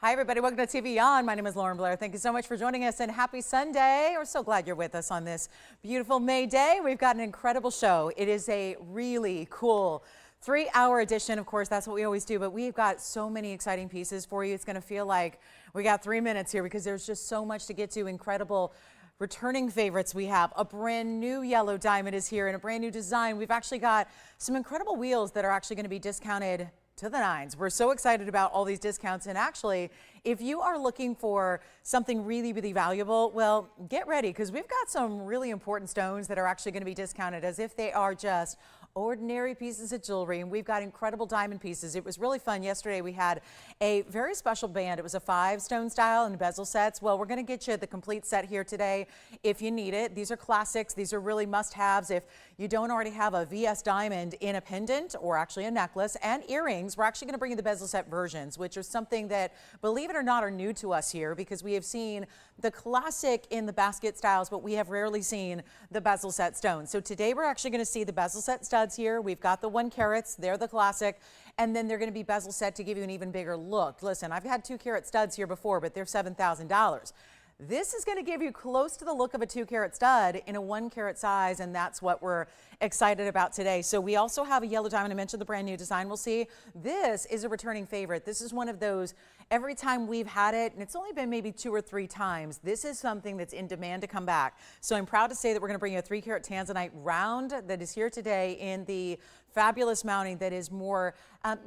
Hi, everybody. Welcome to TVON. My name is Blair. Thank you so much for joining us and happy Sunday. We're so glad you're with us on this beautiful May day. We've got an incredible show. It is a really cool 3-hour edition. Of course, that's what we always do, but we've got so many exciting pieces for you. It's going to feel like we got 3 minutes here because there's just so much to get to. Incredible returning favorites we have. A brand new yellow diamond is here in a brand new design. We've actually got some incredible wheels that are actually going to be discounted to the nines. We're so excited about all these discounts, and actually, if you are looking for something really, really valuable, well, get ready because we've got some really important stones that are actually going to be discounted as if they are just ordinary pieces of jewelry, and we've got incredible diamond pieces. It was really fun. Yesterday we had a very special band. It was a 5-stone style and bezel sets. Well, we're going to get you the complete set here today if you need it. These are classics. These are really must-haves. If you don't already have a VS diamond in a pendant or actually a necklace and earrings, we're actually going to bring you the bezel set versions, which is something that, believe it or not, are new to us here because we have seen the classic in the basket styles, but we have rarely seen the bezel set stones. So today we're actually going to see the bezel set studs here. We've got the 1 carats, they're the classic, and then they're going to be bezel set to give you an even bigger look. Listen, I've had 2-carat studs here before, but they're $7,000. This is going to give you close to the look of a 2-carat stud in a 1-carat size, and that's what we're excited about today. So we also have a yellow diamond. I mentioned the brand new design we'll see. This is a returning favorite. This is one of those, every time we've had it, and it's only been maybe 2 or 3 times, this is something that's in demand to come back. So I'm proud to say that we're going to bring you a 3-carat Tanzanite round that is here today in the fabulous mounting that is more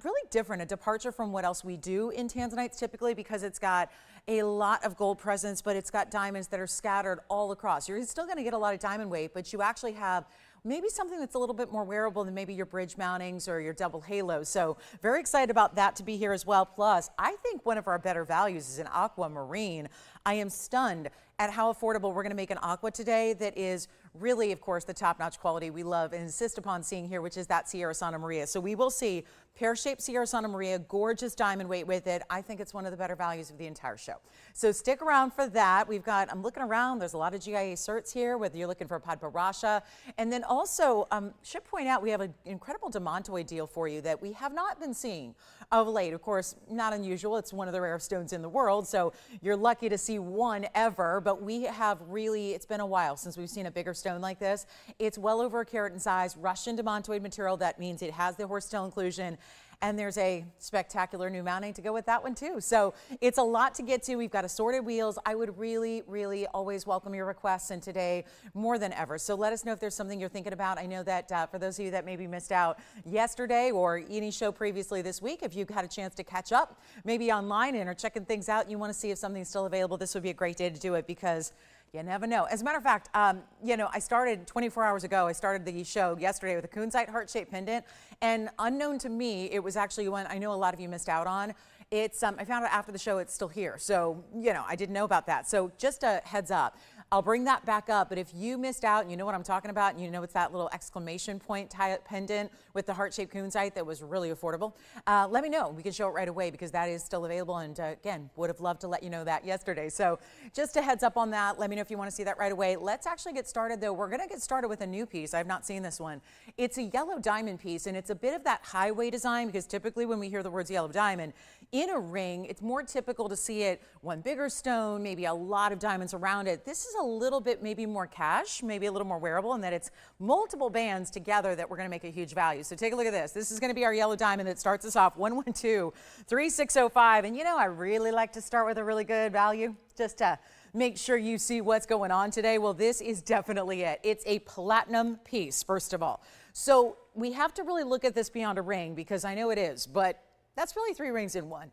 really different, a departure from what else we do in Tanzanites typically, because it's got a lot of gold presence, but it's got diamonds that are scattered all across. You're still going to get a lot of diamond weight, but you actually have maybe something that's a little bit more wearable than maybe your bridge mountings or your double halos. So very excited about that to be here as well. Plus, I think one of our better values is an aquamarine. I am stunned at how affordable we're going to make an aqua today that is really, of course, the top-notch quality we love and insist upon seeing here, which is that Sierra Santa Maria. So we will see pear-shaped Sierra Santa Maria, gorgeous diamond weight with it. I think it's one of the better values of the entire show. So stick around for that. We've got, I'm looking around, there's a lot of GIA certs here, whether you're looking for a Padbarasha. And then also, should point out, we have an incredible demantoid deal for you that we have not been seeing of late. Of course, not unusual. It's one of the rarest stones in the world, so you're lucky to see one ever. But we have really, it's been a while since we've seen a bigger stone like this. It's well over 1 carat in size, Russian demantoid material. That means it has the horsetail inclusion. And there's a spectacular new mounting to go with that one too. So it's a lot to get to. We've got assorted wheels. I would really, really always welcome your requests, and today more than ever. So let us know if there's something you're thinking about. I know that for those of you that maybe missed out yesterday or any show previously this week, if you've had a chance to catch up, maybe online and are checking things out, and you want to see if something's still available, this would be a great day to do it because you never know. As a matter of fact, you know, I started 24 hours ago. I started the show yesterday with a Kunzite heart-shaped pendant, and unknown to me, it was actually one I know a lot of you missed out on. It's I found out after the show it's still here, so you know I didn't know about that. So just a heads up, I'll bring that back up. But if you missed out and you know what I'm talking about, and you know it's that little exclamation point pendant with the heart-shaped Kunzite that was really affordable, let me know. We can show it right away because that is still available. And again, would have loved to let you know that yesterday. So just a heads up on that. Let me know if you want to see that right away. Let's actually get started though. We're going to get started with a new piece. I've not seen this one. It's a yellow diamond piece, and it's a bit of that highway design because typically when we hear the words yellow diamond in a ring, it's more typical to see it one bigger stone, maybe a lot of diamonds around it. This is a little bit maybe more cash, maybe a little more wearable, and that it's multiple bands together that we're going to make a huge value. So take a look at this. This is going to be our yellow diamond that starts us off 112-3605. And you know, I really like to start with a really good value just to make sure you see what's going on today. Well, this is definitely it. It's a platinum piece, first of all. So we have to really look at this beyond a ring because I know it is, but that's really 3 rings in one.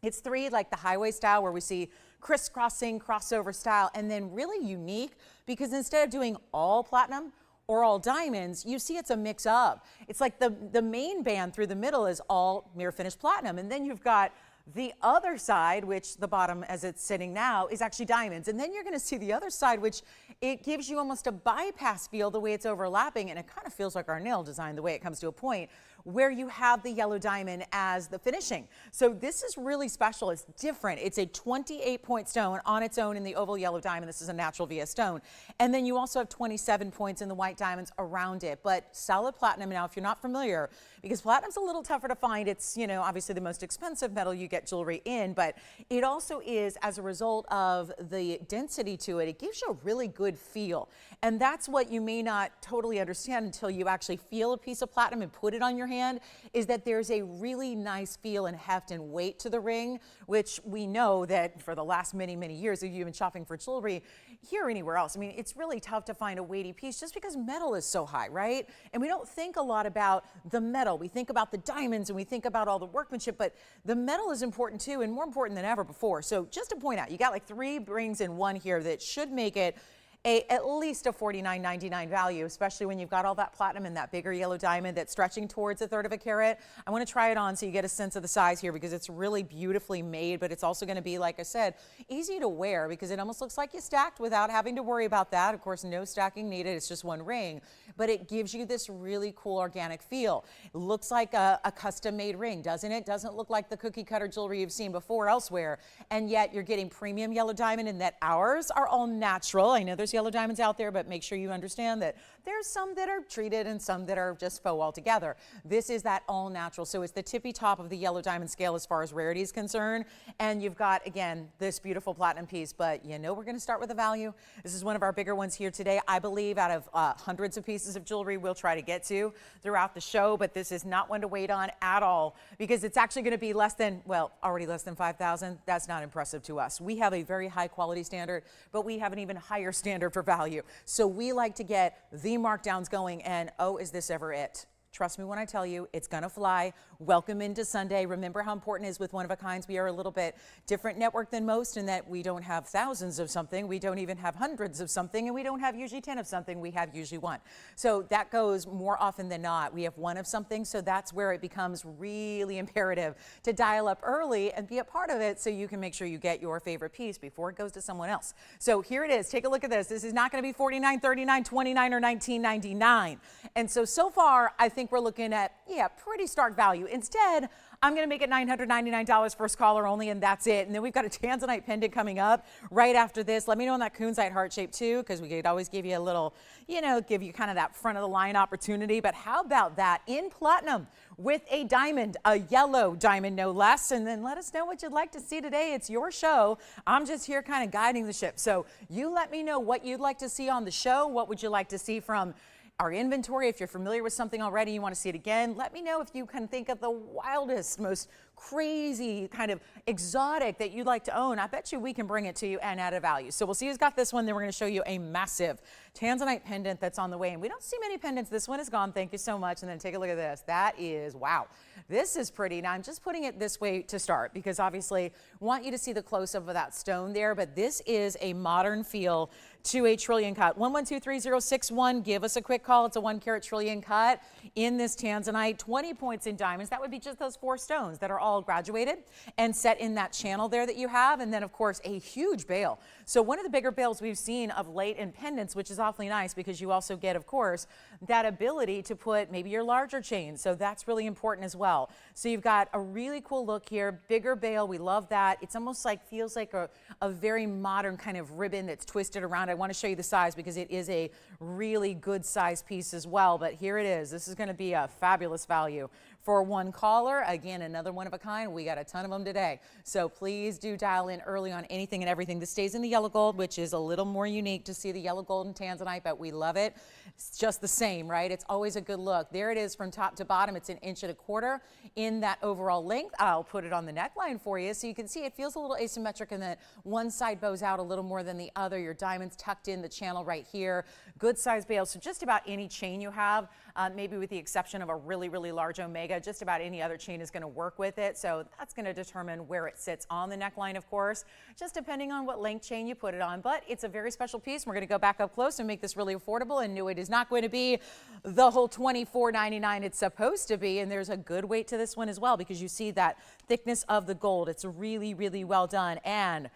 It's 3 like the highway style where we see crisscrossing, crossover style, and then really unique because instead of doing all platinum or all diamonds, you see it's a mix up. It's like the main band through the middle is all mirror finished platinum, and then you've got the other side, which the bottom as it's sitting now is actually diamonds. And then you're going to see the other side, which it gives you almost a bypass feel the way it's overlapping. And it kind of feels like our nail design the way it comes to a point where you have the yellow diamond as the finishing. So this is really special. It's different. It's a 28-point stone on its own in the oval yellow diamond. This is a natural VS stone. And then you also have 27 points in the white diamonds around it, but solid platinum. Now, if you're not familiar, because platinum's a little tougher to find, it's, you know, obviously the most expensive metal you get get jewelry in, but it also is, as a result of the density to it, it gives you a really good feel. And that's what you may not totally understand until you actually feel a piece of platinum and put it on your hand, is that there's a really nice feel and heft and weight to the ring, which we know that for the last many, many years, if you've been shopping for jewelry here or anywhere else, I mean, it's really tough to find a weighty piece just because metal is so high, right? And we don't think a lot about the metal. We think about the diamonds and we think about all the workmanship, but the metal is important too, and more important than ever before. So just to point out, you got like 3 rings in one here that should make it at least a $49.99 value, especially when you've got all that platinum and that bigger yellow diamond that's stretching towards 1/3 of a carat. I want to try it on so you get a sense of the size here, because it's really beautifully made, but it's also going to be, like I said, easy to wear because it almost looks like you stacked without having to worry about that. Of course, no stacking needed. It's just one ring, but it gives you this really cool organic feel. It looks like a custom-made ring, doesn't it? Doesn't look like the cookie cutter jewelry you've seen before elsewhere, and yet you're getting premium yellow diamond, and that ours are all natural. I know there's yellow diamonds out there, but make sure you understand that there's some that are treated and some that are just faux altogether. This is that all natural. So it's the tippy top of the yellow diamond scale as far as rarity is concerned. And you've got, again, this beautiful platinum piece, but you know we're going to start with the value. This is one of our bigger ones here today. I believe out of hundreds of pieces of jewelry we'll try to get to throughout the show, but this is not one to wait on at all because it's actually going to be less than, well, already less than 5,000. That's not impressive to us. We have a very high quality standard, but we have an even higher standard for value. So we like to get the markdowns going, and oh, is this ever it? Trust me when I tell you, it's gonna fly. Welcome into Sunday. Remember how important it is with one of a kinds. We are a little bit different network than most in that we don't have thousands of something, we don't even have hundreds of something, and we don't have usually 10 of something, we have usually 1. So that goes more often than not. We have 1 of something, so that's where it becomes really imperative to dial up early and be a part of it so you can make sure you get your favorite piece before it goes to someone else. So here it is. Take a look at this. This is not gonna be $49, $39, $29, or $19.99. And so far, I think we're looking at, yeah, pretty stark value. Instead, I'm going to make it $999 first caller only, and that's it. And then we've got a Tanzanite pendant coming up right after this. Let me know on that Kunzite heart shape too, because we could always give you a little, you know, give you kind of that front of the line opportunity. But how about that in platinum with a diamond, a yellow diamond no less? And then let us know what you'd like to see today. It's your show. I'm just here kind of guiding the ship. So you let me know what you'd like to see on the show. What would you like to see from our inventory? If you're familiar with something already, you want to see it again, let me know if you can think of the wildest, most crazy, kind of exotic that you'd like to own. I bet you we can bring it to you and add a value. So we'll see who's got this one. Then we're going to show you a massive Tanzanite pendant that's on the way. And we don't see many pendants. This one is gone. Thank you so much. And then take a look at this. That is, wow. This is pretty. Now I'm just putting it this way to start because obviously want you to see the close-up of that stone there. But this is a modern feel to a trillion cut. 1123061. Give us a quick call. It's a 1 carat trillion cut in this Tanzanite. 20 points in diamonds. That would be just those 4 stones that are all graduated and set in that channel there that you have. And then of course a huge bail. So one of the bigger bails we've seen of late in pendants, which is awfully nice because you also get, of course, that ability to put maybe your larger chains. So that's really important as well. So you've got a really cool look here, bigger bail. We love that. It's almost like, feels like a very modern kind of ribbon that's twisted around. I want to show you the size because it is a really good size piece as well. But here it is. This is going to be a fabulous value for 1 caller. Again, another one of a kind. We got a ton of them today. So please do dial in early on anything and everything. This stays in the yellow gold, which is a little more unique to see the yellow gold and Tanzanite, but we love it. It's just the same, right? It's always a good look. There it is from top to bottom. It's 1 1/4 inches in that overall length. I'll put it on the neckline for you so you can see it feels a little asymmetric in that one side bows out a little more than the other. Your diamond's tucked in the channel right here. Good size bail. So just about any chain you have, maybe with the exception of a really, really large omega, just about any other chain is going to work with it. So that's going to determine where it sits on the neckline, of course, just depending on what length chain you put it on. But it's a very special piece. We're going to go back up close and make this really affordable. And no, it is not going to be the whole $24.99 it's supposed to be. And there's a good weight to this one as well because you see that thickness of the gold. It's really, really well done. And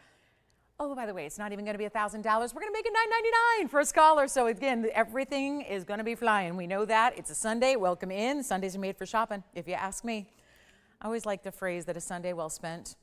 oh, by the way, it's not even going to be $1,000. We're going to make it $999 for a scholar. So again, everything is going to be flying. We know that. It's a Sunday. Welcome in. Sundays are made for shopping, if you ask me. I always like the phrase that a Sunday well spent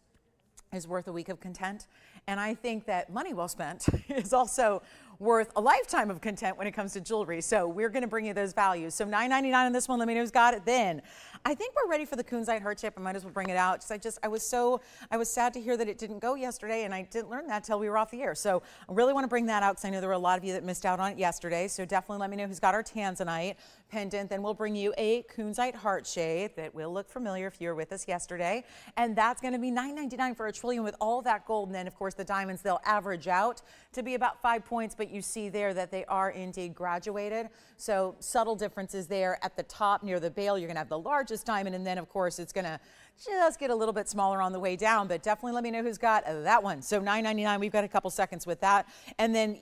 is worth a week of content. And I think that money well spent is also worth a lifetime of content when it comes to jewelry. So we're going to bring you those values. So $9.99 on this one. Let me know who's got it. Then I think we're ready for the Kunzite heart shape. I might as well bring it out. I was sad to hear that it didn't go yesterday, and I didn't learn that till we were off the air. So I really want to bring that out because I know there were a lot of you that missed out on it yesterday. So definitely let me know who's got our Tanzanite pendant. Then we'll bring you a Kunzite heart shape that will look familiar if you were with us yesterday. And that's going to be $9.99 for a trillion with all that gold. And then, of course, the diamonds, they'll average out to be about 5 points, but you see there that they are indeed graduated. So subtle differences there. At the top near the bail, you're going to have the largest diamond, and then, of course, it's going to just get a little bit smaller on the way down, but definitely let me know who's got that one. So $9.99, we've got a couple seconds with that. And then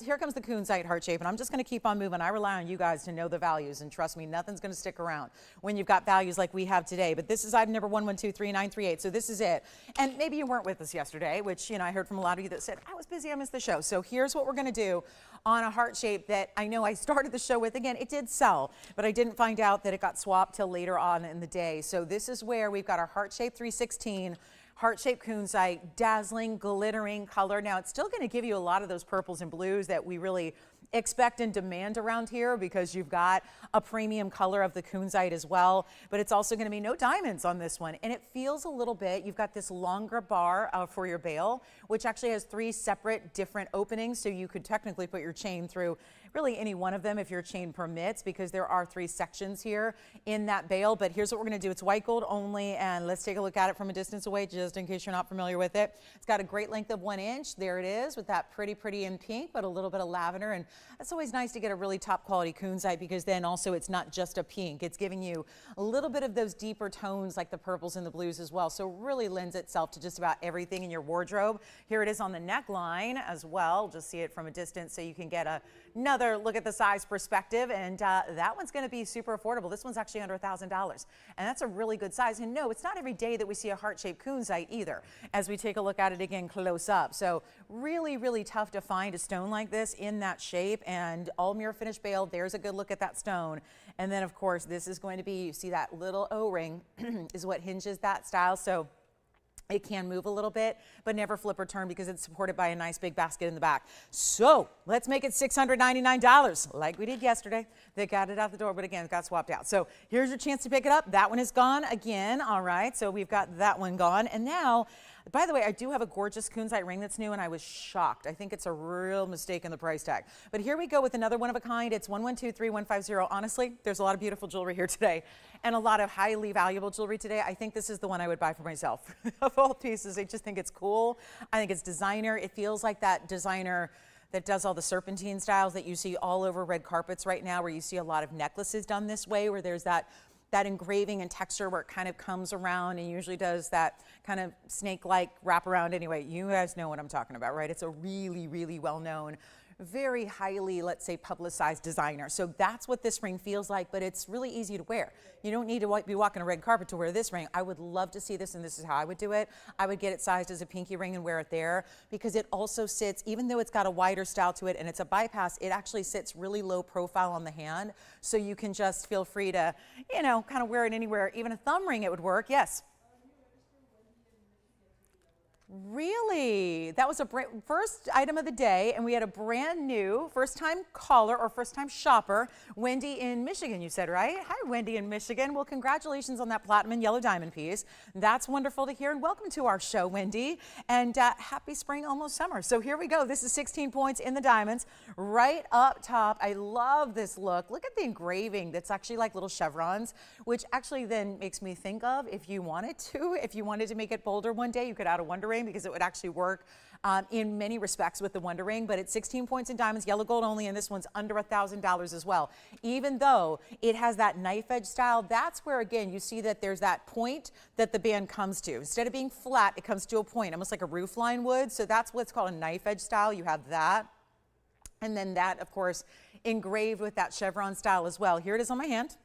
here comes the Kunzite heart shape, and I'm just going to keep on moving. I rely on you guys to know the values, and trust me, nothing's going to stick around when you've got values like we have today. But this is item number 11233938, so this is it. And maybe you weren't with us yesterday, which, I heard from a lot of you that said, I was busy, I missed the show. So here's what we're going to do on a heart shape that I know I started the show with. Again, it did sell, but I didn't find out that it got swapped till later on in the day. So this is where we've got our heart shape 316, heart shape Kunzite, dazzling, glittering color. Now it's still going to give you a lot of those purples and blues that we really expect and demand around here because you've got a premium color of the Kunzite as well, but it's also going to be no diamonds on this one. And it feels a little bit, you've got this longer bar for your bail, which actually has 3 separate different openings. So you could technically put your chain through really any one of them if your chain permits, because there are 3 sections here in that bail. But here's what we're going to do. It's white gold only, and let's take a look at it from a distance away just in case you're not familiar with it. It's got a great length of 1 inch. There it is with that pretty in pink, but a little bit of lavender. And that's always nice to get a really top quality Kunzite, because then also it's not just a pink. It's giving you a little bit of those deeper tones like the purples and the blues as well. So it really lends itself to just about everything in your wardrobe. Here it is on the neckline as well. Just see it from a distance so you can get another look at the size perspective. And that one's going to be super affordable. This one's actually under $1,000. And that's a really good size. And no, it's not every day that we see a heart-shaped Kunzite either, as we take a look at it again close up. So really tough to find a stone like this in that shape. And all mirror finish bail, there's a good look at that stone. And then of course this is going to be, you see that little O-ring is what hinges that style. So it can move a little bit, but never flip or turn because it's supported by a nice big basket in the back. So let's make it $699 like we did yesterday. They got it out the door, but again, it got swapped out. So here's your chance to pick it up. That one is gone again. All right, so we've got that one gone. And now, by the way, I do have a gorgeous Kunzite ring that's new, and I was shocked. I think it's a real mistake in the price tag. But here we go with another one of a kind. It's 1123-150. Honestly, there's a lot of beautiful jewelry here today and a lot of highly valuable jewelry today. I think this is the one I would buy for myself. Of all pieces, I just think it's cool. I think it's designer. It feels like that designer that does all the serpentine styles that you see all over red carpets right now, where you see a lot of necklaces done this way, where there's that engraving and texture where it kind of comes around and usually does that kind of snake-like wraparound. Anyway, you guys know what I'm talking about, right? It's a really well-known, very highly, let's say, publicized designer. So that's what this ring feels like, but it's really easy to wear. You don't need to be walking a red carpet to wear this ring. I would love to see this, and this is how I would do it. I would get it sized as a pinky ring and wear it there, because it also sits, even though it's got a wider style to it and it's a bypass, it actually sits really low profile on the hand. So you can just feel free to, kind of wear it anywhere. Even a thumb ring, it would work. Yes. Really? That was a first item of the day, and we had a brand new first-time caller or first-time shopper, Wendy in Michigan, you said, right? Hi, Wendy in Michigan. Well, congratulations on that platinum and yellow diamond piece. That's wonderful to hear, and welcome to our show, Wendy, and happy spring, almost summer. So here we go. This is 16 points in the diamonds right up top. I love this look. Look at the engraving. That's actually like little chevrons, which actually then makes me think of, if you wanted to make it bolder one day, you could add a wonder ring, because it would actually work in many respects with the wonder ring. But it's 16 points in diamonds, yellow gold only, and this one's under $1,000 as well. Even though it has that knife edge style, that's where, again, you see that there's that point that the band comes to. Instead of being flat, it comes to a point, almost like a roof line would. So that's what's called a knife edge style. You have that. And then that, of course, engraved with that chevron style as well. Here it is on my hand.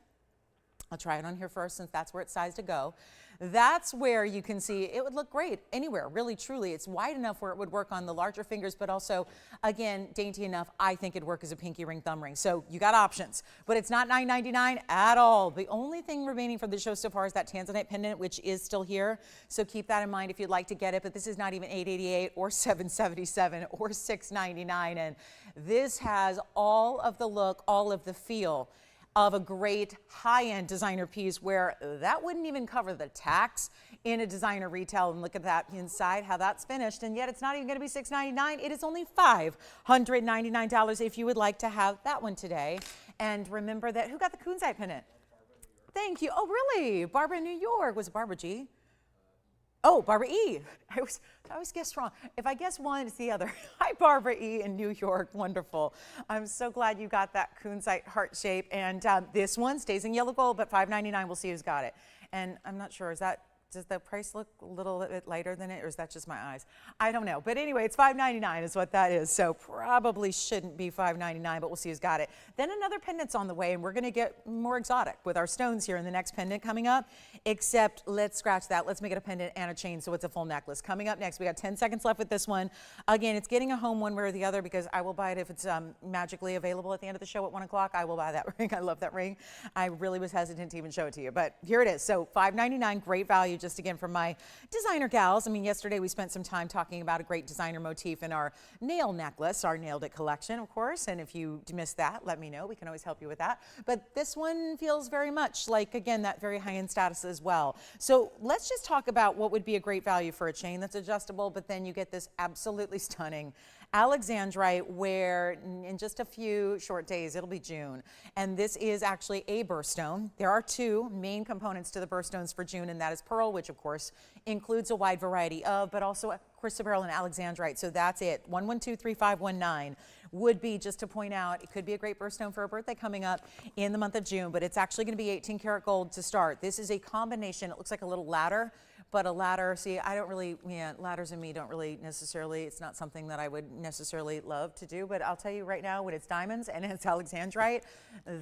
I'll try it on here first since that's where it's sized to go. That's where you can see it would look great anywhere, really, truly. It's wide enough where it would work on the larger fingers, but also, again, dainty enough, I think it'd work as a pinky ring, thumb ring. So you got options, but it's not $9.99 at all. The only thing remaining from the show so far is that Tanzanite pendant, which is still here. So keep that in mind if you'd like to get it, but this is not even $888 or $777 or $699. And this has all of the look, all of the feel of a great high-end designer piece where that wouldn't even cover the tax in a designer retail. And look at that inside, how that's finished. And yet it's not even going to be $699. It is only $599 if you would like to have that one today. And remember that, who got the Kunzite pendant? Thank you. Oh, really? Barbara in New York. Was it Barbara G? Oh, Barbara E. I always guessed wrong. If I guess one, it's the other. Hi, Barbara E. in New York. Wonderful. I'm so glad you got that Kunzite heart shape. And this one stays in yellow gold, but $5.99. We'll see who's got it. And I'm not sure, does the price look a little bit lighter than it, or is that just my eyes? I don't know. But anyway, it's $5.99 is what that is. So probably shouldn't be $5.99, but we'll see who's got it. Then another pendant's on the way, and we're going to get more exotic with our stones here in the next pendant coming up. Except let's scratch that. Let's make it a pendant and a chain so it's a full necklace. Coming up next, we got 10 seconds left with this one. Again, it's getting a home one way or the other because I will buy it if it's magically available at the end of the show at 1 o'clock. I will buy that ring. I love that ring. I really was hesitant to even show it to you, but here it is. So $5.99, great value. Just again from my designer gals. I mean, yesterday we spent some time talking about a great designer motif in our nail necklace, our Nailed It collection, of course. And if you missed that, let me know. We can always help you with that. But this one feels very much like, again, that very high-end status as well. So let's just talk about what would be a great value for a chain that's adjustable, but then you get this absolutely stunning Alexandrite, where in just a few short days, it'll be June. And this is actually a birthstone. There are two main components to the birthstones for June, and that is pearl, which of course includes a wide variety of, but also chrysoberyl and Alexandrite. So that's it. 1123519 would be, just to point out, it could be a great birthstone for a birthday coming up in the month of June, but it's actually going to be 18 karat gold to start. This is a combination. It looks like a little ladder. But a ladder, see, I don't really, ladders and me don't really necessarily, it's not something that I would necessarily love to do. But I'll tell you right now, when it's diamonds and it's Alexandrite,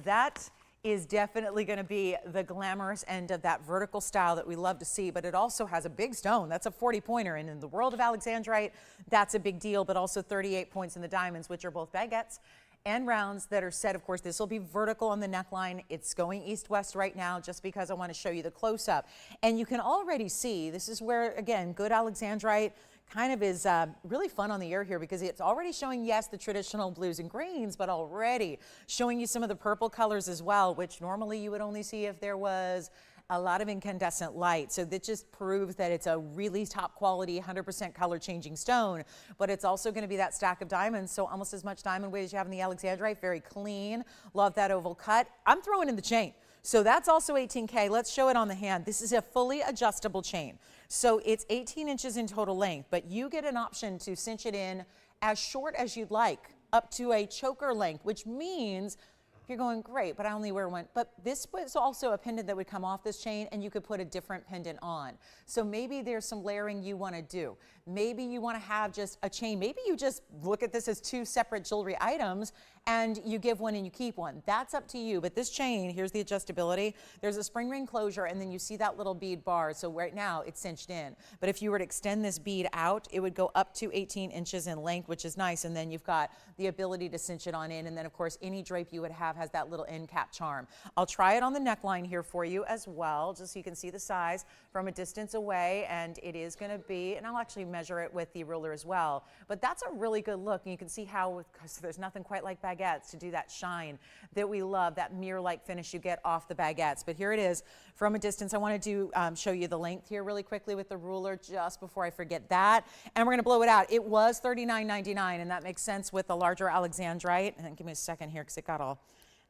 that is definitely going to be the glamorous end of that vertical style that we love to see. But it also has a big stone. That's a 40-pointer. And in the world of Alexandrite, that's a big deal. But also 38 points in the diamonds, which are both baguettes and rounds that are set. Of course, this will be vertical on the neckline. It's going east-west right now just because I want to show you the close-up. And you can already see, this is where, again, good Alexandrite kind of is really fun on the air here because it's already showing, yes, the traditional blues and greens, but already showing you some of the purple colors as well, which normally you would only see if there was a lot of incandescent light. So that just proves that it's a really top quality, 100% color changing stone, but it's also going to be that stack of diamonds. So almost as much diamond weight as you have in the Alexandrite, very clean. Love that oval cut. I'm throwing in the chain. So that's also 18K. Let's show it on the hand. This is a fully adjustable chain. So it's 18 inches in total length, but you get an option to cinch it in as short as you'd like, up to a choker length, which means you're going, great, but I only wear one. But this was also a pendant that would come off this chain and you could put a different pendant on. So maybe there's some layering you want to do. Maybe you want to have just a chain. Maybe you just look at this as two separate jewelry items and you give one and you keep one. That's up to you. But this chain, here's the adjustability. There's a spring ring closure and then you see that little bead bar. So right now it's cinched in. But if you were to extend this bead out, it would go up to 18 inches in length, which is nice. And then you've got the ability to cinch it on in. And then of course, any drape you would have has that little end cap charm. I'll try it on the neckline here for you as well, just so you can see the size from a distance away. And it is going to be, and I'll actually measure it with the ruler as well. But that's a really good look. And you can see how, because there's nothing quite like baguettes to do that shine that we love, that mirror-like finish you get off the baguettes. But here it is from a distance. I want to show you the length here really quickly with the ruler just before I forget that. And we're going to blow it out. It was $39.99, and that makes sense with the larger Alexandrite. And give me a second here because it got all,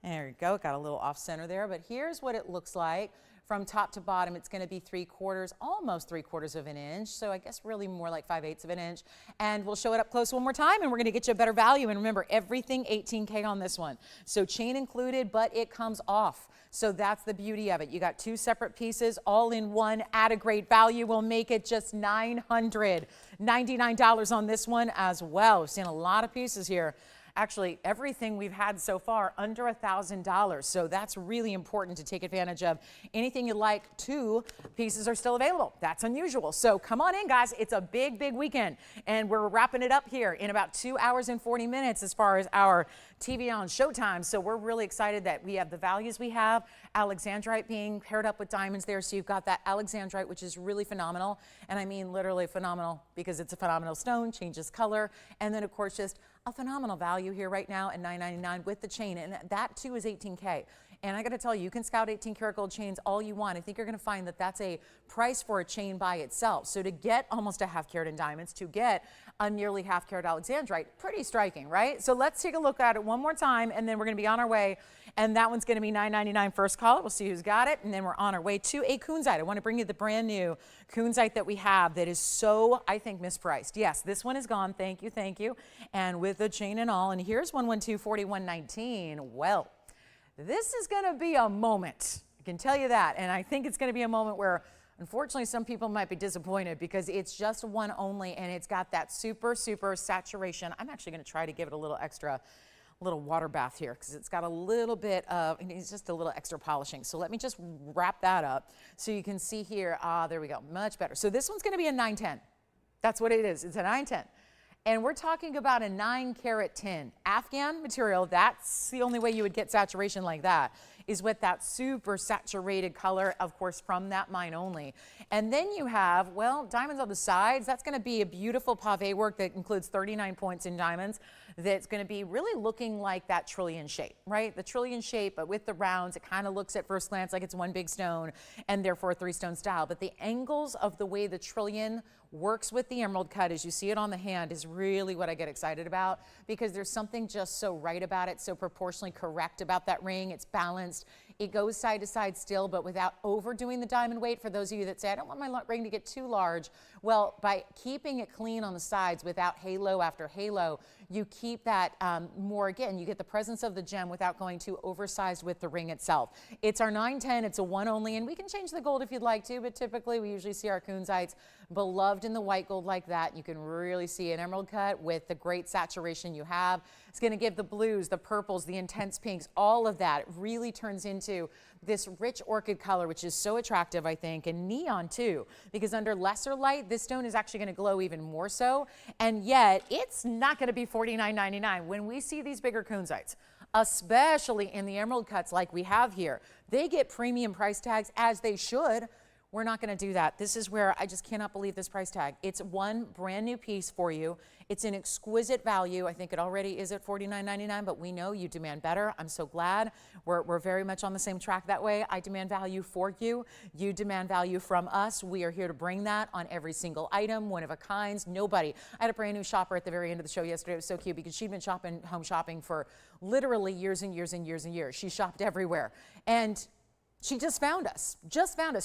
there you go, it got a little off center there. But here's what it looks like. From top to bottom, it's going to be 3/4, almost 3/4 of an inch. So I guess really more like 5/8 of an inch. And we'll show it up close one more time, and we're going to get you a better value. And remember, everything 18K on this one. So chain included, but it comes off. So that's the beauty of it. You got two separate pieces all in one at a great value. We'll make it just $999 on this one as well. We've seen a lot of pieces here actually everything we've had so far under $1,000. So that's really important to take advantage of. Anything you like, 2 pieces are still available. That's unusual. So come on in, guys. It's a big, big weekend. And we're wrapping it up here in about 2 hours and 40 minutes as far as our TVON showtime. So we're really excited that we have the values we have. Alexandrite being paired up with diamonds there. So you've got that Alexandrite, which is really phenomenal. And I mean literally phenomenal because it's a phenomenal stone, changes color. And then of course just a phenomenal value here right now at $9.99 with the chain. And that too is 18K. And I got to tell you, you can scout 18 karat gold chains all you want. I think you're going to find that that's a price for a chain by itself. So to get almost a half carat in diamonds, to get a nearly half carat Alexandrite, pretty striking, right? So let's take a look at it one more time, and then we're going to be on our way. And that one's going to be $9.99 first call. We'll see who's got it. And then we're on our way to a Kunzite. I want to bring you the brand new Kunzite that we have that is so, I think, mispriced. Yes, this one is gone. Thank you, thank you. And with the chain and all. And here's 112-4119. Well, this is going to be a moment. I can tell you that. And I think it's going to be a moment where, unfortunately, some people might be disappointed because it's just one only and it's got that super, super saturation. I'm actually going to try to give it a little extra, little water bath here because it's got a little bit of, it needs just a little extra polishing. So let me just wrap that up so you can see here. There we go. Much better. So this one's going to be a 910. That's what it is. It's a 910. And we're talking about a 9 karat tin. Afghan material, that's the only way you would get saturation like that, is with that super saturated color, of course, from that mine only. And then you have, well, diamonds on the sides. That's going to be a beautiful pave work that includes 39 points in diamonds. That's going to be really looking like that trillion shape, right? The trillion shape, but with the rounds, it kind of looks at first glance like it's one big stone and therefore a 3-stone style. But the angles of the way the trillion works with the emerald cut as you see it on the hand is really what I get excited about because there's something just so right about it, so proportionally correct about that ring. It's balanced. It goes side to side still, but without overdoing the diamond weight. For those of you that say, I don't want my ring to get too large. Well, by keeping it clean on the sides without halo after halo, you keep that more, again, you get the presence of the gem without going too oversized with the ring itself. It's our 910, it's a one only, and we can change the gold if you'd like to, but typically we usually see our Kunzites beloved in the white gold like that. You can really see an emerald cut with the great saturation you have. It's going to give the blues, the purples, the intense pinks, all of that. It really turns into this rich orchid color, which is so attractive, I think, and neon too, because under lesser light, this stone is actually going to glow even more so, and yet it's not going to be $49.99. When we see these bigger Kunzites, especially in the emerald cuts like we have here, they get premium price tags, as they should. We're not going to do that. This is where I just cannot believe this price tag. It's one brand new piece for you. It's an exquisite value. I think it already is at $49.99, but we know you demand better. I'm so glad. We're very much on the same track that way. I demand value for you. You demand value from us. We are here to bring that on every single item, one of a kinds. Nobody. I had a brand new shopper at the very end of the show yesterday. It was so cute because she'd been home shopping for literally years and years and years and years. She shopped everywhere. And she just found us.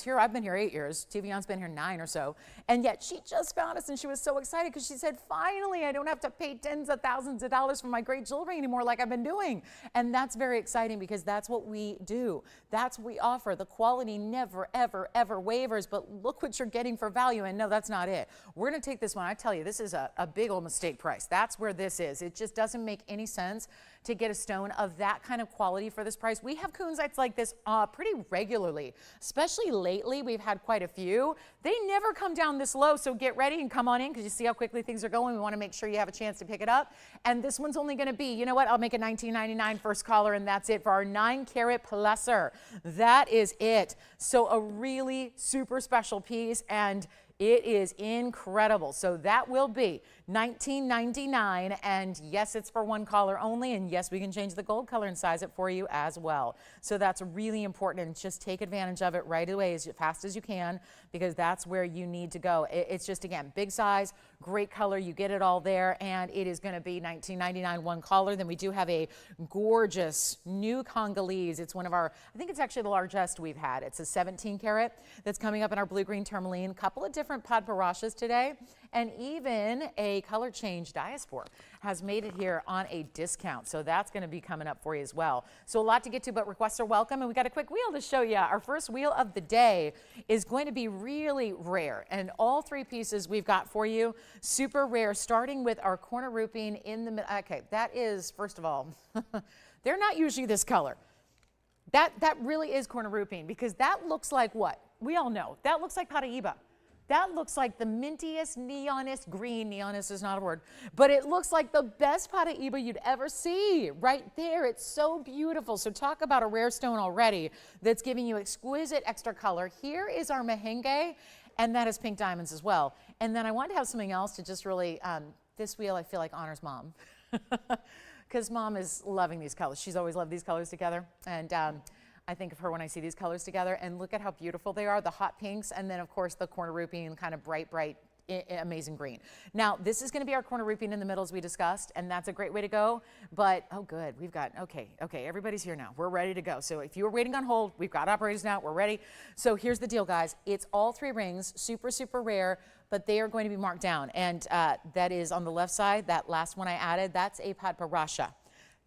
Here, I've been here 8 years. TVON's been here 9 or so. And yet she just found us and she was so excited because she said, finally, I don't have to pay tens of thousands of dollars for my great jewelry anymore like I've been doing. And that's very exciting because that's what we do. That's what we offer. The quality never, ever, ever wavers, but look what you're getting for value. And no, that's not it. We're going to take this one. I tell you, this is a big old mistake price. That's where this is. It just doesn't make any sense to get a stone of that kind of quality for this price. We have Kunzites like this pretty regularly, especially lately. We've had quite a few. They never come down this low, so get ready and come on in because you see how quickly things are going. We want to make sure you have a chance to pick it up. And this one's only going to be, you know what, I'll make it $19.99 first caller, and that's it for our 9 karat pluser. That is it. So a really super special piece, and it is incredible. So that will be $19.99, and yes, it's for one caller only, and yes, we can change the gold color and size it for you as well. So that's really important, and just take advantage of it right away as fast as you can because that's where you need to go. It's just, again, big size, great color, you get it all there, and it is going to be $19.99 one caller. Then we do have a gorgeous new Congolese. It's one of our, I think it's actually the largest we've had. It's a 17 karat that's coming up in our blue-green tourmaline. Couple of different different padparashas today, and even a color change diaspora has made it here on a discount. So that's going to be coming up for you as well. So a lot to get to, but requests are welcome. And we got a quick wheel to show you. Our first wheel of the day is going to be really rare. And all three pieces we've got for you, super rare, starting with our corner roofing in the middle. Okay, that is, first of all, they're not usually this color. That really is corner roofing, because that looks like what? We all know. That looks like Paraiba. That looks like the mintiest, neonest green. Neonest is not a word, but it looks like the best Paraiba you'd ever see right there. It's so beautiful. So talk about a rare stone already that's giving you exquisite extra color. Here is our merengue, and that is pink diamonds as well. And then I want to have something else to just really, this wheel I feel like honors Mom. Because Mom is loving these colors. She's always loved these colors together. And I think of her when I see these colors together. And look at how beautiful they are, the hot pinks. And then, of course, the corner roofing, kind of bright, amazing green. Now, this is going to be our corner roofing in the middle, as we discussed. And that's a great way to go. But, oh, good. We've got, okay, everybody's here now. We're ready to go. So if you were waiting on hold, we've got operators now. We're ready. So here's the deal, guys. It's all three rings, super, super rare, but they are going to be marked down. And that is on the left side, that last one I added, that's a padparasha.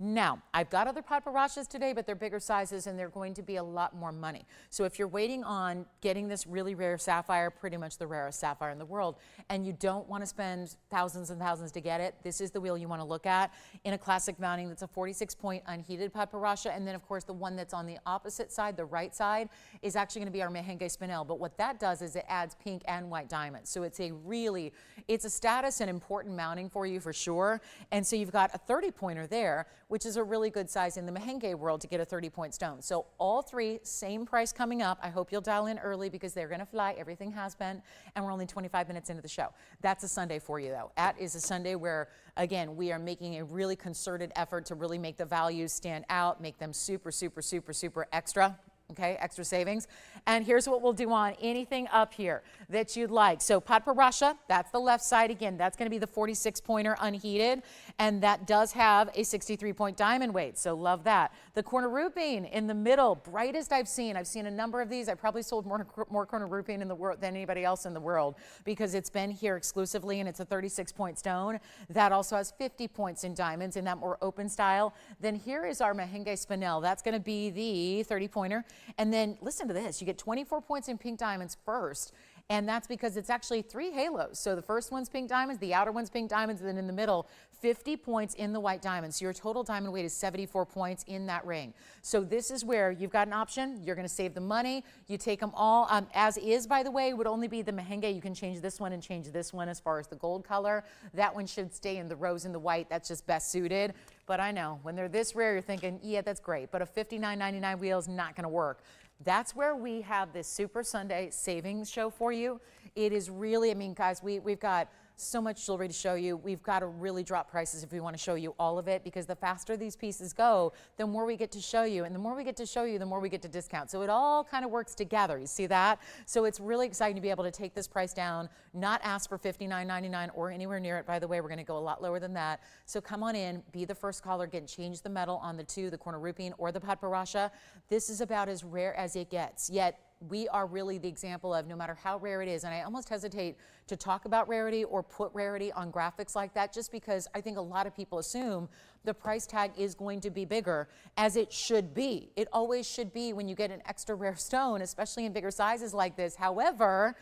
Now, I've got other padparashas today, but they're bigger sizes and they're going to be a lot more money. So if you're waiting on getting this really rare sapphire, pretty much the rarest sapphire in the world, and you don't want to spend thousands and thousands to get it, this is the wheel you want to look at in a classic mounting. That's a 46-point unheated padparasha. And then, of course, the one that's on the opposite side, the right side, is actually going to be our merengue spinel. But what that does is it adds pink and white diamonds. So it's it's a status and important mounting for you for sure. And so you've got a 30-pointer there, which is a really good size in the merengue world to get a 30-point stone. So all three, same price coming up. I hope you'll dial in early, because they're going to fly. Everything has been, and we're only 25 minutes into the show. That's a Sunday for you, though. That is a Sunday where, again, we are making a really concerted effort to really make the values stand out, make them super, super, super, super extra. Okay, extra savings. And here's what we'll do on anything up here that you'd like. So padparasha, that's the left side. Again, that's going to be the 46-pointer unheated, and that does have a 63-point diamond weight. So love that. The corner roofing in the middle, brightest I've seen. I've seen a number of these. I probably sold more corner roofing in the world than anybody else in the world, because it's been here exclusively, and it's a 36-point stone. That also has 50 points in diamonds in that more open style. Then here is our merengue spinel. That's going to be the 30-pointer. And then listen to this, you get 24 points in pink diamonds first, and that's because it's actually 3 halos. So the first one's pink diamonds, the outer one's pink diamonds, and then in the middle, 50 points in the white diamonds. So your total diamond weight is 74 points in that ring. So this is where you've got an option. You're going to save the money. You take them all as is, by the way, would only be the merengue. You can change this one and change this one as far as the gold color. That one should stay in the rose and the white. That's just best suited. But I know when they're this rare, you're thinking, yeah, that's great. But a $59.99 wheel is not going to work. That's where we have this Super Sunday savings show for you. It is really, I mean, guys, we've got so much jewelry to show you. We've got to really drop prices if we want to show you all of it, because the faster these pieces go, the more we get to show you. And the more we get to show you, the more we get to discount. So it all kind of works together. You see that? So it's really exciting to be able to take this price down, not ask for $59.99 or anywhere near it. By the way, we're going to go a lot lower than that. So come on in, be the first caller, change the metal on the two, the corner roofing or the padparasha. This is about as rare as it gets. Yet we are really the example of, no matter how rare it is, and I almost hesitate to talk about rarity or put rarity on graphics like that, just because I think a lot of people assume the price tag is going to be bigger, as it should be. It always should be when you get an extra rare stone, especially in bigger sizes like this. However,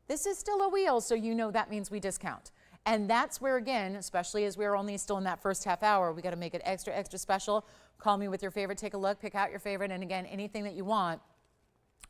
this is still a wheel, so you know that means we discount. And that's where, again, especially as we're only still in that first half hour, we got to make it extra, extra special. Call me with your favorite, take a look, pick out your favorite, and again, anything that you want,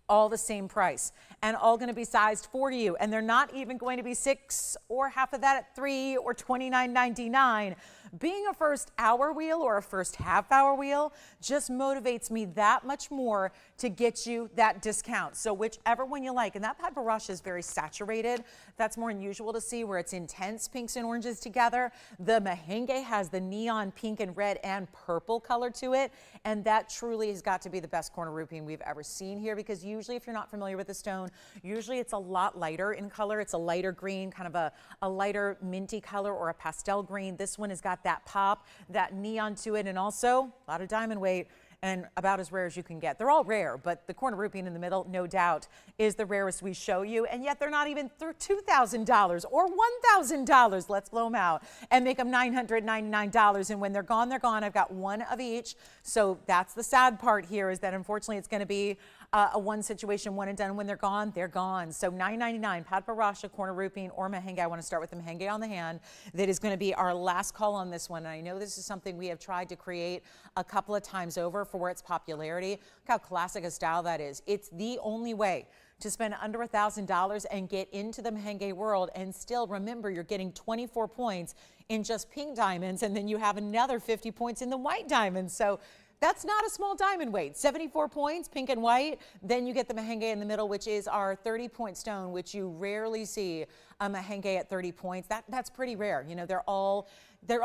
all the same price, and all going to be sized for you. And they're not even going to be 6 or half of that at 3 or $29.99. Being a first hour wheel or a first half hour wheel just motivates me that much more to get you that discount. So whichever one you like. And that padparasha is very saturated. That's more unusual to see, where it's intense pinks and oranges together. The merengue has the neon pink and red and purple color to it. And that truly has got to be the best corner roofing we've ever seen here, because usually, if you're not familiar with the stone, usually it's a lot lighter in color. It's a lighter green, kind of a lighter minty color or a pastel green. This one has got that pop, that neon to it, and also a lot of diamond weight. and about as rare as you can get. They're all rare, but the corner ruby in the middle, no doubt, is the rarest we show you, and yet they're not even $2,000 or $1,000. Let's blow them out and make them $999, and when they're gone, they're gone. I've got one of each, so that's the sad part here, is that unfortunately it's going to be a one situation, one and done. When they're gone, they're gone. So $9.99, Paraiba, corner rupine, or mehengue. I want to start with the mehengue on the hand. That is going to be our last call on this one. And I know this is something we have tried to create a couple of times over for its popularity. Look how classic a style that is. It's the only way to spend under $1,000 and get into the mehengue world, and still remember you're getting 24 points in just pink diamonds, and then you have another 50 points in the white diamonds. So that's not a small diamond weight. 74 points, pink and white. Then you get the mehengue in the middle, which is our 30-point stone, which you rarely see a mehengue at 30 points. That's pretty rare. You know, they're all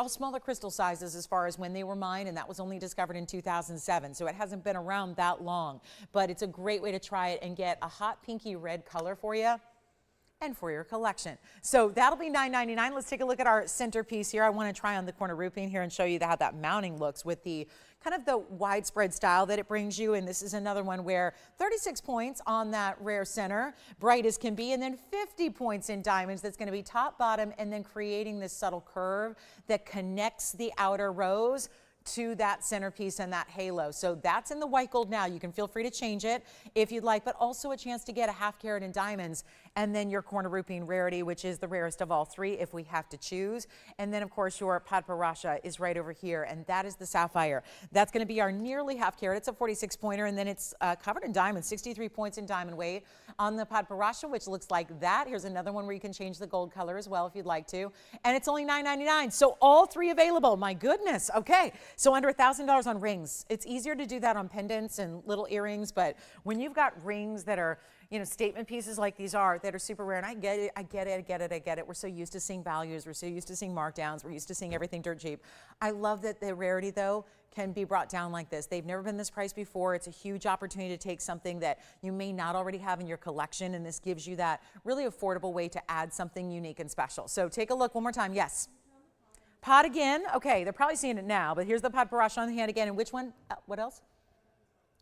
smaller crystal sizes as far as when they were mined, and that was only discovered in 2007. So it hasn't been around that long, but it's a great way to try it and get a hot pinky red color for you and for your collection. So that'll be $9.99. Let's take a look at our centerpiece here. I want to try on the corner rupine here and show you how that mounting looks with the kind of the widespread style that it brings you. And this is another one where 36 points on that rare center, bright as can be, and then 50 points in diamonds. That's going to be top, bottom, and then creating this subtle curve that connects the outer rows to that centerpiece and that halo. So that's in the white gold now. You can feel free to change it if you'd like, but also a chance to get a ½ carat in diamonds, and then your corner rupine rarity, which is the rarest of all three if we have to choose. And then of course your Paraiba is right over here, and that is the sapphire. That's going to be our nearly ½ carat. It's a 46 pointer, and then it's covered in diamonds, 63 points in diamond weight on the Paraiba, which looks like that. Here's another one where you can change the gold color as well if you'd like to, and it's only $9.99. So all three available. My goodness. Okay. So under $1,000 on rings. It's easier to do that on pendants and little earrings, but when you've got rings that are, you know, statement pieces like these are, that are super rare, and I get it. We're so used to seeing values. We're so used to seeing markdowns. We're used to seeing everything dirt cheap. I love that the rarity, though, can be brought down like this. They've never been this price before. It's a huge opportunity to take something that you may not already have in your collection, and this gives you that really affordable way to add something unique and special. So take a look one more time. Yes. Pot again. Okay, they're probably seeing it now, but here's the Paraiba on the hand again. And which one? What else?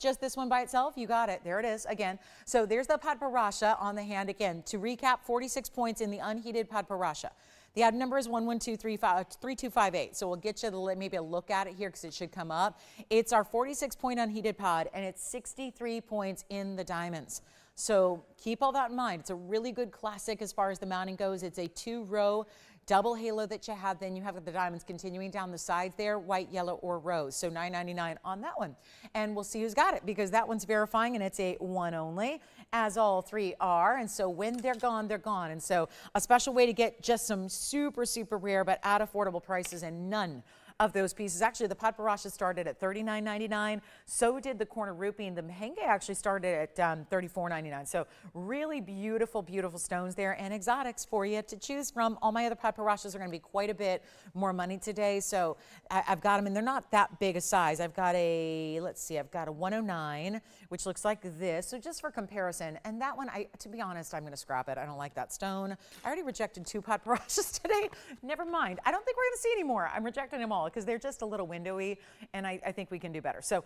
Just this one by itself? You got it. There it is again. So there's the Paraiba on the hand again. To recap, 46 points in the unheated Paraiba. The item number is 1123258. So we'll get you maybe a look at it here because it should come up. It's our 46-point unheated pod, and it's 63 points in the diamonds. So keep all that in mind. It's a really good classic as far as the mounting goes. It's a 2-row double halo that you have. Then you have the diamonds continuing down the sides there, white, yellow, or rose. So $9.99 on that one. And we'll see who's got it, because that one's verifying, and it's a one only, as all three are. And so when they're gone, they're gone. And so a special way to get just some super, super rare but at affordable prices, and none of those pieces. Actually, the Paraiba started at $39.99. So did the corner rupine. The mehengue actually started at $34.99. So really beautiful, beautiful stones there, and exotics for you to choose from. All my other Paraibas are going to be quite a bit more money today. So I've got them, and they're not that big a size. I've got a, let's see, I've got a 109, which looks like this. So just for comparison, and that one, to be honest, I'm going to scrap it. I don't like that stone. I already rejected 2 Paraibas today. Never mind. I don't think we're going to see any more. I'm rejecting them all because they're just a little windowy, and I think we can do better. So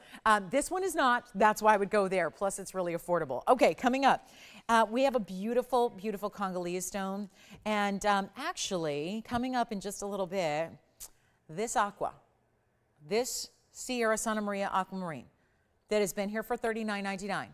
this one is not. That's why I would go there. Plus, it's really affordable. Okay, coming up, we have a beautiful, beautiful Congolese stone. And actually, coming up in just a little bit, this aqua, this Sierra Santa Maria aquamarine that has been here for $39.99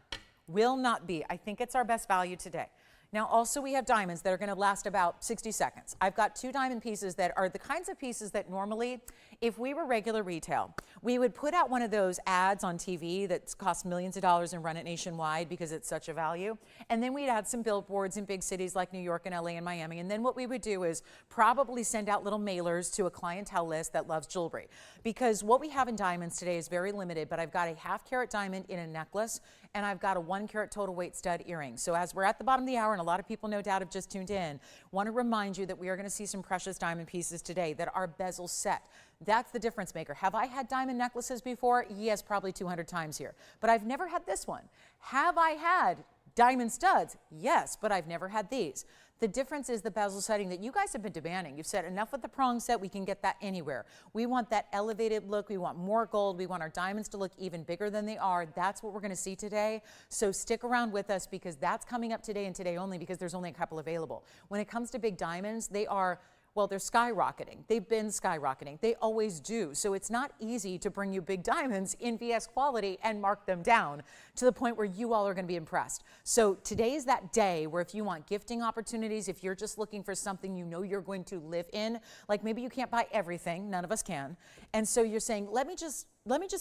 will not be. I think it's our best value today. Now, also we have diamonds that are going to last about 60 seconds. I've got 2 diamond pieces that are the kinds of pieces that normally, if we were regular retail, we would put out one of those ads on TV that costs millions of dollars and run it nationwide because it's such a value. And then we'd add some billboards in big cities like New York and LA and Miami. And then what we would do is probably send out little mailers to a clientele list that loves jewelry. Because what we have in diamonds today is very limited, but I've got a ½ carat diamond in a necklace, and I've got a 1 carat total weight stud earring. So as we're at the bottom of the hour, and a lot of people no doubt have just tuned in, want to remind you that we are going to see some precious diamond pieces today that are bezel set. That's the difference maker. Have I had diamond necklaces before? Yes, probably 200 times here. But I've never had this one. Have I had diamond studs? Yes, but I've never had these. The difference is the bezel setting that you guys have been demanding. You've said enough with the prong set, we can get that anywhere. We want that elevated look, we want more gold, we want our diamonds to look even bigger than they are. That's what we're gonna see today. So stick around with us because that's coming up today and today only because there's only a couple available. When it comes to big diamonds, they are, well, they're skyrocketing. They've been skyrocketing. They always do. So it's not easy to bring you big diamonds in VS quality and mark them down to the point where you all are going to be impressed. So today is that day where if you want gifting opportunities, if you're just looking for something you know you're going to live in, like maybe you can't buy everything, none of us can. And so you're saying, let me just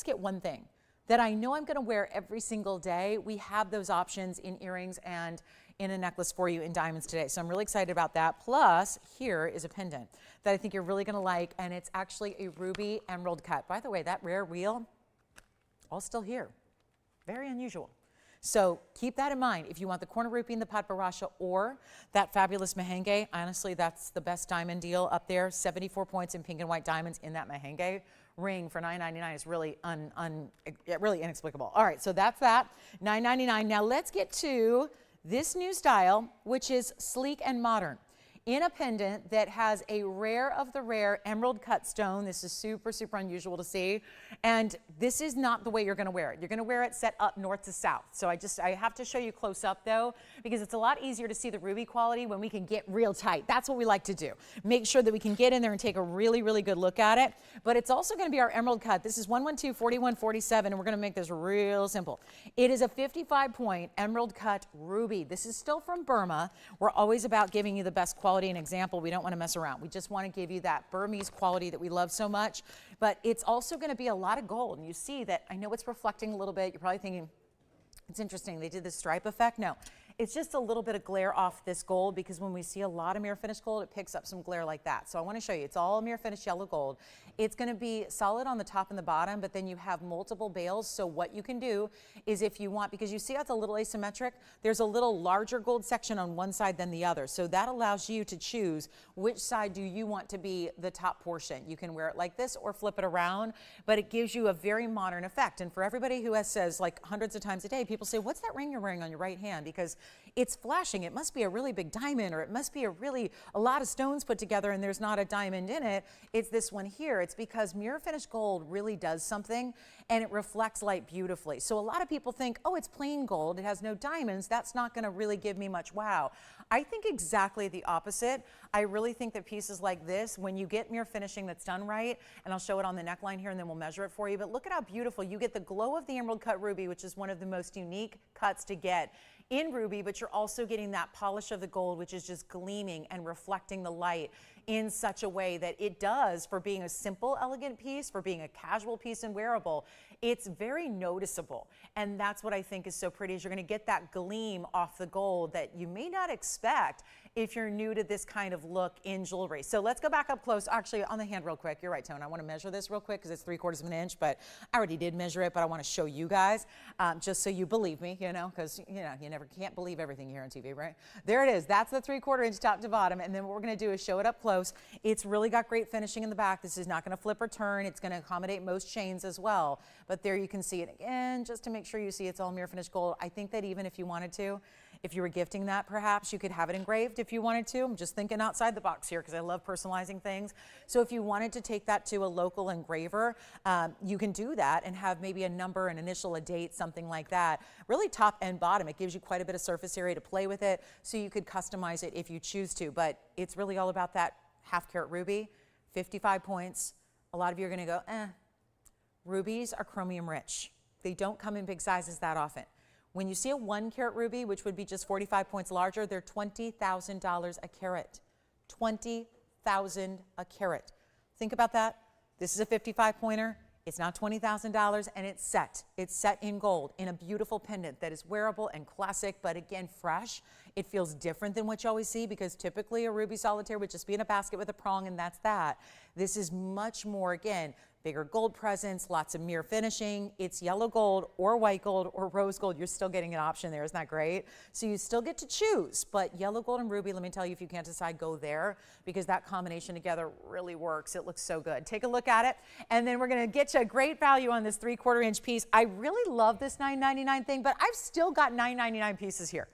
get one thing that I know I'm going to wear every single day. We have those options in earrings and in a necklace for you in diamonds today. So I'm really excited about that. Plus, here is a pendant that I think you're really gonna like, and it's actually a ruby emerald cut. By the way, that rare wheel, all still here. Very unusual. So keep that in mind. If you want the corner ruby and the pat barasha or that fabulous merengue, honestly, that's the best diamond deal up there. 74 points in pink and white diamonds in that merengue ring for $9.99 is really really inexplicable. All right, so that's that, $9.99. Now let's get to this new style, which is sleek and modern, in a pendant that has a rare of the rare emerald cut stone. This is super, super unusual to see. And this is not the way you're gonna wear it. You're gonna wear it set up north to south. So I have to show you close up though, because it's a lot easier to see the ruby quality when we can get real tight. That's what we like to do. Make sure that we can get in there and take a really, really good look at it. But it's also gonna be our emerald cut. This is 112-4147, and we're gonna make this real simple. It is a 55-point emerald cut ruby. This is still from Burma. We're always about giving you the best quality and example. We don't want to mess around. We just want to give you that Burmese quality that we love so much. But it's also going to be a lot of gold. And you see that, I know it's reflecting a little bit. You're probably thinking, it's interesting, they did this stripe effect. No, it's just a little bit of glare off this gold, because when we see a lot of mirror finished gold, it picks up some glare like that. So I want to show you, it's all mirror finished yellow gold. It's going to be solid on the top and the bottom, but then you have multiple bales. So what you can do is, if you want, because you see how it's a little asymmetric, there's a little larger gold section on one side than the other. So that allows you to choose which side do you want to be the top portion. You can wear it like this or flip it around, but it gives you a very modern effect. And for everybody who says like hundreds of times a day, people say, what's that ring you're wearing on your right hand? Because it's flashing. It must be a really big diamond, or it must be a lot of stones put together and there's not a diamond in it. It's this one here. It's because mirror finished gold really does something, and it reflects light beautifully. So a lot of people think, oh, it's plain gold, it has no diamonds, that's not going to really give me much wow. I think exactly the opposite. I really think that pieces like this, when you get mirror finishing that's done right, and I'll show it on the neckline here and then we'll measure it for you, but look at how beautiful. You get the glow of the emerald cut ruby, which is one of the most unique cuts to get in ruby, but you're also getting that polish of the gold, which is just gleaming and reflecting the light in such a way that it does, for being a simple, elegant piece, for being a casual piece and wearable, it's very noticeable. And that's what I think is so pretty, is you're going to get that gleam off the gold that you may not expect if you're new to this kind of look in jewelry. So let's go back up close, actually on the hand real quick. You're right, Tone. I want to measure this real quick because it's 3/4 of an inch, but I already did measure it, but I want to show you guys just so you believe me, you know, because you never can't believe everything here on TV, right? There it is. That's the 3/4 inch top to bottom. And then what we're going to do is show it up close. It's really got great finishing in the back. This is not going to flip or turn. It's going to accommodate most chains as well. But there you can see it again, just to make sure you see it's all mirror finished gold. I think that even if you wanted to, if you were gifting that, perhaps you could have it engraved if you wanted to. I'm just thinking outside the box here because I love personalizing things. So if you wanted to take that to a local engraver, you can do that and have maybe a number, an initial, a date, something like that. Really top and bottom. It gives you quite a bit of surface area to play with it, so you could customize it if you choose to. But it's really all about that half-carat ruby, 55 points. A lot of you are going to go, rubies are chromium rich. They don't come in big sizes that often. When you see a 1-carat ruby, which would be just 45 points larger, they're $20,000 a carat. $20,000 a carat. Think about that. This is a 55-pointer. It's not $20,000, and it's set. It's set in gold in a beautiful pendant that is wearable and classic, but again, fresh. It feels different than what you always see, because typically a ruby solitaire would just be in a basket with a prong, and that's that. This is much more, again, bigger gold presence, lots of mirror finishing. It's yellow gold or white gold or rose gold. You're still getting an option there. Isn't that great? So you still get to choose, but yellow gold and ruby, let me tell you, if you can't decide, go there, because that combination together really works. It looks so good. Take a look at it, and then we're going to get you a great value on this 3/4 inch piece. I really love this $9.99 thing, but I've still got $9.99 pieces here.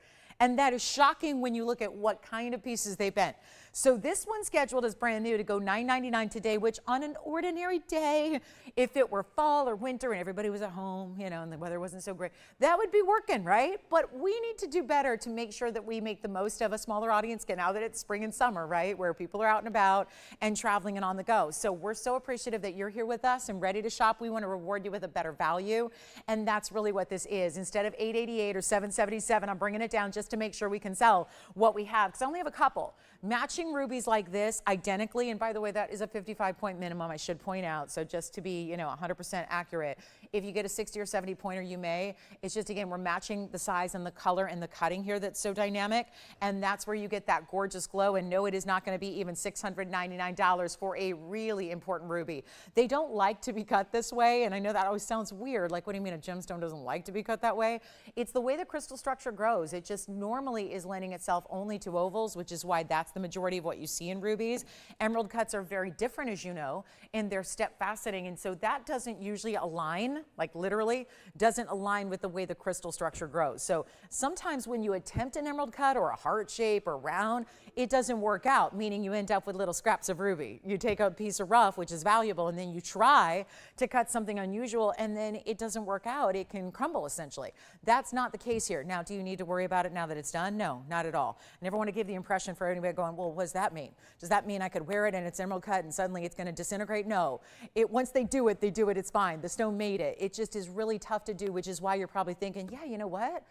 And that is shocking when you look at what kind of pieces they've been. So this one scheduled is brand new to go $9.99 today, which on an ordinary day, if it were fall or winter and everybody was at home, you know, and the weather wasn't so great, that would be working, right? But we need to do better to make sure that we make the most of a smaller audience now that it's spring and summer, right? Where people are out and about and traveling and on the go. So we're so appreciative that you're here with us and ready to shop. We want to reward you with a better value. And that's really what this is. Instead of $888 or $777, I'm bringing it down just to make sure we can sell what we have. Because I only have a couple. Matching rubies like this identically, and by the way, that is a 55-point minimum, I should point out. So just to be, you know, 100% accurate, if you get a 60 or 70 pointer, you may. It's just, again, we're matching the size and the color and the cutting here that's so dynamic, and that's where you get that gorgeous glow. And no, it is not going to be even $699 for a really important ruby. They don't like to be cut this way, and I know that always sounds weird. Like, what do you mean a gemstone doesn't like to be cut that way? It's the way the crystal structure grows. It just normally is lending itself only to ovals, which is why that's the majority of what you see in rubies. Emerald cuts are very different, as you know, in their step faceting, and so that doesn't usually align, like literally, doesn't align with the way the crystal structure grows. So sometimes when you attempt an emerald cut or a heart shape or round, it doesn't work out, meaning you end up with little scraps of ruby. You take a piece of rough, which is valuable, and then you try to cut something unusual, and then it doesn't work out. It can crumble, essentially. That's not the case here. Now, do you need to worry about it now that it's done? No, not at all. I never want to give the impression for anybody going, well, what does that mean? Does that mean I could wear it and it's emerald cut and suddenly it's going to disintegrate? No. Once they do it, it's fine. The stone made it. It just is really tough to do, which is why you're probably thinking, yeah, you know what?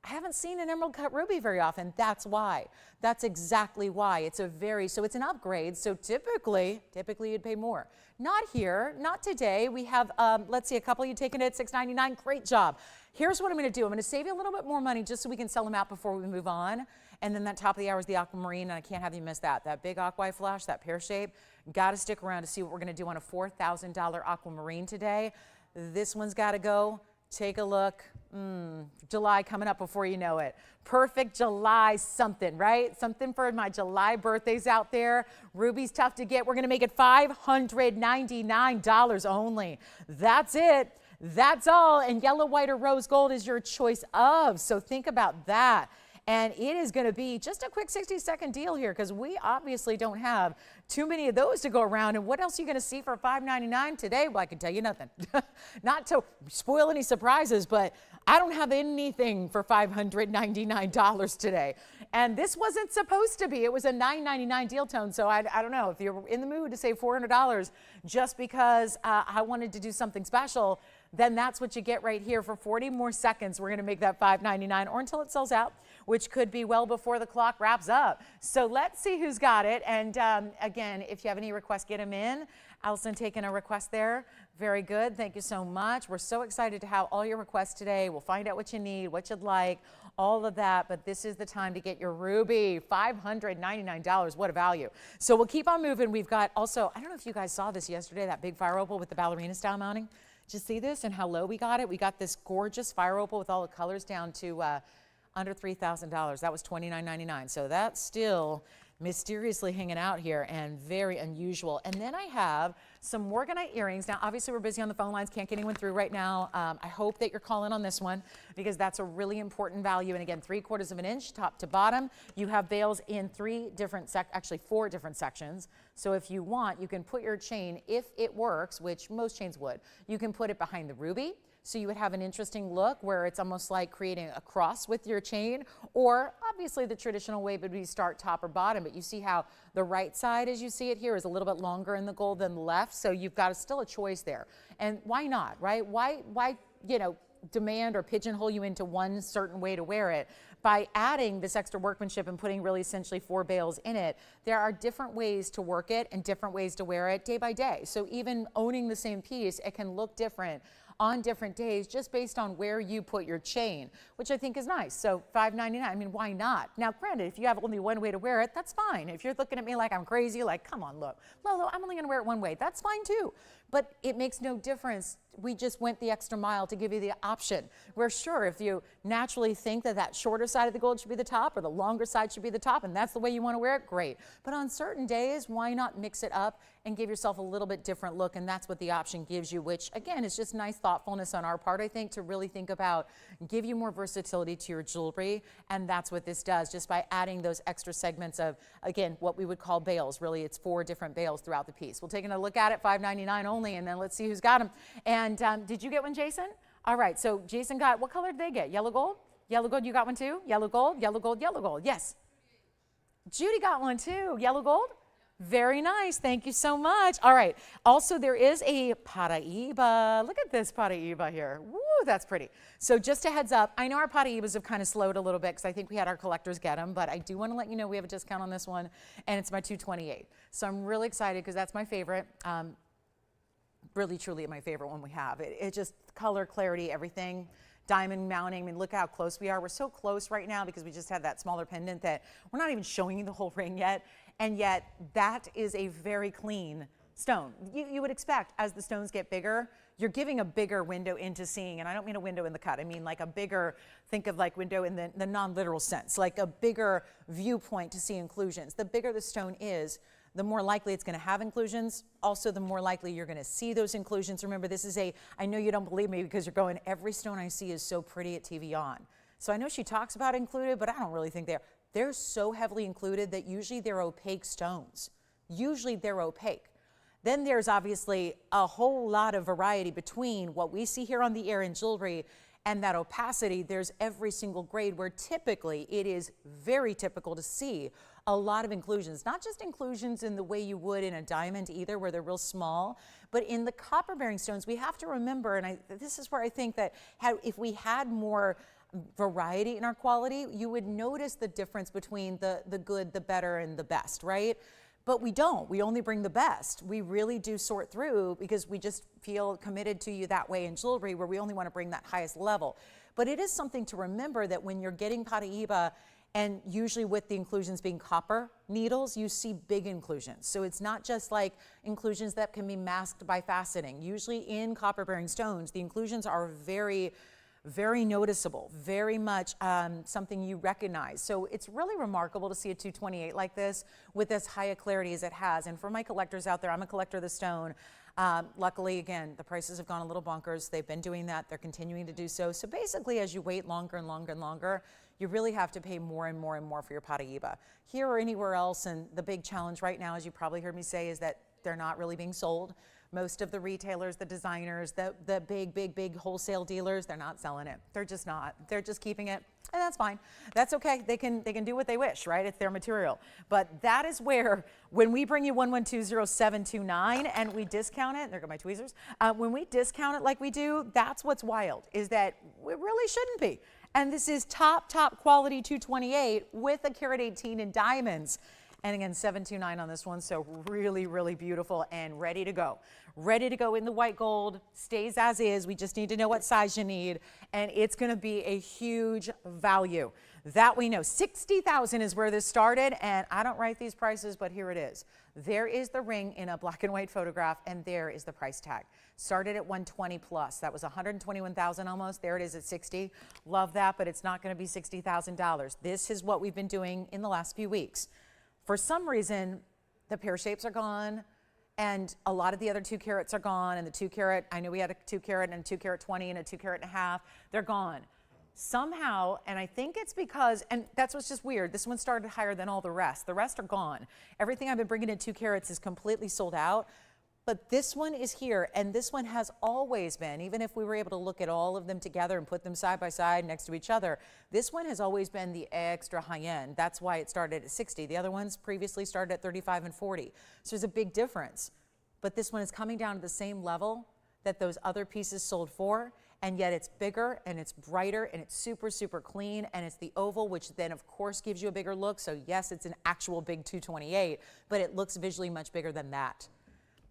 I haven't seen an emerald cut ruby very often. That's why. That's exactly why. It's so it's an upgrade. So typically you'd pay more. Not here, not today. We have, let's see, a couple of you taking it at $6.99. Great job. Here's what I'm going to do. I'm going to save you a little bit more money just so we can sell them out before we move on. And then that top of the hour is the aquamarine, and I can't have you miss that. That big aqua flash, that pear shape, got to stick around to see what we're going to do on a $4,000 aquamarine today. This one's got to go. Take a look. July coming up before you know it. Perfect July something, right? Something for my July birthdays out there. Ruby's tough to get. We're going to make it $599 only. That's it. That's all. And yellow, white, or rose gold is your choice of. So think about that. And it is going to be just a quick 60-second deal here because we obviously don't have too many of those to go around. And what else are you going to see for $5.99 today? Well, I can tell you nothing. Not to spoil any surprises, but I don't have anything for $599 today. And this wasn't supposed to be. It was a $9.99 deal tone. So I don't know if you're in the mood to save $400 just because I wanted to do something special, then that's what you get right here. For 40 more seconds, we're going to make that $5.99 or until it sells out, which could be well before the clock wraps up. So let's see who's got it. And again, if you have any requests, get them in. Allison taking a request there. Very good. Thank you so much. We're so excited to have all your requests today. We'll find out what you need, what you'd like, all of that. But this is the time to get your ruby. $599. What a value. So we'll keep on moving. We've got also, I don't know if you guys saw this yesterday, that big fire opal with the ballerina style mounting. Did you see this and how low we got it? We got this gorgeous fire opal with all the colors down to under $3,000. That was $29.99. So that's still mysteriously hanging out here and very unusual. And then I have some Morganite earrings. Now, obviously, we're busy on the phone lines. Can't get anyone through right now. I hope that you're calling on this one because that's a really important value. And again, 3/4 of an inch, top to bottom. You have bails in four different sections. So if you want, you can put your chain, if it works, which most chains would, you can put it behind the ruby. So you would have an interesting look where it's almost like creating a cross with your chain, or obviously the traditional way would be start top or bottom, but you see how the right side, as you see it here, is a little bit longer in the gold than the left. So you've got still a choice there. And why not, right? Why, demand or pigeonhole you into one certain way to wear it? By adding this extra workmanship and putting really essentially 4 bails in it, there are different ways to work it and different ways to wear it day by day. So even owning the same piece, it can look different on different days just based on where you put your chain, which I think is nice. So $5.99, I mean, why not? Now, granted, if you have only one way to wear it, that's fine. If you're looking at me like I'm crazy, like, come on, look, Lolo, I'm only gonna wear it one way, that's fine too. but it makes no difference. We just went the extra mile to give you the option. Where sure, if you naturally think that that shorter side of the gold should be the top or the longer side should be the top, and that's the way you want to wear it, great. But on certain days, why not mix it up and give yourself a little bit different look? And that's what the option gives you, which again is just nice thoughtfulness on our part, I think, to really think about, give you more versatility to your jewelry. And that's what this does, just by adding those extra segments of, again, what we would call bales. Really, it's 4 different bales throughout the piece. We'll take a look at it, $5.99 only, and then let's see who's got them. And did you get one, Jason? All right, so Jason got, what color did they get? Yellow gold? Yellow gold, you got one too? Yellow gold, yellow gold, yellow gold. Yes. Judy got one too. Yellow gold? Very nice. Thank you so much. All right. Also, there is a Paraiba. Look at this Paraiba here. Woo, that's pretty. So just a heads up, I know our Paraibas have kind of slowed a little bit because I think we had our collectors get them, but I do want to let you know we have a discount on this one, and it's my 228. So I'm really excited because that's my favorite. Really, truly my favorite one we have. It just color, clarity, everything. Diamond mounting. I mean, look how close we are. We're so close right now because we just had that smaller pendant that we're not even showing you the whole ring yet. And yet that is a very clean stone. You would expect as the stones get bigger, you're giving a bigger window into seeing, and I don't mean a window in the cut. I mean like a bigger, think of like window in the non-literal sense, like a bigger viewpoint to see inclusions. The bigger the stone is, the more likely it's going to have inclusions. Also, the more likely you're going to see those inclusions. Remember, this is I know you don't believe me because you're going, every stone I see is so pretty at TVON. So I know she talks about included, but I don't really think they're so heavily included that usually they're opaque stones. Usually they're opaque. Then there's obviously a whole lot of variety between what we see here on the air in jewelry and that opacity. There's every single grade where typically it is very typical to see a lot of inclusions, not just inclusions in the way you would in a diamond either, where they're real small, but in the copper bearing stones, we have to remember, and this is where I think that if we had more variety in our quality, you would notice the difference between the good, the better, and the best, right? But we don't. We only bring the best. We really do sort through because we just feel committed to you that way in jewelry, where we only want to bring that highest level. But it is something to remember that when you're getting Paraiba, and usually with the inclusions being copper needles, you see big inclusions. So it's not just like inclusions that can be masked by faceting. Usually in copper bearing stones, the inclusions are very, very noticeable, very much something you recognize. So it's really remarkable to see a 228 like this with as high a clarity as it has. And for my collectors out there, I'm a collector of the stone. Luckily, again, the prices have gone a little bonkers. They've been doing that. They're continuing to do so. So basically, as you wait longer and longer and longer, you really have to pay more and more and more for your Paraiba. Here or anywhere else, and the big challenge right now, as you probably heard me say, is that they're not really being sold. Most of the retailers, the designers, the big wholesale dealers, they're not selling it. They're just not. They're just keeping it, and that's fine. That's okay. They can do what they wish, right? It's their material. But that is where, when we bring you 1120729 and we discount it, there go my tweezers. When we discount it like we do, that's what's wild, is that it really shouldn't be. And this is top quality 228 with a carat 18 in diamonds. And again, 729 on this one, so really, really beautiful and ready to go. Ready to go in the white gold, stays as is. We just need to know what size you need, and it's gonna be a huge value. That we know. $60,000 is where this started, and I don't write these prices, but here it is. There is the ring in a black and white photograph, and there is the price tag. Started at 120 plus. That was 121,000 almost. There it is at 60. Love that, but it's not gonna be $60,000. This is what we've been doing in the last few weeks. For some reason, the pear shapes are gone, and a lot of the other 2 carats are gone, and the 2 carat, I know we had a 2 carat and a 2 carat 20 and a 2 carat and a half, they're gone. Somehow, and I think it's because, and that's what's just weird, this one started higher than all the rest. The rest are gone. Everything I've been bringing in 2 carats is completely sold out. But this one is here, and this one has always been, even if we were able to look at all of them together and put them side by side next to each other, this one has always been the extra high end. That's why it started at 60. The other ones previously started at 35 and 40. So there's a big difference. But this one is coming down to the same level that those other pieces sold for, and yet it's bigger and it's brighter and it's super, super clean, and it's the oval, which then of course gives you a bigger look. So yes, it's an actual big 228, but it looks visually much bigger than that.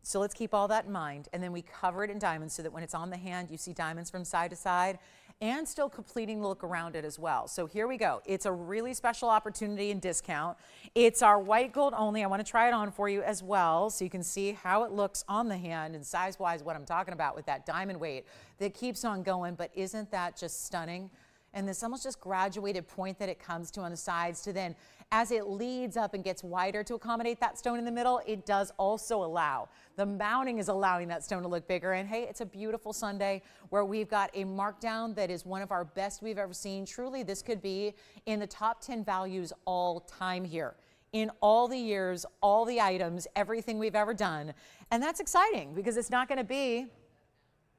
So let's keep all that in mind, and then we cover it in diamonds so that when it's on the hand, you see diamonds from side to side. and still completing the look around it as well. So here we go. It's a really special opportunity and discount. It's our white gold only. I want to try it on for you as well so you can see how it looks on the hand and size-wise what I'm talking about with that diamond weight that keeps on going. But isn't that just stunning? And this almost just graduated point that it comes to on the sides to then, as it leads up and gets wider to accommodate that stone in the middle, it does also allow. The mounting is allowing that stone to look bigger. And hey, it's a beautiful Sunday where we've got a markdown that is one of our best we've ever seen. Truly, this could be in the top 10 values all time here. In all the years, all the items, everything we've ever done. And that's exciting because it's not going to be,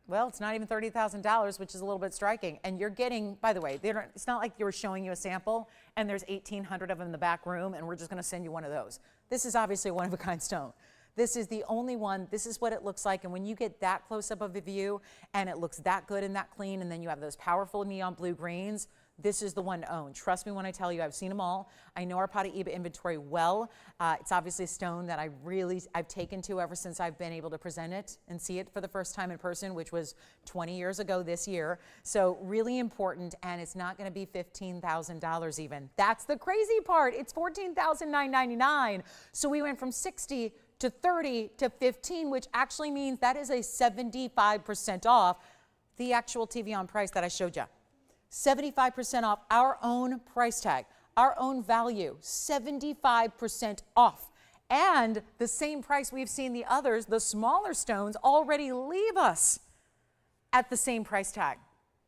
well, it's not even $30,000, which is a little bit striking. And you're getting, by the way, it's not like you're showing you a sample and there's 1,800 of them in the back room and we're just going to send you one of those. This is obviously a one-of-a-kind stone. This is the only one. This is what it looks like. And when you get that close up of a view and it looks that good and that clean, and then you have those powerful neon blue greens, this is the one to own. Trust me when I tell you, I've seen them all. I know our Paraiba inventory well. It's obviously a stone that I've taken to ever since I've been able to present it and see it for the first time in person, which was 20 years ago this year. So really important, and it's not going to be $15,000 even. That's the crazy part. It's $14,999. So we went from 60 to 30 to 15, which actually means that is a 75% off the actual TVON price that I showed you. 75% off our own price tag, our own value, 75% off. And the same price we've seen the others, the smaller stones, already leave us at the same price tag.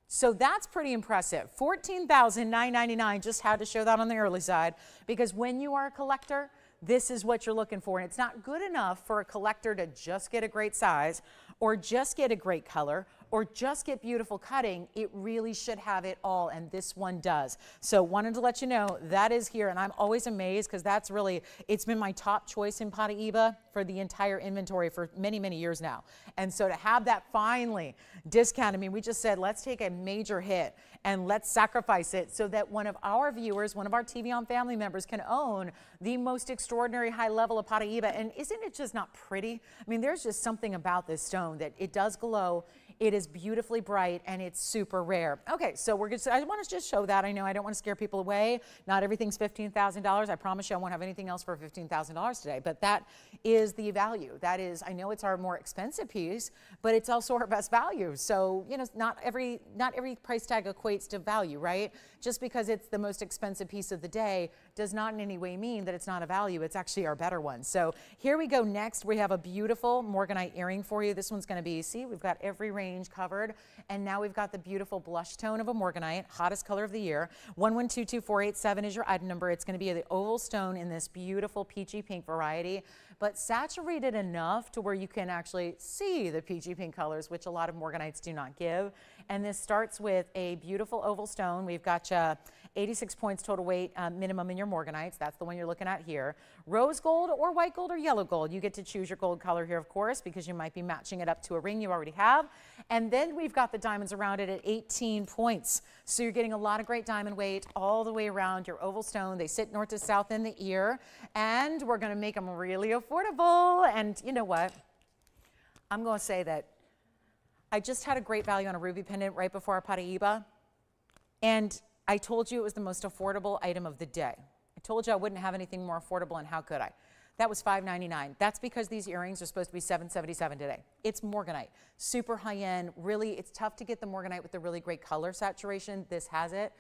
So that's pretty impressive. $14,999, just had to show that on the early side, because when you are a collector, this is what you're looking for. And it's not good enough for a collector to just get a great size or just get a great color or just get beautiful cutting. It really should have it all, and this one does. So wanted to let you know that is here, and I'm always amazed because that's really, it's been my top choice in Paraiba for the entire inventory for many, many years now. And so to have that finally discounted, I mean, we just said, let's take a major hit and let's sacrifice it so that one of our viewers, one of our TVON family members can own the most extraordinary high level of Paraiba. And isn't it just not pretty? I mean, there's just something about this stone that it does glow. It is beautifully bright and it's super rare. Okay, so we're good. I want to just show that. I know I don't want to scare people away. Not everything's $15,000. I promise you I won't have anything else for $15,000 today, but that is the value. That is, I know it's our more expensive piece, but it's also our best value. So, you know, not every price tag equates to value, right? Just because it's the most expensive piece of the day does not in any way mean that it's not a value. It's actually our better one. So here we go. Next, we have a beautiful Morganite earring for you. This one's going to be, see, we've got every range covered. And now we've got the beautiful blush tone of a Morganite, hottest color of the year. 1122487 is your item number. It's going to be the oval stone in this beautiful peachy pink variety, but saturated enough to where you can actually see the peachy pink colors, which a lot of Morganites do not give. And this starts with a beautiful oval stone. We've got 86 points total weight minimum in your Morganites. That's the one you're looking at here. Rose gold or white gold or yellow gold. You get to choose your gold color here, of course, because you might be matching it up to a ring you already have. And then we've got the diamonds around it at 18 points. So you're getting a lot of great diamond weight all the way around your oval stone. They sit north to south in the ear, and we're going to make them really affordable. And you know what? I'm going to say that I just had a great value on a ruby pendant right before our Paraiba, and I told you it was the most affordable item of the day. I told you I wouldn't have anything more affordable, and how could I? That was $5.99. That's because these earrings are supposed to be $7.77 today. It's Morganite, super high-end. Really, it's tough to get the Morganite with the really great color saturation. This has it.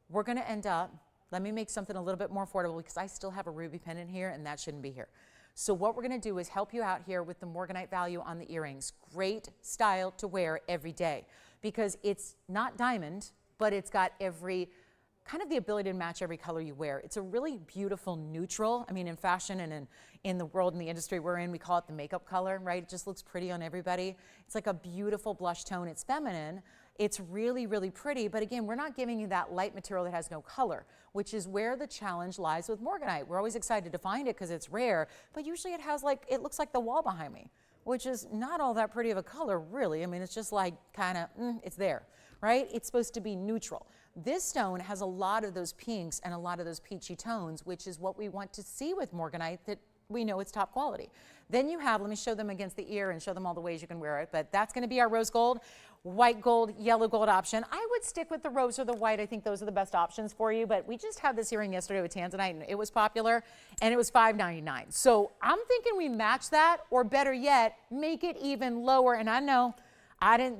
We're going to end up, let me make something a little bit more affordable because I still have a ruby pendant here, and that shouldn't be here. So what we're going to do is help you out here with the Morganite value on the earrings. Great style to wear every day because it's not diamond, but it's got every kind of the ability to match every color you wear. It's a really beautiful neutral. I mean, in fashion and in the world and the industry we're in, we call it the makeup color, right? It just looks pretty on everybody. It's like a beautiful blush tone. It's feminine. It's really, really pretty. But again, we're not giving you that light material that has no color, which is where the challenge lies with Morganite. We're always excited to find it because it's rare, but usually it has like, it looks like the wall behind me, which is not all that pretty of a color, really. I mean, it's just like kind of, it's there, right? It's supposed to be neutral. This stone has a lot of those pinks and a lot of those peachy tones, which is what we want to see with Morganite that we know it's top quality. Then you have, let me show them against the ear and show them all the ways you can wear it, but that's going to be our rose gold, white gold, yellow gold option. I would stick with the rose or the white. I think those are the best options for you, but we just had this earring yesterday with Tanzanite and it was popular and it was $5.99. So I'm thinking we match that, or better yet, make it even lower. And I know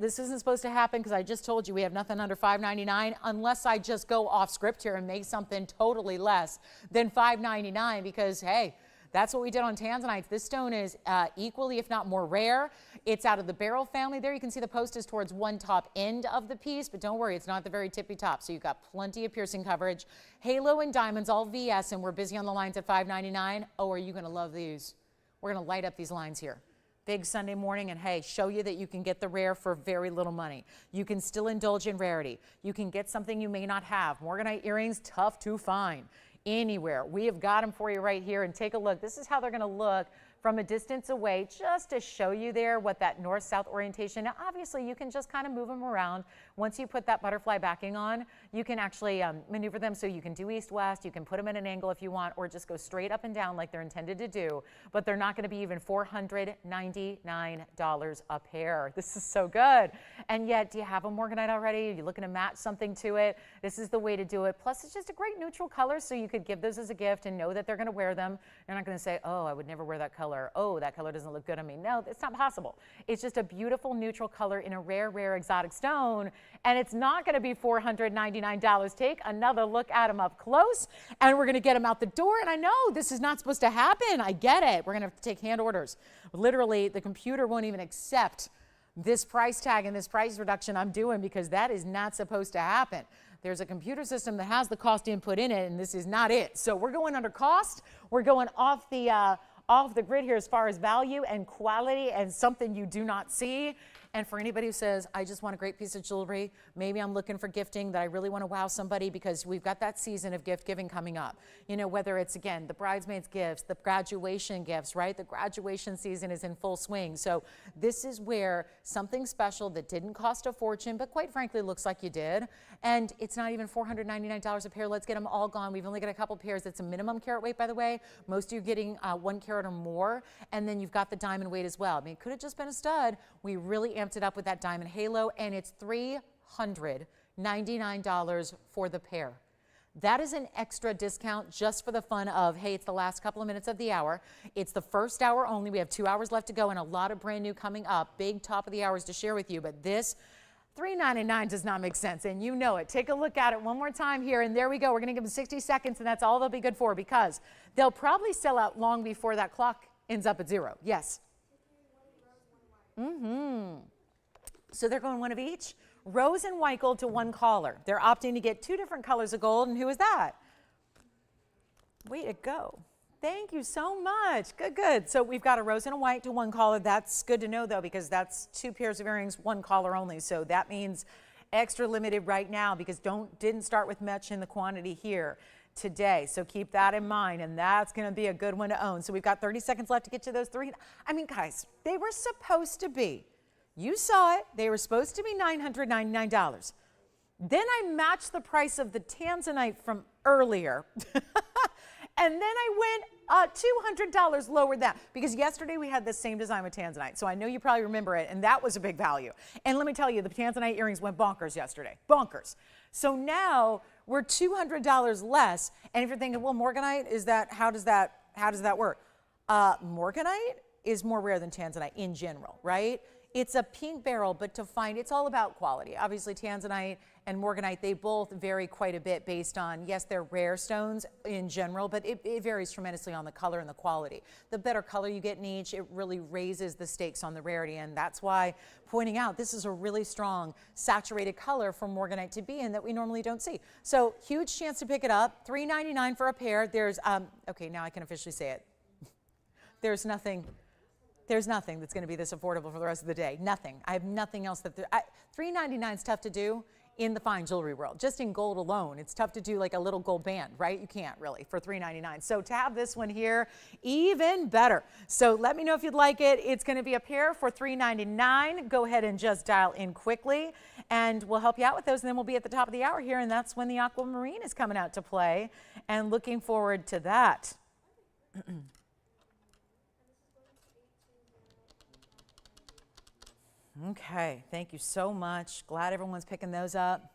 this isn't supposed to happen because I just told you we have nothing under $5.99 unless I just go off script here and make something totally less than $5.99 because, hey, that's what we did on Tanzanite. This stone is equally, if not more rare. It's out of the beryl family. There you can see the post is towards one top end of the piece, but don't worry, it's not the very tippy top. So you've got plenty of piercing coverage. Halo and diamonds, all VS, and we're busy on the lines at $5.99. Oh, are you going to love these? We're going to light up these lines here. Big Sunday morning, and hey, show you that you can get the rare for very little money. You can still indulge in rarity. You can get something you may not have. Morganite earrings, tough to find anywhere. We have got them for you right here, and take a look. This is how they're going to look from a distance away, just to show you there what that north-south orientation. Now, obviously, you can just kind of move them around. Once you put that butterfly backing on, you can actually maneuver them so you can do east-west. You can put them at an angle if you want, or just go straight up and down like they're intended to do. But they're not going to be even $499 a pair. This is so good. And yet, do you have a Morganite already? Are you looking to match something to it? This is the way to do it. Plus, it's just a great neutral color, so you could give those as a gift and know that they're going to wear them. You're not going to say, oh, I would never wear that color. Oh, that color doesn't look good on me. No, it's not possible. It's just a beautiful neutral color in a rare, rare exotic stone, and it's not going to be $499. Take another look at them up close, and we're going to get them out the door. And I know this is not supposed to happen. I get it. We're going to have to take hand orders. Literally, the computer won't even accept this price tag and this price reduction I'm doing because that is not supposed to happen. There's a computer system that has the cost input in it, and this is not it. So we're going under cost. We're going off the grid here as far as value and quality and something you do not see. And for anybody who says, I just want a great piece of jewelry, maybe I'm looking for gifting that I really want to wow somebody, because we've got that season of gift giving coming up. You know, whether it's, again, the bridesmaids gifts, the graduation gifts, right? The graduation season is in full swing. So this is where something special that didn't cost a fortune, but quite frankly looks like you did. And it's not even $499 a pair. Let's get them all gone. We've only got a couple pairs. It's a minimum carat weight, by the way. Most of you are getting 1 carat or more. And then you've got the diamond weight as well. I mean, it could have just been a stud. We really amped it up with that diamond halo, and it's $399 for the pair. That is an extra discount just for the fun of, hey, it's the last couple of minutes of the hour. It's the first hour only. We have 2 hours left to go and a lot of brand new coming up. Big top of the hours to share with you, but this $399 does not make sense, and you know it. Take a look at it one more time here, and there we go. We're going to give them 60 seconds, and that's all they'll be good for, because they'll probably sell out long before that clock ends up at 0. Yes? So they're going one of each. Rose and white gold to 1 caller. They're opting to get 2 different colors of gold, and who is that? Way to go. Thank you so much. Good, good. So we've got a rose and a white to 1 caller. That's good to know, though, because that's 2 pairs of earrings, 1 caller only. So that means extra limited right now, because didn't start with much in the quantity here today. So keep that in mind, and that's going to be a good one to own. So we've got 30 seconds left to get to those 3. I mean, guys, they were supposed to be, you saw it, they were supposed to be $999. Then I matched the price of the Tanzanite from earlier. And then I went $200 lower than that, because yesterday we had the same design with Tanzanite. So I know you probably remember it, and that was a big value. And let me tell you, the Tanzanite earrings went bonkers yesterday. Bonkers. So now we're $200 less. And if you're thinking, well, Morganite, how does that work? Morganite is more rare than Tanzanite in general, right? It's a pink beryl, but it's all about quality. Obviously, Tanzanite and Morganite, they both vary quite a bit based on, yes, they're rare stones in general, but it varies tremendously on the color and the quality. The better color you get in each, it really raises the stakes on the rarity, and that's why pointing out this is a really strong saturated color for Morganite to be in that we normally don't see. So huge chance to pick it up. $399 for a pair. There's, okay, now I can officially say it. There's nothing that's going to be this affordable for the rest of the day. Nothing. I have nothing else. $399 is tough to do in the fine jewelry world. Just in gold alone, it's tough to do like a little gold band, right? You can't really for $399. So to have this one here, even better. So let me know if you'd like it. It's going to be a pair for $399. Go ahead and just dial in quickly, and we'll help you out with those. And then we'll be at the top of the hour here, and that's when the aquamarine is coming out to play. And looking forward to that. Okay, thank you so much. Glad everyone's picking those up.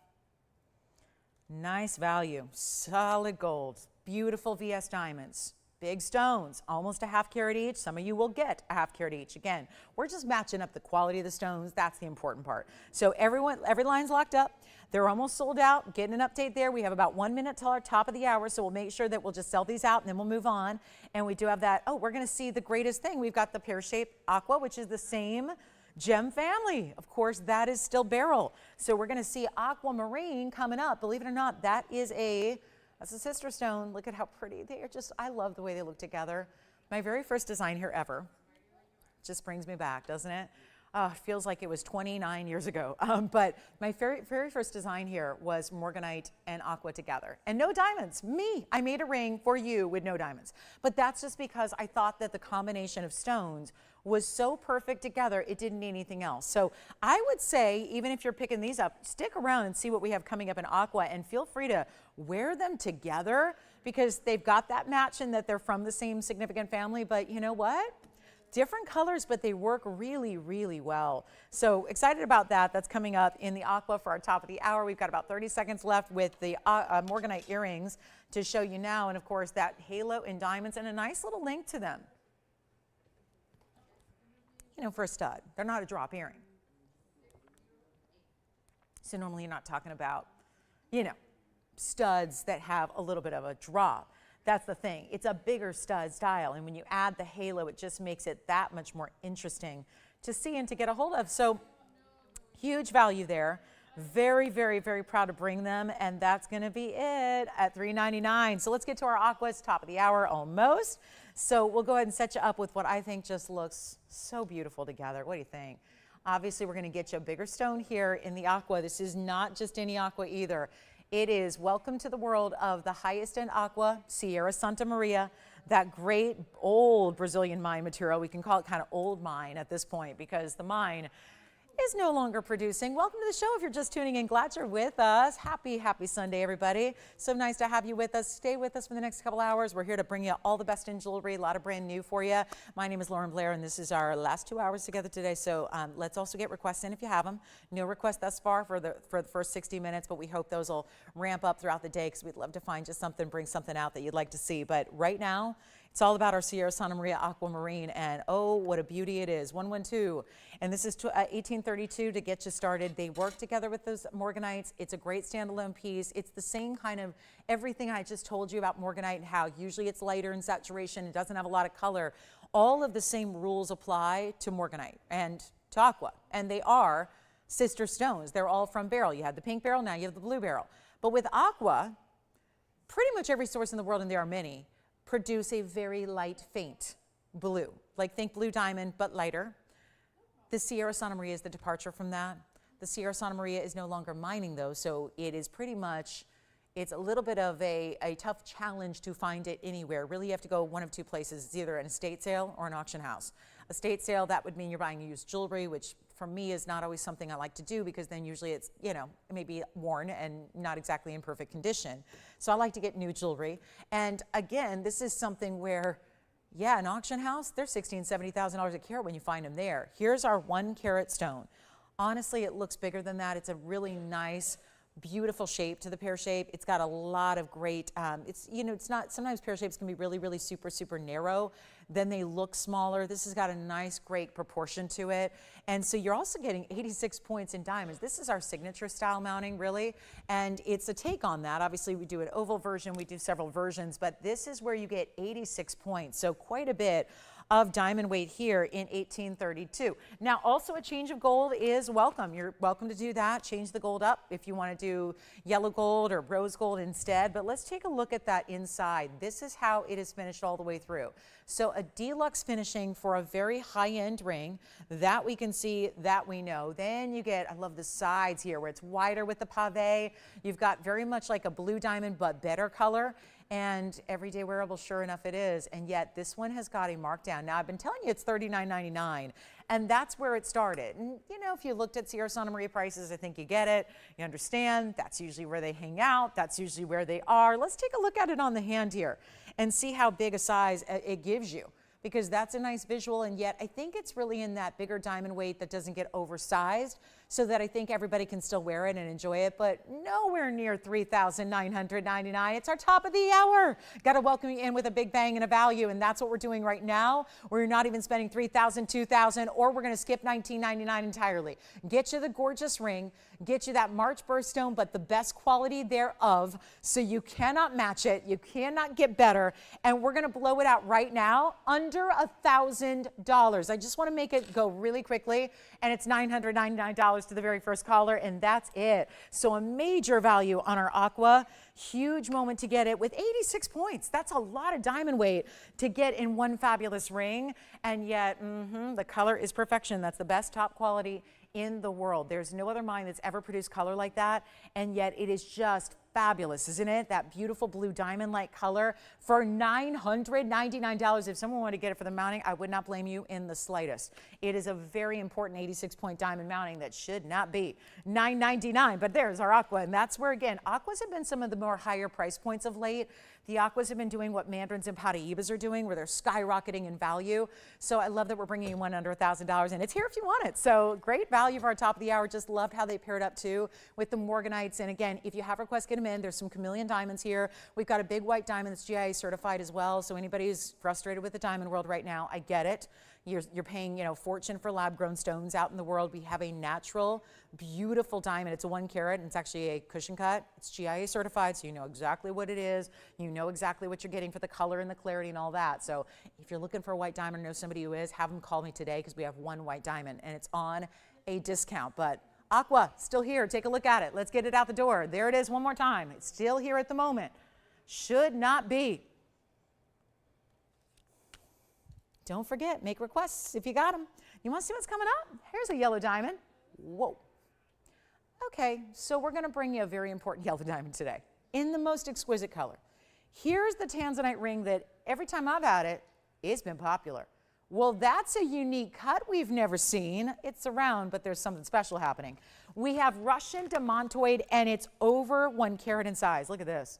Nice value, solid gold, beautiful VS diamonds, big stones, almost a ½ carat each. Some of you will get a ½ carat each. Again, we're just matching up the quality of the stones. That's the important part. So every line's locked up. They're almost sold out. Getting an update there. We have about 1 minute till our top of the hour, so we'll make sure that we'll just sell these out and then we'll move on. And we do have that. Oh, we're going to see the greatest thing. We've got the pear-shaped aqua, which is the same gem family. Of course, that is still beryl. So we're going to see aquamarine coming up. Believe it or not, that's a sister stone. Look at how pretty they are. I love the way they look together. My very first design here ever. Just brings me back, doesn't it? Oh, it feels like it was 29 years ago. But my very first design here was Morganite and aqua together. And no diamonds. Me. I made a ring for you with no diamonds. But that's just because I thought that the combination of stones was so perfect together, it didn't need anything else. So I would say, even if you're picking these up, stick around and see what we have coming up in aqua, and feel free to wear them together because they've got that match and that they're from the same significant family. But you know what? Different colors, but they work really, really well. So excited about that. That's coming up in the aqua for our top of the hour. We've got about 30 seconds left with the Morganite earrings to show you now. And of course, that halo in diamonds and a nice little link to them. You know, for a stud, they're not a drop earring. So normally you're not talking about, you know, studs that have a little bit of a drop. That's the thing. It's a bigger stud style, and when you add the halo, it just makes it that much more interesting to see and to get a hold of. So huge value there. Very, very, very proud to bring them, and that's going to be it at $3.99. So let's get to our aquas, top of the hour almost. So we'll go ahead and set you up with what I think just looks so beautiful together. What do you think? Obviously, we're going to get you a bigger stone here in the aqua. This is not just any aqua either. It is welcome to the world of the highest end aqua, Sierra Santa Maria, that great old Brazilian mine material. We can call it kind of old mine at this point because the mine is no longer producing. Welcome to the show if you're just tuning in. Glad you're with us. Happy Sunday, everybody. So nice to have you with us. Stay with us for the next couple hours. We're here to bring you all the best in jewelry, a lot of brand new for you. My name is Lauren Blair, and this is our last 2 hours together today. So let's also get requests in if you have them. No requests thus far for the first 60 minutes, but we hope those will ramp up throughout the day because we'd love to find just something, bring something out that you'd like to see. But right now, it's all about our Sierra Santa Maria Aquamarine, and oh, what a beauty it is. 112, and this is 1832 to get you started. They work together with those Morganites. It's a great standalone piece. It's the same kind of everything I just told you about Morganite and how usually it's lighter in saturation. It doesn't have a lot of color. All of the same rules apply to Morganite and to aqua, and they are sister stones. They're all from beryl. You had the pink beryl, now you have the blue beryl. But with aqua, pretty much every source in the world, and there are many, produce a very light, faint blue. Like think blue diamond, but lighter. The Sierra Santa Maria is the departure from that. The Sierra Santa Maria is no longer mining those, so it is pretty much, it's a little bit of a tough challenge to find it anywhere. Really, you have to go one of two places. It's either an estate sale or an auction house. Estate sale, that would mean you're buying used jewelry, which for me is not always something I like to do because then usually it's, you know, maybe worn and not exactly in perfect condition. So I like to get new jewelry. And again, this is something where, yeah, an auction house, they're $16,000, $70,000 a carat when you find them there. Here's our 1 carat stone. Honestly, it looks bigger than that. It's a really nice, beautiful shape to the pear shape. It's got a lot of great, it's, you know, it's not, sometimes pear shapes can be really, really super narrow. Then they look smaller. This has got a nice, great proportion to it. And so you're also getting 86 points in diamonds. This is our signature style mounting, really. And it's a take on that. Obviously, we do an oval version. We do several versions, but this is where you get 86 points. So quite a bit of diamond weight here in 1832. Now, also a change of gold is welcome. You're welcome to do that. Change the gold up if you want to do yellow gold or rose gold instead. But let's take a look at that inside. This is how it is finished all the way through. So a deluxe finishing for a very high-end ring. That we can see, that we know. Then you get, I love the sides here where it's wider with the pave. You've got very much like a blue diamond, but better color. And everyday wearable, sure enough it is. And yet this one has got a markdown. Now I've been telling you it's $39.99, and that's where it started. And you know, if you looked at Sierra Santa Maria prices, I think you get it. You understand that's usually where they hang out. That's usually where they are. Let's take a look at it on the hand here and see how big a size it gives you. because that's a nice visual, and yet I think it's really in that bigger diamond weight that doesn't get oversized, so that I think everybody can still wear it and enjoy it, but nowhere near $3,999. It's our top of the hour. Got to welcome you in with a big bang and a value, and that's what we're doing right now. We're not even spending $3,000, $2,000, or we're going to skip $1,999 entirely. Get you the gorgeous ring, get you that March birthstone, but the best quality thereof, so you cannot match it, you cannot get better, and we're going to blow it out right now under $1,000. I just want to make it go really quickly, and it's $999 to the very first caller, and that's it. So a major value on our aqua. Huge moment to get it with 86 points. That's a lot of diamond weight to get in one fabulous ring, and yet the color is perfection. That's the best top quality in the world. There's no other mine that's ever produced color like that, and yet it is just fabulous, isn't it? That beautiful blue diamond-like color for $999. If someone wanted to get it for the mounting, I would not blame you in the slightest. It is a very important 86-point diamond mounting that should not be $999, but there's our aqua, and that's where, again, aquas have been some of the more higher price points of late. The aquas have been doing what mandarins and Paraibas are doing, where they're skyrocketing in value. So I love that we're bringing you one under $1,000, and it's here if you want it. So great value for our top of the hour. Just loved how they paired up too with the Morganites. And again, if you have requests, get them in. There's some chameleon diamonds here. We've got a big white diamond that's GIA certified as well. So anybody who's frustrated with the diamond world right now, I get it. You're paying, fortune for lab-grown stones out in the world. We have a natural, beautiful diamond. It's a 1 carat, and it's actually a cushion cut. It's GIA certified, so you know exactly what it is. You know exactly what you're getting for the color and the clarity and all that. So if you're looking for a white diamond or know somebody who is, have them call me today, because we have one white diamond, and it's on a discount. But aqua, still here. Take a look at it. Let's get it out the door. There it is one more time. It's still here at the moment. Should not be. Don't forget, make requests if you got them. You want to see what's coming up? Here's a yellow diamond. Whoa. Okay, so we're going to bring you a very important yellow diamond today in the most exquisite color. Here's the Tanzanite ring that every time I've had it, it's been popular. Well, that's a unique cut we've never seen. It's around, but there's something special happening. We have Russian demantoid, and it's over 1 carat in size. Look at this.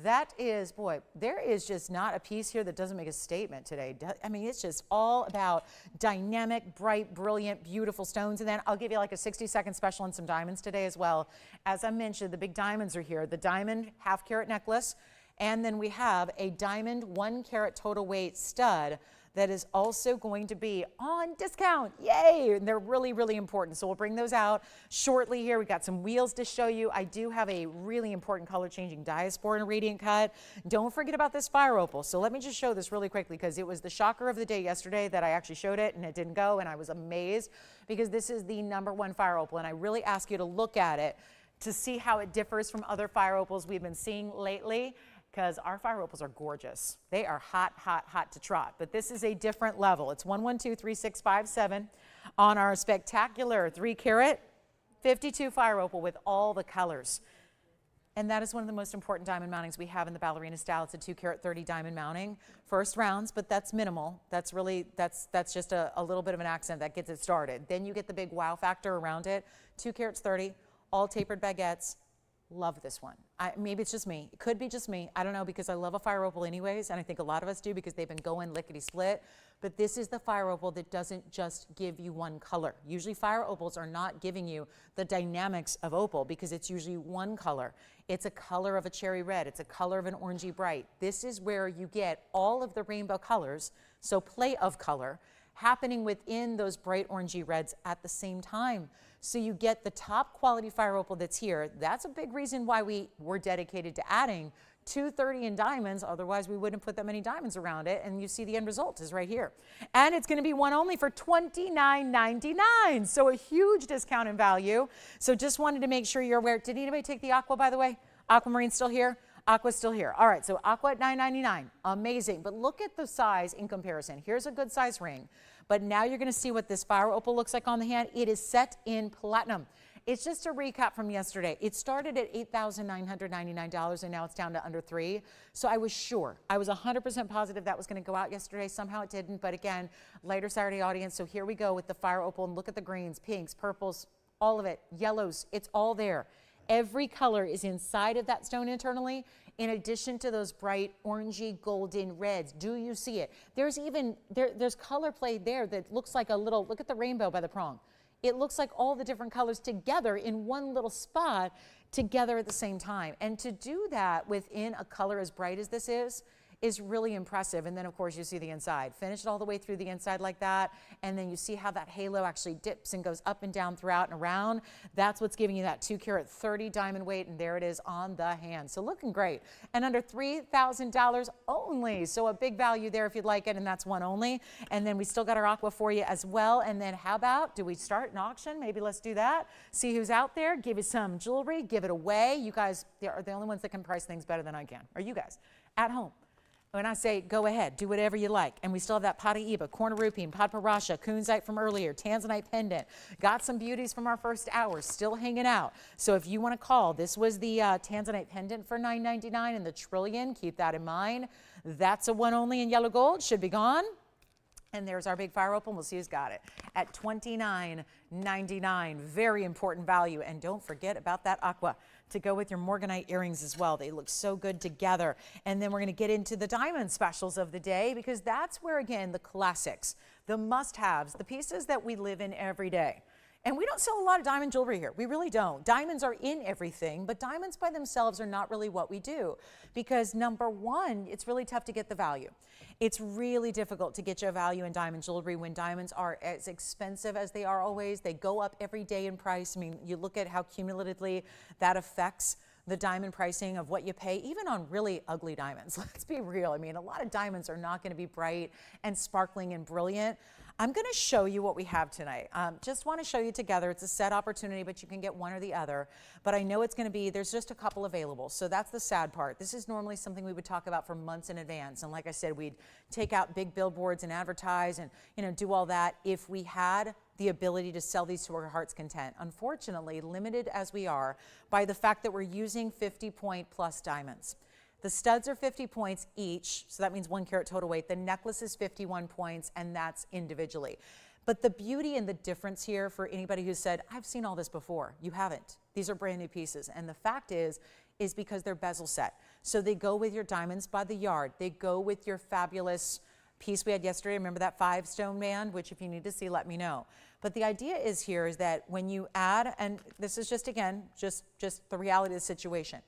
That is, boy, there is just not a piece here that doesn't make a statement today. I mean, it's just all about dynamic, bright, brilliant, beautiful stones. And then I'll give you like a 60-second special on some diamonds today as well. As I mentioned, the big diamonds are here. The diamond half-carat necklace, and then we have a diamond 1 carat total weight stud that is also going to be on discount. Yay! And they're really, really important. So we'll bring those out shortly here. We've got some wheels to show you. I do have a really important color-changing diaspora and radiant cut. Don't forget about this fire opal. So let me just show this really quickly, because it was the shocker of the day yesterday that I actually showed it and it didn't go, and I was amazed, because this is the #1 fire opal, and I really ask you to look at it to see how it differs from other fire opals we've been seeing lately, because our fire opals are gorgeous. They are hot, hot, hot to trot, but this is a different level. It's 1123657 on our spectacular 3 carat 52 fire opal with all the colors. And that is one of the most important diamond mountings we have in the ballerina style. It's a 2 carat 30 diamond mounting. First rounds, but that's minimal. That's really, that's just a little bit of an accent that gets it started. Then you get the big wow factor around it. 2 carats 30, all tapered baguettes. Love this one. Maybe it's just me. It could be just me. I don't know, because I love a fire opal anyways, and I think a lot of us do, because they've been going lickety-split. But this is the fire opal that doesn't just give you one color. Usually fire opals are not giving you the dynamics of opal, because it's usually one color. It's a color of a cherry red. It's a color of an orangey bright. This is where you get all of the rainbow colors, so play of color, happening within those bright orangey reds at the same time. So you get the top quality fire opal that's here. That's a big reason why we were dedicated to adding 230 in diamonds. Otherwise, we wouldn't put that many diamonds around it. And you see the end result is right here. And it's going to be one only for $29.99. So a huge discount in value. So just wanted to make sure you're aware. Did anybody take the aqua, by the way? Aquamarine's still here? Aqua's still here. All right, so aqua at $9.99. Amazing. But look at the size in comparison. Here's a good size ring. But now you're going to see what this fire opal looks like on the hand. It is set in platinum. It's just a recap from yesterday. It started at $8,999, and now it's down to under $3,000. So I was sure, I was 100% positive that was going to go out yesterday. Somehow it didn't. But again, later Saturday audience. So here we go with the fire opal, and look at the greens, pinks, purples, all of it, yellows. It's all there. Every color is inside of that stone internally. in addition to those bright orangey golden reds. Do you see it? There's even, there's color play there that looks like a little, look at the rainbow by the prong. It looks like all the different colors together in one little spot together at the same time. And to do that within a color as bright as this is really impressive. And then of course you see the inside. Finish it all the way through the inside like that. And then you see how that halo actually dips and goes up and down throughout and around. That's what's giving you that 2 carat 30 diamond weight. And there it is on the hand. So looking great. And under $3,000 only. So a big value there if you'd like it. And that's one only. And then we still got our aqua for you as well. And then how about, do we start an auction? Maybe let's do that. See who's out there. Give you some jewelry. Give it away. You guys are the only ones that can price things better than I can. Are you guys at home? When I say go ahead, do whatever you like. And we still have that Paraiba, corner rupee, Paraiba, Kunzite from earlier, Tanzanite pendant. Got some beauties from our first hour still hanging out. So if you want to call, this was the Tanzanite pendant for $9.99 and the trillion. Keep that in mind. That's a one only in yellow gold. Should be gone. And there's our big fire opal. We'll see who's got it at $29.99. Very important value. And don't forget about that aqua to go with your Morganite earrings as well. They look so good together. And then we're going to get into the diamond specials of the day, because that's where, again, the classics, the must-haves, the pieces that we live in every day. And we don't sell a lot of diamond jewelry here. We really don't. Diamonds are in everything, but diamonds by themselves are not really what we do, because number one, it's really tough to get the value. It's really difficult to get your value in diamond jewelry when diamonds are as expensive as they are always. They go up every day in price. I mean, you look at how cumulatively that affects the diamond pricing of what you pay, even on really ugly diamonds. Let's be real. I mean, a lot of diamonds are not going to be bright and sparkling and brilliant. I'm going to show you what we have tonight. Just want to show you together. It's a set opportunity, but you can get one or the other. But I know it's going to be, there's just a couple available. So that's the sad part. This is normally something we would talk about for months in advance. And like I said, we'd take out big billboards and advertise and, you know, do all that if we had the ability to sell these to our heart's content. Unfortunately, limited as we are by the fact that we're using 50-point plus diamonds. The studs are 50 points each, so that means 1 carat total weight. The necklace is 51 points, and that's individually. But the beauty and the difference here for anybody who said, I've seen all this before, you haven't. These are brand new pieces. And the fact is because they're bezel set. So they go with your diamonds by the yard. They go with your fabulous piece we had yesterday. Remember that 5-stone band, which if you need to see, let me know. But the idea is that when you add, and this is just, again, just the reality of the situation,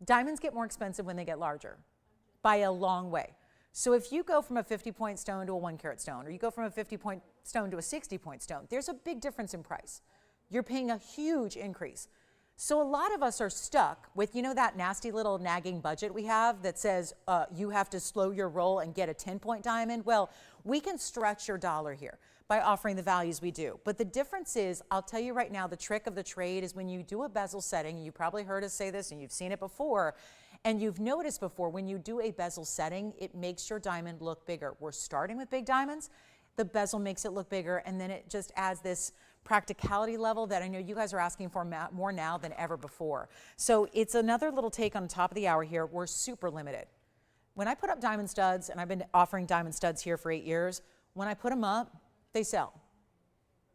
diamonds get more expensive when they get larger by a long way. So if you go from a 50-point stone to a 1 carat stone, or you go from a 50-point stone to a 60-point stone, there's a big difference in price. You're paying a huge increase. So a lot of us are stuck with, you know, that nasty little nagging budget we have that says you have to slow your roll and get a 10-point diamond. Well, we can stretch your dollar here by offering the values we do. But the difference is, I'll tell you right now, the trick of the trade is when you do a bezel setting, and you probably heard us say this and you've seen it before, and you've noticed before, when you do a bezel setting, it makes your diamond look bigger. We're starting with big diamonds. The bezel makes it look bigger, and then it just adds this practicality level that I know you guys are asking for more now than ever before. So it's another little take on the top of the hour here. We're super limited. When I put up diamond studs, and I've been offering diamond studs here for 8 years, when I put them up, they sell.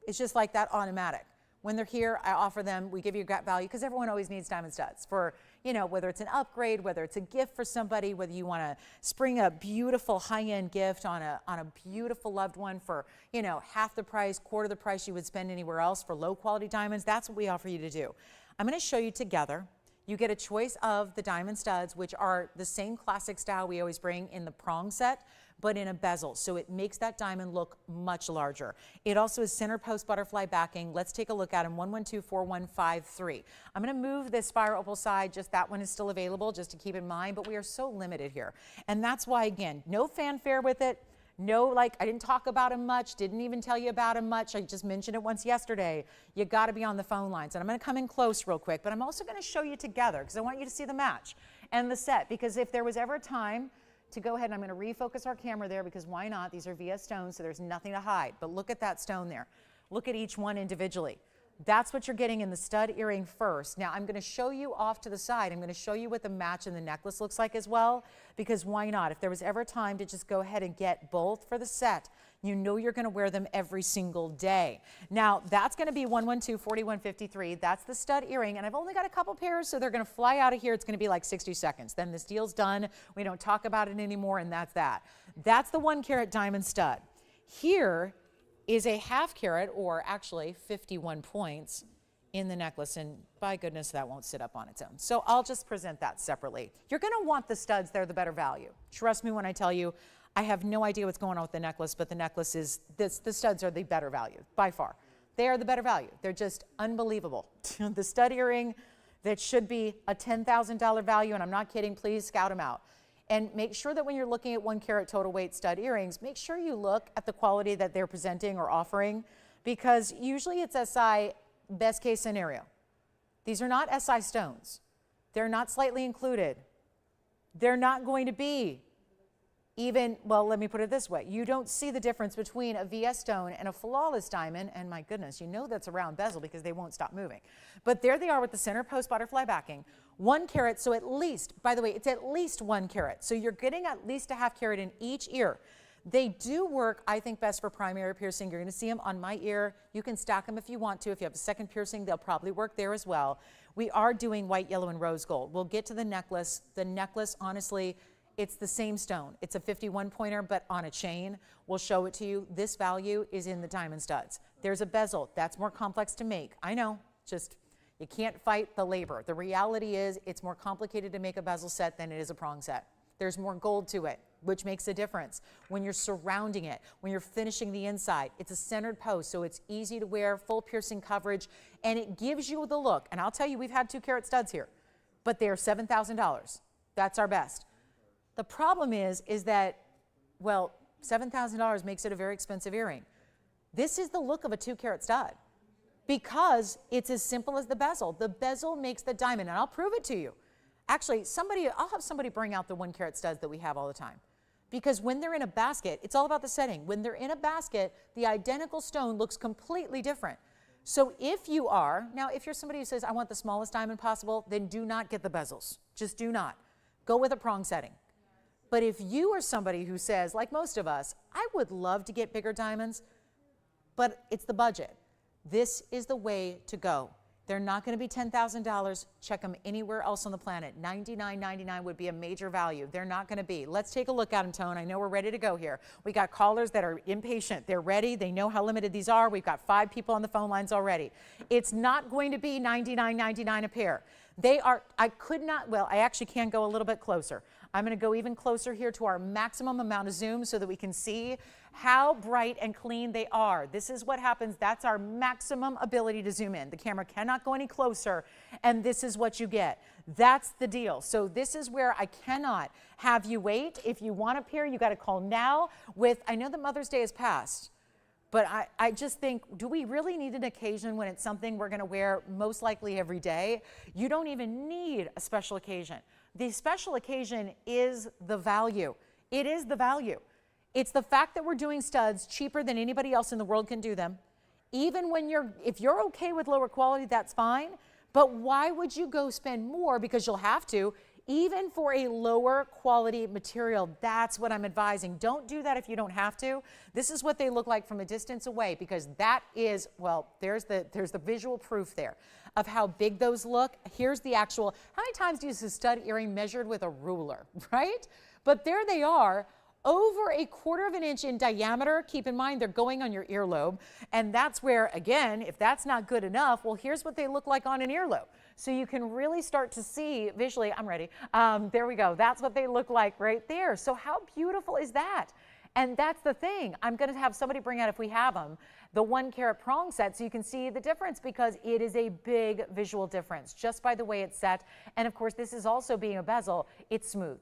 It's just like that, automatic. When they're here, I offer them, we give you great value, because everyone always needs diamond studs for, you know, whether it's an upgrade, whether it's a gift for somebody, whether you want to spring a beautiful high-end gift on a beautiful loved one for, you know, half the price, quarter the price you would spend anywhere else for low-quality diamonds. That's what we offer you to do. I'm going to show you together. You get a choice of the diamond studs, which are the same classic style we always bring in the prong set, but in a bezel. So it makes that diamond look much larger. It also is center post butterfly backing. Let's take a look at them. 1124153. I'm going to move this fire opal side. Just that one is still available, just to keep in mind, but we are so limited here. And that's why, again, no fanfare with it. No, like, I didn't talk about him much, didn't even tell you about him much. I just mentioned it once yesterday. You got to be on the phone lines. And I'm going to come in close real quick, but I'm also going to show you together, because I want you to see the match and the set. Because if there was ever a time to go ahead, and I'm going to refocus our camera there, because why not? These are VS stones, so there's nothing to hide. But look at that stone there. Look at each one individually. That's what you're getting in the stud earring first. Now I'm going to show you off to the side. I'm going to show you what the match in the necklace looks like as well, because why not? If there was ever time to just go ahead and get both for the set, you know you're going to wear them every single day. Now that's going to be 112-4153. That's the stud earring, and I've only got a couple pairs, so they're going to fly out of here. It's going to be like 60 seconds. Then this deal's done. We don't talk about it anymore, and that's that. That's the 1 carat diamond stud. Here is a 1/2 carat, or actually 51 points in the necklace, and by goodness that won't sit up on its own. So I'll just present that separately. You're going to want the studs. They're the better value. Trust me when I tell you, I have no idea what's going on with the necklace, but the necklace is, the studs are the better value by far. They are the better value. They're just unbelievable. The stud earring that should be a $10,000 value, and I'm not kidding, please scout them out. And make sure that when you're looking at 1 carat total weight stud earrings, make sure you look at the quality that they're presenting or offering, because usually it's SI best case scenario. These are not SI stones. They're not slightly included. They're not going to be even, well, let me put it this way. You don't see the difference between a VS stone and a flawless diamond, and my goodness, you know that's a round bezel because they won't stop moving. But there they are with the center post butterfly backing. 1 carat, so at least, by the way, it's at least 1 carat. So you're getting at least a 1/2 carat in each ear. They do work, I think, best for primary piercing. You're going to see them on my ear. You can stack them if you want to. If you have a second piercing, they'll probably work there as well. We are doing white, yellow, and rose gold. We'll get to the necklace. The necklace, honestly, it's the same stone. It's a 51 pointer, but on a chain. We'll show it to you. This value is in the diamond studs. There's a bezel. That's more complex to make. I know, just you can't fight the labor. The reality is it's more complicated to make a bezel set than it is a prong set. There's more gold to it, which makes a difference. When you're surrounding it, when you're finishing the inside, it's a centered post, so it's easy to wear, full piercing coverage, and it gives you the look. And I'll tell you, we've had 2 carat studs here, but they are $7,000. That's our best. The problem is that, well, $7,000 makes it a very expensive earring. This is the look of a 2 carat stud because it's as simple as the bezel. The bezel makes the diamond, and I'll prove it to you. Actually, I'll have somebody bring out the 1 carat studs that we have all the time, because when they're in a basket, it's all about the setting. When they're in a basket, the identical stone looks completely different. So if you're somebody who says, I want the smallest diamond possible, then do not get the bezels. Just do not. Go with a prong setting. But if you are somebody who says, like most of us, I would love to get bigger diamonds, but it's the budget, this is the way to go. They're not going to be $10,000. Check them anywhere else on the planet. $99.99 would be a major value. They're not going to be. Let's take a look at them, Tone. I know we're ready to go here. We got callers that are impatient. They're ready. They know how limited these are. We've got 5 people on the phone lines already. It's not going to be $99.99 a pair. They are, I actually can go a little bit closer. I'm going to go even closer here to our maximum amount of zoom so that we can see how bright and clean they are. This is what happens. That's our maximum ability to zoom in. The camera cannot go any closer, and this is what you get. That's the deal. So this is where I cannot have you wait. If you want a pair, you got to call now. I know that Mother's Day has passed, but I just think, do we really need an occasion when it's something we're going to wear most likely every day? You don't even need a special occasion. The special occasion is the value. It is the value. It's the fact that we're doing studs cheaper than anybody else in the world can do them. Even if you're okay with lower quality, that's fine. But why would you go spend more? Because you'll have to, even for a lower quality material. That's what I'm advising. Don't do that if you don't have to. This is what they look like from a distance away, because that is, well, there's the visual proof there of how big those look. Here's the actual, how many times do you use a stud earring measured with a ruler, right? But there they are, over 1/4 of an inch in diameter. Keep in mind, they're going on your earlobe. And that's where, again, if that's not good enough, well, here's what they look like on an earlobe. So you can really start to see visually, I'm ready. There we go. That's what they look like right there. So how beautiful is that? And that's the thing. I'm going to have somebody bring out, if we have them, the 1 carat prong set so you can see the difference, because it is a big visual difference just by the way it's set. And of course, this is also being a bezel. It's smooth.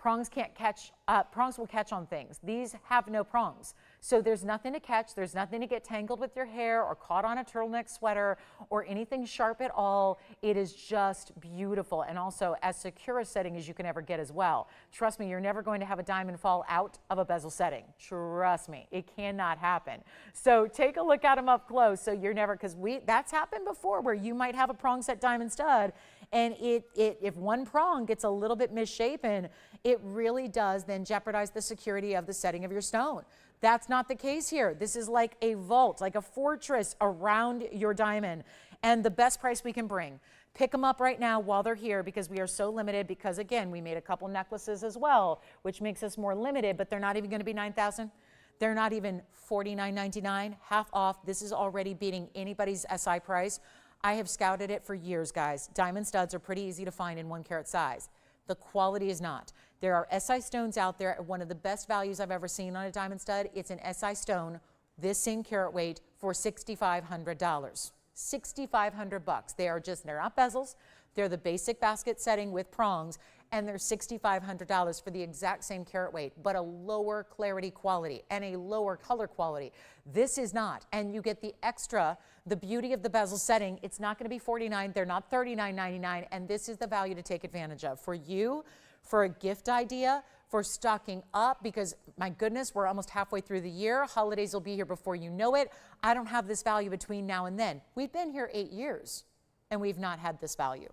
Prongs can't catch, prongs will catch on things. These have no prongs. So there's nothing to catch, there's nothing to get tangled with your hair or caught on a turtleneck sweater or anything sharp at all. It is just beautiful, and also as secure a setting as you can ever get as well. Trust me, you're never going to have a diamond fall out of a bezel setting. Trust me, it cannot happen. So take a look at them up close so you're never, because that's happened before where you might have a prong set diamond stud, and if one prong gets a little bit misshapen, it really does then jeopardize the security of the setting of your stone. That's not the case here. This is like a vault, like a fortress around your diamond, and the best price we can bring. Pick them up right now while they're here, because we are so limited, because again, we made a couple necklaces as well, which makes us more limited, but they're not even going to be $9,000. They're not even $49.99, half off. This is already beating anybody's SI price. I have scouted it for years, guys. Diamond studs are pretty easy to find in 1 carat size. The quality is not. There are SI stones out there at one of the best values I've ever seen on a diamond stud. It's an SI stone, this same carat weight, for $6,500. $6,500. They're not bezels. They're the basic basket setting with prongs, and they're $6,500 for the exact same carat weight, but a lower clarity quality and a lower color quality. This is not, and you get the extra, the beauty of the bezel setting. It's not going to be $49. They're not $39.99, and this is the value to take advantage of for you, for a gift idea, for stocking up, because my goodness, we're almost halfway through the year. Holidays will be here before you know it. I don't have this value between now and then. We've been here 8 years, and we've not had this value.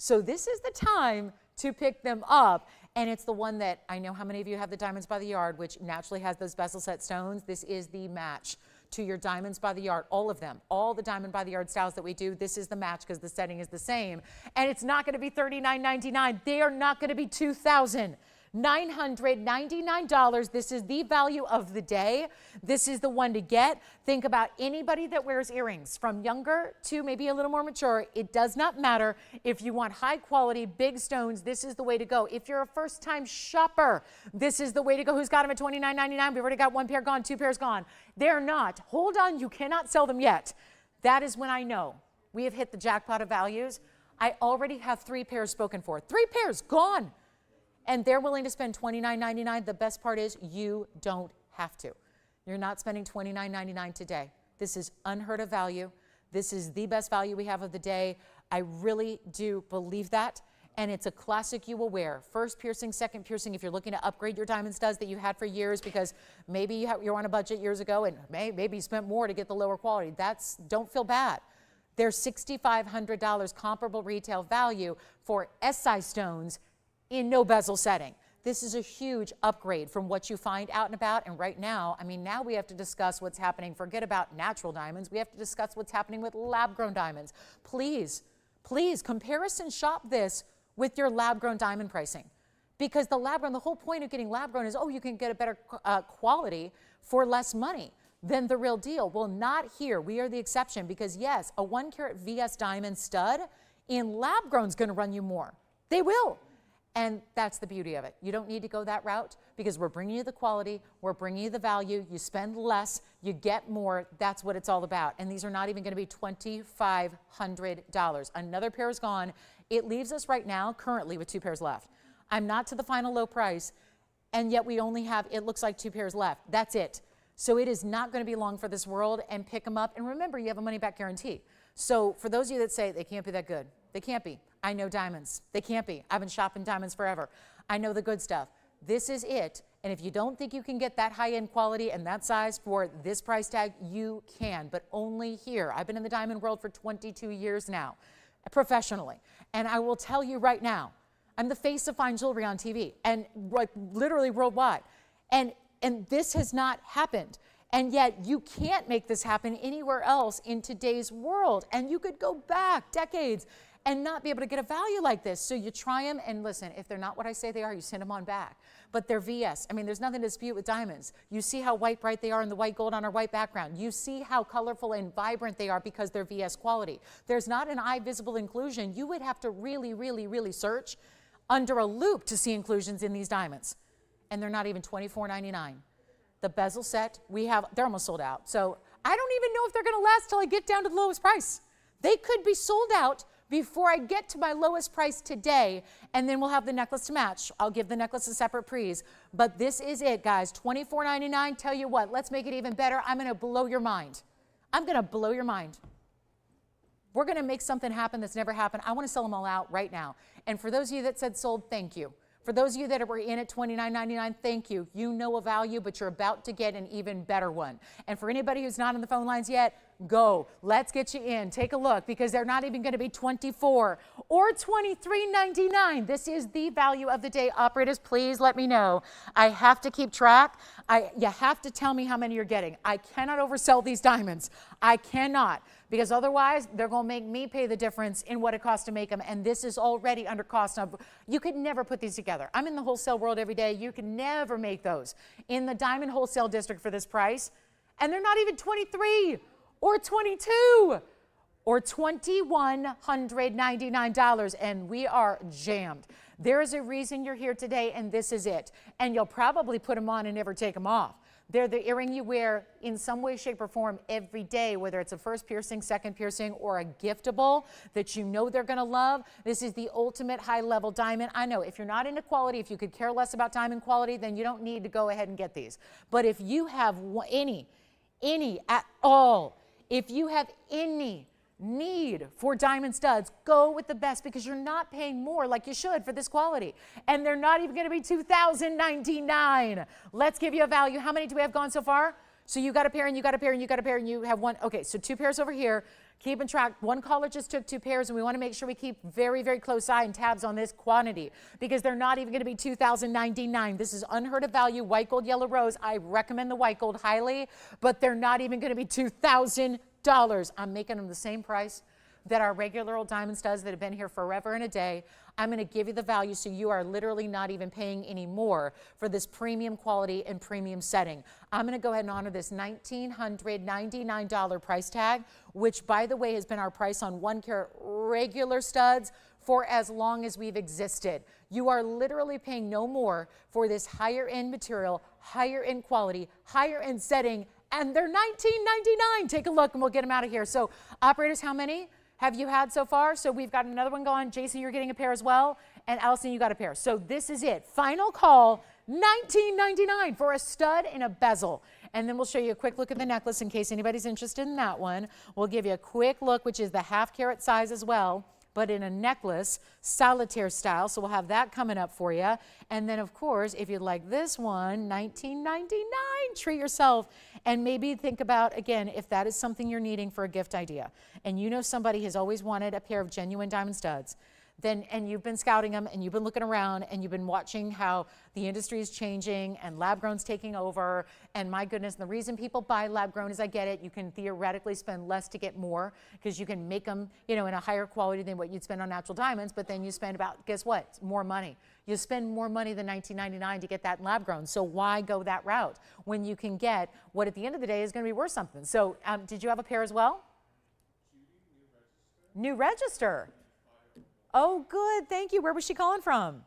So this is the time to pick them up, and it's the one that I know how many of you have the Diamonds by the Yard, which naturally has those bezel set stones. This is the match to your Diamonds by the Yard, all of them, all the Diamond by the Yard styles that we do. This is the match because the setting is the same, and it's not going to be $39.99. They are not going to be $2,999. This is the value of the day. This is the one to get. Think about anybody that wears earrings, from younger to maybe a little more mature. It does not matter. If you want high quality, big stones, this is the way to go. If you're a first time shopper, this is the way to go. Who's got them at $29.99? We've already got 1 pair gone, 2 pairs gone. They're not. Hold on, you cannot sell them yet. That is when I know we have hit the jackpot of values. I already have 3 pairs spoken for. 3 pairs gone. And they're willing to spend $29.99. The best part is you don't have to. You're not spending $29.99 today. This is unheard of value. This is the best value we have of the day. I really do believe that. And it's a classic you will wear. First piercing, second piercing, if you're looking to upgrade your diamond studs that you had for years, because maybe you're on a budget years ago and maybe you spent more to get the lower quality. Don't feel bad. They're $6,500 comparable retail value for SI stones in no bezel setting. This is a huge upgrade from what you find out and about. And right now, I mean, now we have to discuss what's happening. Forget about natural diamonds. We have to discuss what's happening with lab-grown diamonds. Please, please comparison shop this with your lab-grown diamond pricing. Because the lab-grown, the whole point of getting lab-grown is, oh, you can get a better quality for less money than the real deal. Well, not here. We are the exception, because yes, a 1 carat VS diamond stud in lab-grown is going to run you more. They will. And that's the beauty of it. You don't need to go that route, because we're bringing you the quality, we're bringing you the value, you spend less, you get more. That's what it's all about. And these are not even going to be $2,500. Another pair is gone. It leaves us right now currently with 2 pairs left. I'm not to the final low price, and yet we only have, it looks like 2 pairs left. That's it. So it is not going to be long for this world, and pick them up. And remember, you have a money back guarantee. So for those of you that say they can't be that good, they can't be. I know diamonds. They can't be. I've been shopping diamonds forever. I know the good stuff. This is it. And if you don't think you can get that high-end quality and that size for this price tag, you can, but only here. I've been in the diamond world for 22 years now, professionally. And I will tell you right now, I'm the face of fine jewelry on TV, and like literally worldwide. And this has not happened. And yet you can't make this happen anywhere else in today's world. And you could go back decades and not be able to get a value like this. So you try them, and listen, if they're not what I say they are, you send them on back. But they're VS. I mean, there's nothing to dispute with diamonds. You see how white bright they are in the white gold on our white background. You see how colorful and vibrant they are because they're VS quality. There's not an eye visible inclusion. You would have to really, really, really search under a loupe to see inclusions in these diamonds. And they're not even $24.99. The bezel set we have, they're almost sold out. So I don't even know if they're going to last till I get down to the lowest price. They could be sold out before I get to my lowest price today, and then we'll have the necklace to match. I'll give the necklace a separate prise, but this is it, guys. $24.99. Tell you what, let's make it even better. I'm going to blow your mind. I'm going to blow your mind. We're going to make something happen that's never happened. I want to sell them all out right now. And for those of you that said sold, thank you. For those of you that were in at $29.99, thank you. You know a value, but you're about to get an even better one. And for anybody who's not on the phone lines yet, go. Let's get you in. Take a look, because they're not even going to be $24 or $23.99. This is the value of the day. Operators, please let me know. I have to keep track. You have to tell me how many you're getting. I cannot oversell these diamonds. I cannot, because otherwise they're going to make me pay the difference in what it costs to make them. And this is already under cost. Now, you could never put these together. I'm in the wholesale world every day. You can never make those in the diamond wholesale district for this price. And they're not even 23 or 22 or $2,199, and we are jammed. There is a reason you're here today, and this is it. And you'll probably put them on and never take them off. They're the earring you wear in some way, shape, or form every day, whether it's a first piercing, second piercing, or a giftable that you know they're going to love. This is the ultimate high-level diamond. I know if you're not into quality, if you could care less about diamond quality, then you don't need to go ahead and get these. But if you have any at all, if you have any need for diamond studs, go with the best, because you're not paying more like you should for this quality. And they're not even going to be $2,099. Let's give you a value. How many do we have gone so far? So you got a pair, and you got a pair, and you got a pair, and you have one. Okay, so 2 pairs over here. Keeping track. One caller just took 2 pairs, and we want to make sure we keep very, very close eye and tabs on this quantity, because they're not even going to be $2,099. This is unheard of value. White gold, yellow rose. I recommend the white gold highly, but they're not even going to be $2,000. I'm making them the same price that our regular old diamond studs that have been here forever and a day. I'm going to give you the value, so you are literally not even paying any more for this premium quality and premium setting. I'm going to go ahead and honor this $1,999 price tag, which, by the way, has been our price on 1 carat regular studs for as long as we've existed. You are literally paying no more for this higher end material, higher end quality, higher end setting, and they're $19.99. Take a look, and we'll get them out of here. So, operators, how many have you had so far? So we've got another one going. Jason, you're getting a pair as well. And Allison, you got a pair. So this is it. Final call, $19.99 for a stud and a bezel. And then we'll show you a quick look at the necklace in case anybody's interested in that one. We'll give you a quick look, which is the 1/2 carat size as well, but in a necklace, solitaire style. So we'll have that coming up for you. And then, of course, if you'd like this one, $19.99, treat yourself. And maybe think about, again, if that is something you're needing for a gift idea, and you know somebody has always wanted a pair of genuine diamond studs, then, and you've been scouting them, and you've been looking around, and you've been watching how the industry is changing and lab grown's taking over, and my goodness, the reason people buy lab grown is, I get it, you can theoretically spend less to get more, because you can make them, you know, in a higher quality than what you'd spend on natural diamonds, but then you spend about, guess what, more money. You spend more money than $19.99 to get that lab grown. So why go that route when you can get what at the end of the day is going to be worth something? So did you have a pair as well? New register. Oh, good. Thank you. Where was she calling from?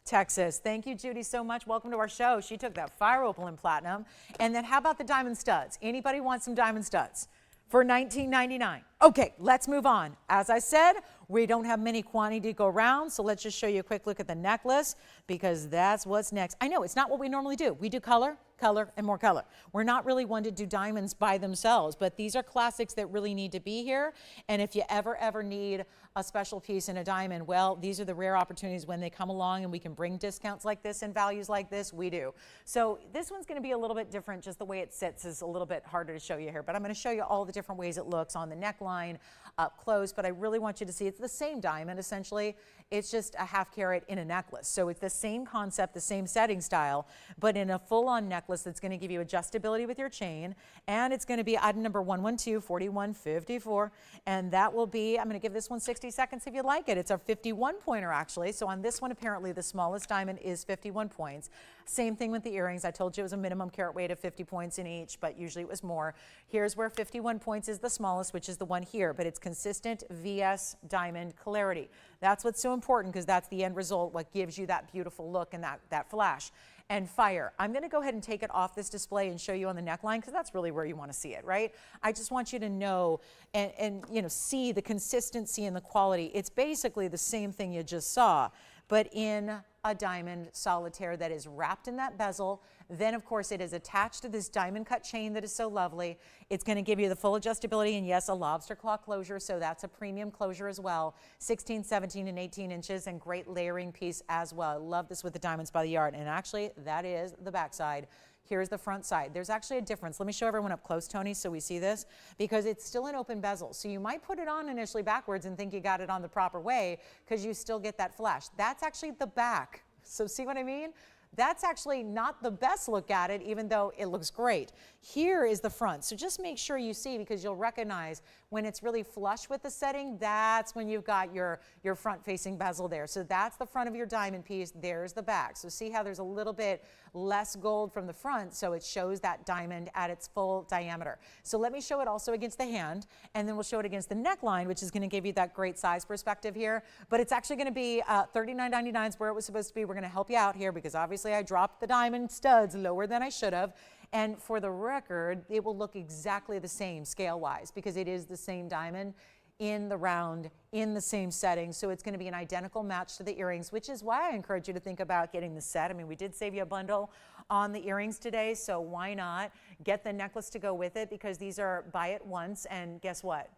Texas. Thank you, Judy, so much. Welcome to our show. She took that fire opal and platinum. And then how about the diamond studs? Anybody want some diamond studs for $19.99? Okay, let's move on. As I said, we don't have many quantity to go around, so let's just show you a quick look at the necklace, because that's what's next. I know it's not what we normally do. We do color, color, and more color. We're not really one to do diamonds by themselves, but these are classics that really need to be here. And if you ever need a special piece in a diamond, well, these are the rare opportunities when they come along and we can bring discounts like this and values like this, we do. So this one's going to be a little bit different. Just the way it sits is a little bit harder to show you here, but I'm going to show you all the different ways it looks on the neckline, up close, but I really want you to see it's the same diamond essentially. It's just a 1/2 carat in a necklace. So it's the same concept, the same setting style, but in a full-on necklace that's going to give you adjustability with your chain, and it's going to be item number 112-4154, and that will be, I'm going to give this one 60 seconds if you like it. It's a 51 pointer actually. So on this one, apparently the smallest diamond is 51 points. Same thing with the earrings. I told you it was a minimum carat weight of 50 points in each, but usually it was more. Here's where 51 points is the smallest, which is the one here, but it's consistent VS diamond clarity. That's what's so important, because that's the end result, what gives you that beautiful look and that flash. and fire. I'm going to go ahead and take it off this display and show you on the neckline because that's really where you want to see it, right? I just want you to know and you know, see the consistency and the quality. It's basically the same thing you just saw, but in a diamond solitaire that is wrapped in that bezel. Then, of course, it is attached to this diamond cut chain that is so lovely. It's going to give you the full adjustability and, yes, a lobster claw closure, so that's a premium closure as well. 16, 17, and 18 inches, and great layering piece as well. I love this with the diamonds by the yard, and actually, that is the back side. Here's the front side. There's actually a difference. Let me show everyone up close, Tony, so we see this, because it's still an open bezel. So you might put it on initially backwards and think you got it on the proper way because you still get that flash. That's actually the back. So see what I mean? That's actually not the best look at it, even though it looks great. Here is the front. So just make sure you see, because you'll recognize when it's really flush with the setting, that's when you've got your front-facing bezel there. So that's the front of your diamond piece. There's the back. So see how there's a little bit less gold from the front, so it shows that diamond at its full diameter. So let me show it also against the hand, and then we'll show it against the neckline, which is going to give you that great size perspective here. But it's actually going to be $39.99 is where it was supposed to be. We're going to help you out here because obviously I dropped the diamond studs lower than I should have. And for the record, it will look exactly the same scale-wise because it is the same diamond in the round, in the same setting. So it's going to be an identical match to the earrings, which is why I encourage you to think about getting the set. I mean, we did save you a bundle on the earrings today, so why not get the necklace to go with it, because these are buy it once, and guess what?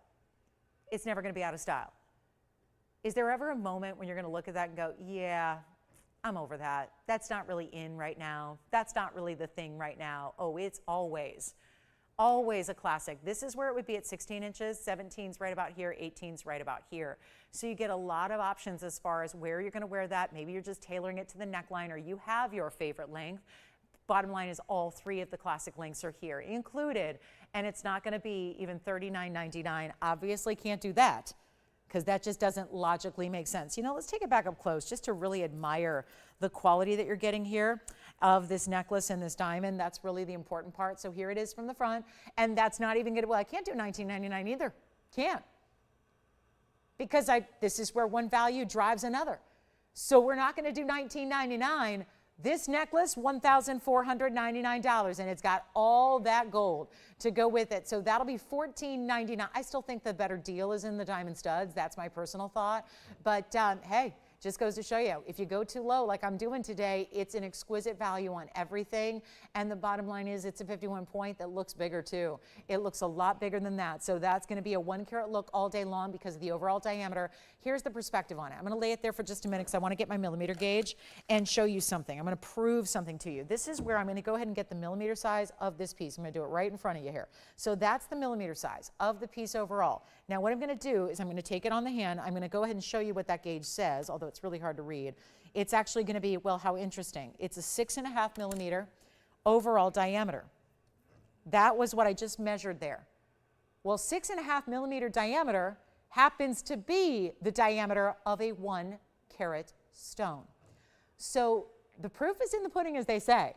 It's never going to be out of style. Is there ever a moment when you're going to look at that and go, yeah, I'm over that. That's not really in right now. That's not really the thing right now. Oh, it's always a classic. This is where it would be at 16 inches, 17's right about here, 18's right about here. So you get a lot of options as far as where you're going to wear that. Maybe you're just tailoring it to the neckline, or you have your favorite length. Bottom line is all three of the classic lengths are here included, and it's not going to be even $39.99. Obviously can't do that, because that just doesn't logically make sense. You know, let's take it back up close just to really admire the quality that you're getting here of this necklace and this diamond. That's really the important part. So here it is from the front, and that's not even gonna, well, I can't do $19.99 either. Can't. Because this is where one value drives another. So we're not gonna do $19.99. This necklace, $1,499, and it's got all that gold to go with it. So that'll be $14.99. I still think the better deal is in the diamond studs. That's my personal thought. But hey, just goes to show you, if you go too low like I'm doing today, it's an exquisite value on everything. And the bottom line is it's a 51 point that looks bigger too. It looks a lot bigger than that. So that's going to be a 1 carat look all day long because of the overall diameter. Here's the perspective on it. I'm going to lay it there for just a minute because I want to get my millimeter gauge and show you something. I'm going to prove something to you. This is where I'm going to go ahead and get the millimeter size of this piece. I'm going to do it right in front of you here. So that's the millimeter size of the piece overall. Now what I'm going to do is I'm going to take it on the hand. I'm going to go ahead and show you what that gauge says, although it's really hard to read. It's actually going to be, well, how interesting. It's a 6.5 millimeter overall diameter. That was what I just measured there. Well, 6.5 millimeter diameter happens to be the diameter of a 1 carat stone. So the proof is in the pudding, as they say.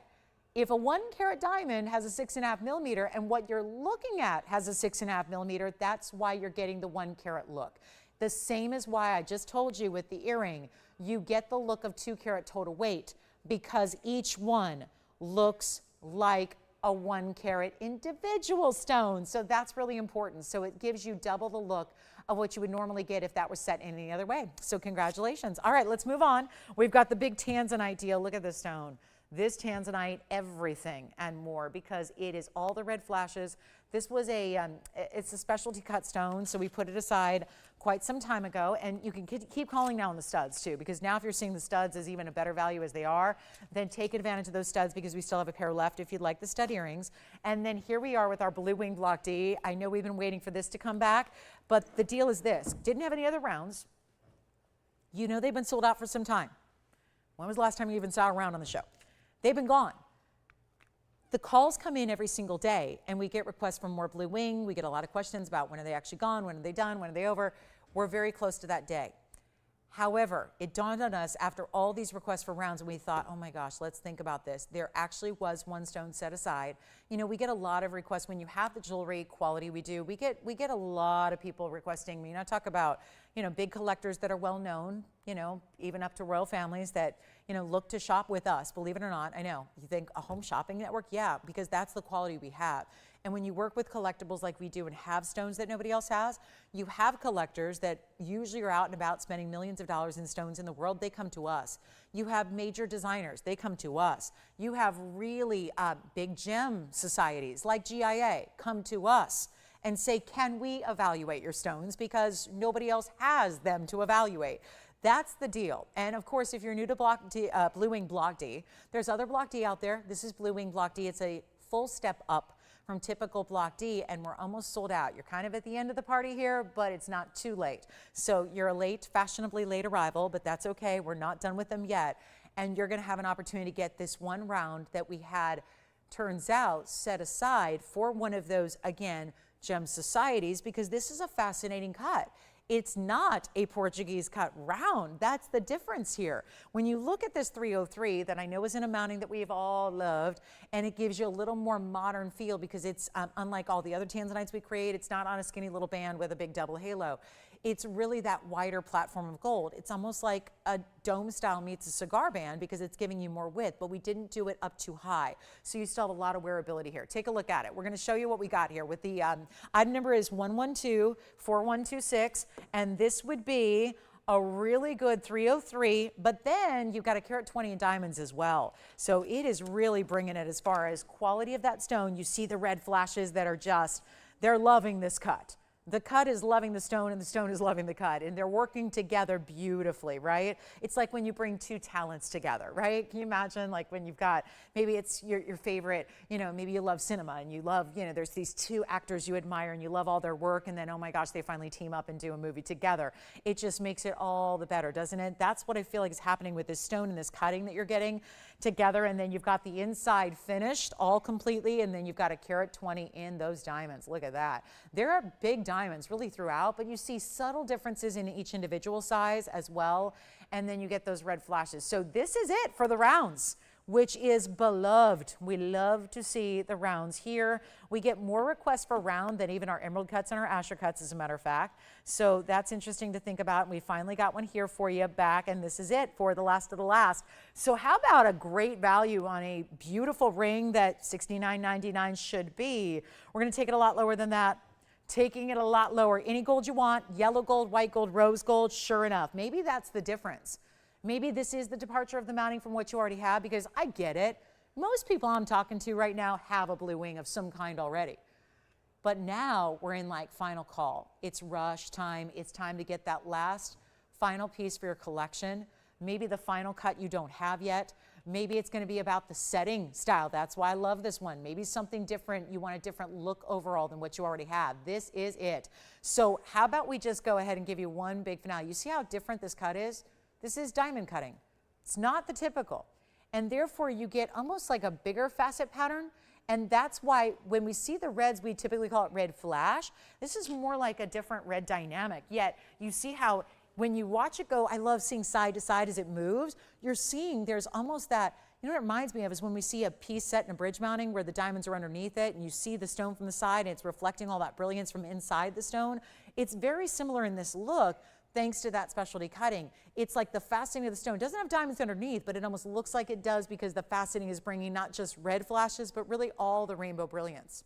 If a 1 carat diamond has a 6.5 millimeter and what you're looking at has a 6.5 millimeter, that's why you're getting the 1 carat look. The same is why I just told you with the earring, you get the look of 2 carat total weight because each one looks like a 1 carat individual stone. So that's really important. So it gives you double the look of what you would normally get if that was set any other way. So congratulations. All right, let's move on. We've got the big Tanzanite deal. Look at this stone. This Tanzanite, everything and more, because it is all the red flashes. This was it's a specialty cut stone, so we put it aside quite some time ago, and you can keep calling now on the studs too, because now if you're seeing the studs as even a better value as they are, then take advantage of those studs because we still have a pair left if you'd like the stud earrings. And then here we are with our blue wing block D. I know we've been waiting for this to come back, but the deal is this. Didn't have any other rounds. You know they've been sold out for some time. When was the last time you even saw a round on the show? They've been gone. The calls come in every single day, and we get requests for more blue wing. We get a lot of questions about when are they actually gone, when are they done, when are they over. We're very close to that day. However, it dawned on us after all these requests for rounds, and we thought, oh my gosh, let's think about this. There actually was one stone set aside. You know, we get a lot of requests when you have the jewelry quality we do. We get a lot of people requesting, I talk about, you know, big collectors that are well known, you know, even up to royal families that, you know, look to shop with us. Believe it or not, I know. You think a home shopping network? Yeah, because that's the quality we have. And when you work with collectibles like we do and have stones that nobody else has, you have collectors that usually are out and about spending millions of dollars in stones in the world. They come to us. You have major designers. They come to us. You have really big gem societies like GIA come to us and say, can we evaluate your stones? Because nobody else has them to evaluate. That's the deal. And of course, if you're new to Blue Wing Block D, there's other Block D out there. This is Blue Wing Block D. It's a full step up from typical Block D, and we're almost sold out. You're kind of at the end of the party here, but it's not too late. So you're a late, fashionably late arrival, but that's okay. We're not done with them yet. And you're gonna have an opportunity to get this one round that we had, turns out, set aside for one of those, again, gem societies, because this is a fascinating cut. It's not a Portuguese cut round. That's the difference here. When you look at this 303 that I know is in a mounting that we've all loved, and it gives you a little more modern feel because it's unlike all the other Tanzanites we create, it's not on a skinny little band with a big double halo. It's really that wider platform of gold. It's almost like a dome style meets a cigar band because it's giving you more width, but we didn't do it up too high. So you still have a lot of wearability here. Take a look at it. We're gonna show you what we got here with the, item number is 1124126, and this would be a really good 303, but then you've got a carat 20 in diamonds as well. So it is really bringing it as far as quality of that stone. You see the red flashes that are just, they're loving this cut. The cut is loving the stone and the stone is loving the cut, and they're working together beautifully, right? It's like when you bring two talents together, right? Can you imagine like when you've got, maybe it's your favorite, you know, maybe you love cinema and you love, you know, there's these two actors you admire and you love all their work, and then, oh my gosh, they finally team up and do a movie together. It just makes it all the better, doesn't it? That's what I feel like is happening with this stone and this cutting that you're getting together, and then you've got the inside finished all completely, and then you've got a carat 20 in those diamonds. Look at that. There are big diamonds really throughout, but you see subtle differences in each individual size as well, and then you get those red flashes. So this is it for the rounds, which is beloved. We love to see the rounds here. We get more requests for round than even our emerald cuts and our Asher cuts, as a matter of fact. So that's interesting to think about. We finally got one here for you back, and this is it for the last of the last. So how about a great value on a beautiful ring that $69.99 should be? We're gonna take it a lot lower than that. Taking it a lot lower. Any gold you want, yellow gold, white gold, rose gold, sure enough. Maybe that's the difference. Maybe this is the departure of the mounting from what you already have, because I get it. Most people I'm talking to right now have a blue wing of some kind already. But now we're in like final call. It's rush time. It's time to get that last final piece for your collection. Maybe the final cut you don't have yet. Maybe it's going to be about the setting style. That's why I love this one. Maybe something different. You want a different look overall than what you already have. This is it. So how about we just go ahead and give you one big finale. You see how different this cut is? This is diamond cutting. It's not the typical. And therefore you get almost like a bigger facet pattern. And that's why when we see the reds, we typically call it red flash. This is more like a different red dynamic. Yet you see how when you watch it go, I love seeing side to side as it moves. You're seeing there's almost that, you know what it reminds me of is when we see a piece set in a bridge mounting where the diamonds are underneath it and you see the stone from the side and it's reflecting all that brilliance from inside the stone. It's very similar in this look, thanks to that specialty cutting. It's like the faceting of the stone. It doesn't have diamonds underneath, but it almost looks like it does because the faceting is bringing not just red flashes, but really all the rainbow brilliance.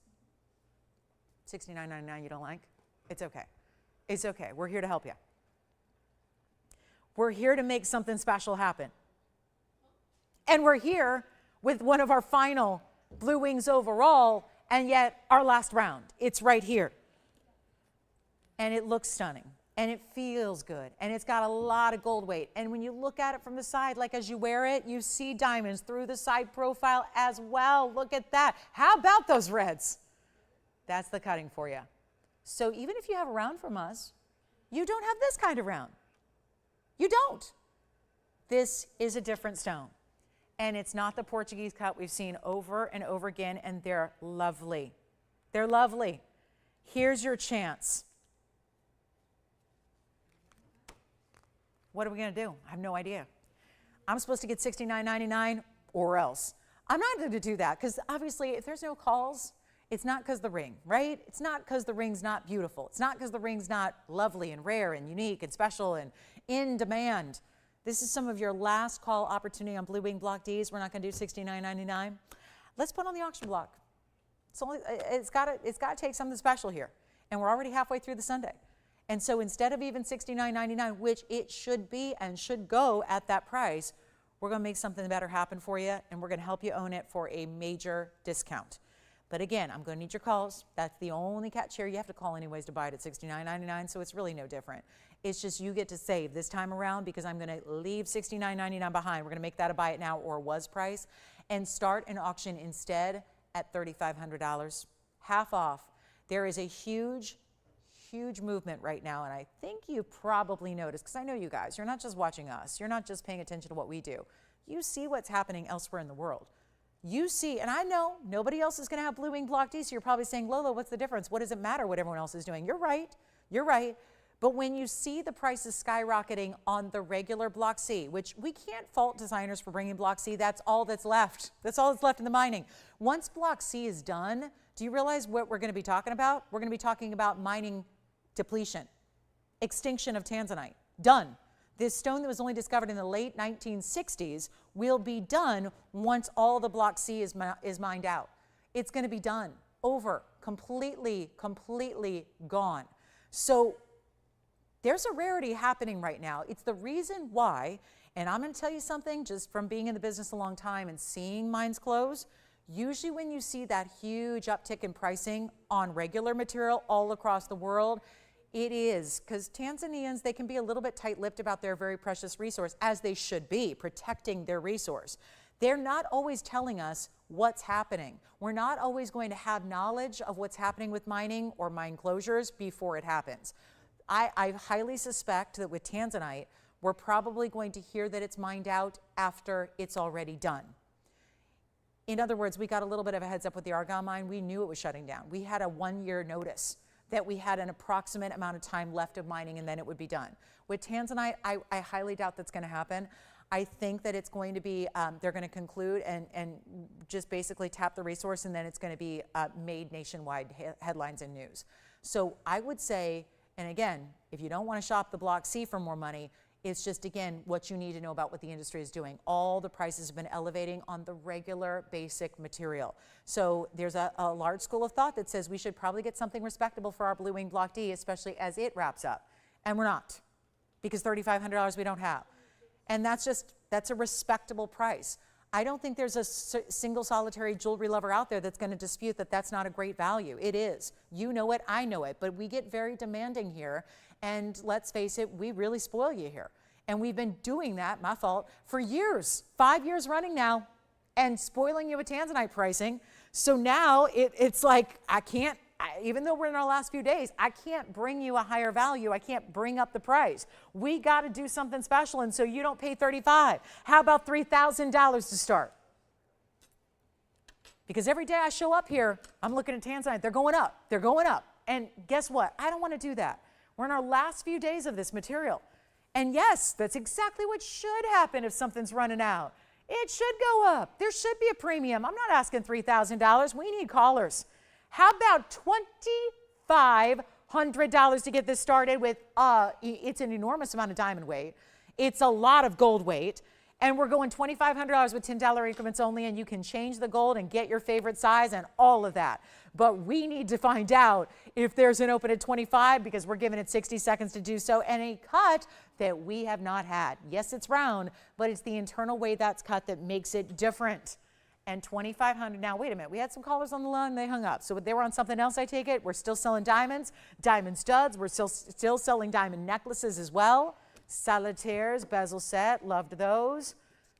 $69.99 you don't like? It's okay. It's okay. We're here to help you. We're here to make something special happen. And we're here with one of our final blue wings overall, and yet our last round. It's right here. And it looks stunning. And it feels good, and it's got a lot of gold weight. And when you look at it from the side, like as you wear it, you see diamonds through the side profile as well. Look at that. How about those reds? That's the cutting for you. So even if you have a round from us, you don't have this kind of round. You don't. This is a different stone. And it's not the Portuguese cut we've seen over and over again, and they're lovely. They're lovely. Here's your chance. What are we going to do? I have no idea. I'm supposed to get $69.99 or else. I'm not going to do that because obviously if there's no calls, it's not because the ring, right? It's not because the ring's not beautiful. It's not because the ring's not lovely and rare and unique and special and in demand. This is some of your last call opportunity on Blue Wing Block Ds. We're not going to do $69.99. Let's put on the auction block. It's got to take something special here. And we're already halfway through the Sunday. And so instead of even $69.99, which it should be and should go at that price, we're going to make something better happen for you, and we're going to help you own it for a major discount. But again, I'm going to need your calls. That's the only catch here. You have to call anyways to buy it at $69.99, so it's really no different. It's just you get to save this time around because I'm going to leave $69.99 behind. We're going to make that a buy it now or was price and start an auction instead at $3,500, half off. There is a huge movement right now, and I think you probably noticed, because I know you guys, you're not just watching us, you're not just paying attention to what we do. You see what's happening elsewhere in the world. You see, and I know nobody else is going to have Blue Wing Block D, so you're probably saying, Lola, what's the difference? What does it matter what everyone else is doing? You're right. But when you see the prices skyrocketing on the regular Block C, which we can't fault designers for bringing Block C, that's all that's left. That's all that's left in the mining. Once Block C is done, do you realize what we're going to be talking about? We're going to be talking about mining depletion, extinction of Tanzanite, done. This stone that was only discovered in the late 1960s will be done once all the Block C is mined out. It's going to be done, over, completely gone. So there's a rarity happening right now. It's the reason why, and I'm going to tell you something just from being in the business a long time and seeing mines close, usually when you see that huge uptick in pricing on regular material all across the world, it is because Tanzanians, they can be a little bit tight-lipped about their very precious resource, as they should be, protecting their resource. They're not always telling us what's happening. We're not always going to have knowledge of what's happening with mining or mine closures before it happens. I highly suspect that with Tanzanite, we're probably going to hear that it's mined out after it's already done. In other words, we got a little bit of a heads up with the Argon mine. We knew it was shutting down. We had a 1-year notice that we had an approximate amount of time left of mining and then it would be done. With Tanzanite, I highly doubt that's going to happen. I think that it's going to be, they're going to conclude and just basically tap the resource, and then it's going to be made nationwide headlines and news. So I would say, and again, if you don't want to shop the Block C for more money, it's just, again, what you need to know about what the industry is doing. All the prices have been elevating on the regular basic material. So there's a large school of thought that says we should probably get something respectable for our Blue Wing Block D, especially as it wraps up. And we're not, because $3,500 we don't have. And that's a respectable price. I don't think there's a single solitary jewelry lover out there that's going to dispute that that's not a great value. It is. You know it, I know it, but we get very demanding here. And let's face it, we really spoil you here. And we've been doing that, my fault, for years, 5 years running now, and spoiling you with Tanzanite pricing. So now it's like, even though we're in our last few days, I can't bring you a higher value. I can't bring up the price. We got to do something special, and so you don't pay $35,000. How about $3,000 to start? Because every day I show up here, I'm looking at Tanzanite. They're going up. They're going up. And guess what? I don't want to do that. We're in our last few days of this material. And yes, that's exactly what should happen if something's running out. It should go up. There should be a premium. I'm not asking $3,000. We need callers. How about $2,500 to get this started with, it's an enormous amount of diamond weight. It's a lot of gold weight. And we're going $2,500 with $10 increments only, and you can change the gold and get your favorite size and all of that. But we need to find out if there's an open at 25, because we're giving it 60 seconds to do so, and a cut that we have not had. Yes, it's round, but it's the internal way that's cut that makes it different. And $2,500. Now, wait a minute. We had some callers on the line. They hung up. So they were on something else, I take it. We're still selling diamonds, diamond studs. We're still selling diamond necklaces as well. Solitaires, bezel set, loved those.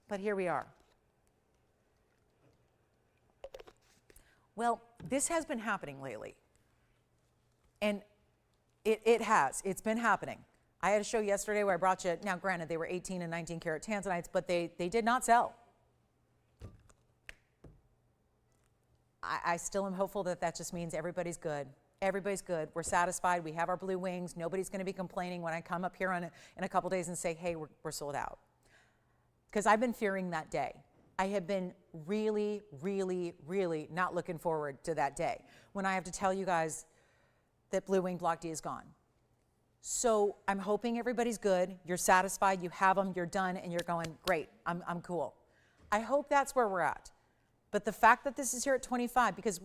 But here we are. Well, this has been happening lately. And it's been happening. I had a show yesterday where I brought you, now granted, they were 18 and 19 karat Tanzanites, but they did not sell. I still am hopeful that that just means everybody's good. Everybody's good. We're satisfied. We have our blue wings. Nobody's going to be complaining when I come up here in a couple days and say, hey, we're sold out. Because I've been fearing that day. I have been really, really, really not looking forward to that day when I have to tell you guys that Blue Wing Block D is gone. So I'm hoping everybody's good. You're satisfied. You have them. You're done. And you're going, great. I'm cool. I hope that's where we're at. But the fact that this is here at 25, because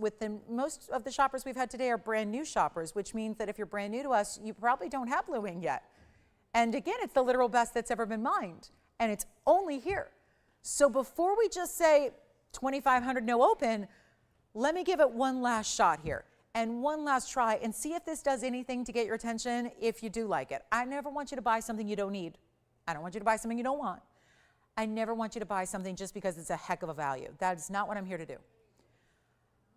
most of the shoppers we've had today are brand new shoppers, which means that if you're brand new to us, you probably don't have Blue Wing yet. And again, it's the literal best that's ever been mined. And it's only here. So before we just say 2,500 no open, let me give it one last shot here and one last try and see if this does anything to get your attention if you do like it. I never want you to buy something you don't need. I don't want you to buy something you don't want. I never want you to buy something just because it's a heck of a value. That's not what I'm here to do.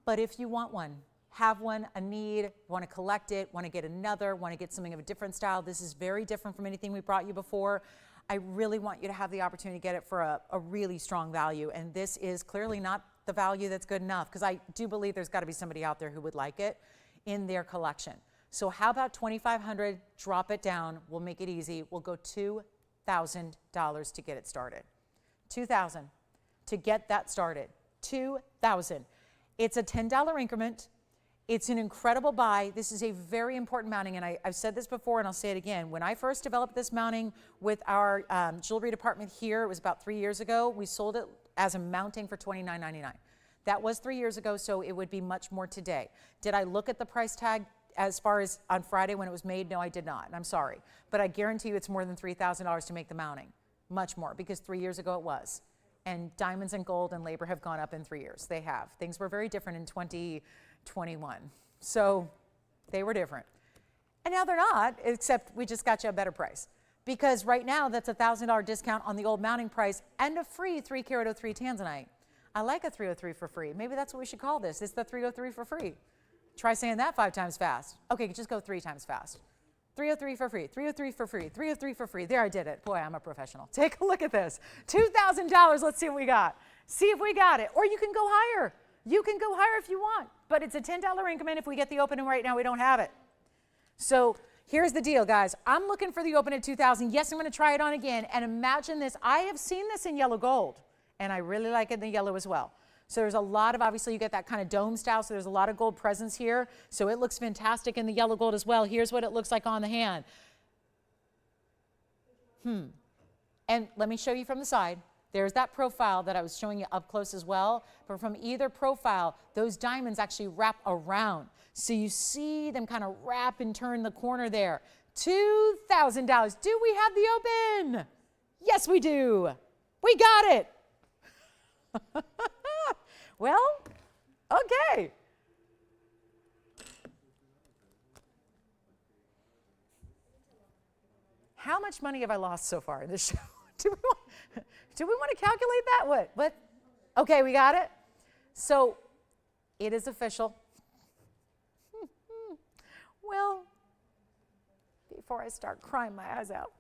But if you want one, have one, a need, want to collect it, want to get another, want to get something of a different style, this is very different from anything we brought you before. I really want you to have the opportunity to get it for a really strong value. And this is clearly not the value that's good enough, because I do believe there's got to be somebody out there who would like it in their collection. So how about 2,500, drop it down, we'll make it easy. We'll go $2,000 to get it started. $2,000 to get that started. $2,000. It's a $10 increment. It's an incredible buy. This is a very important mounting, and I've said this before and I'll say it again. When I first developed this mounting with our jewelry department here, it was about 3 years ago, we sold it as a mounting for $29.99. That was 3 years ago, so it would be much more today. Did I look at the price tag as far as on Friday when it was made? No, I did not, and I'm sorry. But I guarantee you it's more than $3,000 to make the mounting. Much more, because 3 years ago it was. And diamonds and gold and labor have gone up in 3 years. They have. Things were very different in 2021. So they were different. And now they're not, except we just got you a better price. Because right now that's a $1,000 discount on the old mounting price and a free 3-carat 03 Tanzanite. I like a 303 for free. Maybe that's what we should call this. It's the 303 for free. Try saying that 5 times fast. Okay, just go 3 times fast. 303 for free, 303 for free, 303 for free. There, I did it. Boy, I'm a professional. Take a look at this. $2,000, let's see what we got. See if we got it. Or you can go higher. You can go higher if you want. But it's a $10 increment. If we get the opening right now, we don't have it. So here's the deal, guys. I'm looking for the open at 2,000. Yes, I'm going to try it on again. And imagine this. I have seen this in yellow gold. And I really like it in the yellow as well. So there's a lot of, obviously you get that kind of dome style, so there's a lot of gold presence here. So it looks fantastic in the yellow gold as well. Here's what it looks like on the hand. And let me show you from the side. There's that profile that I was showing you up close as well. But from either profile, those diamonds actually wrap around. So you see them kind of wrap and turn the corner there. $2,000. Do we have the open? Yes, we do. We got it. Well, okay. How much money have I lost so far in this show? Do we want to calculate that? What? Okay, we got it. So it is official. Well, before I start crying my eyes out.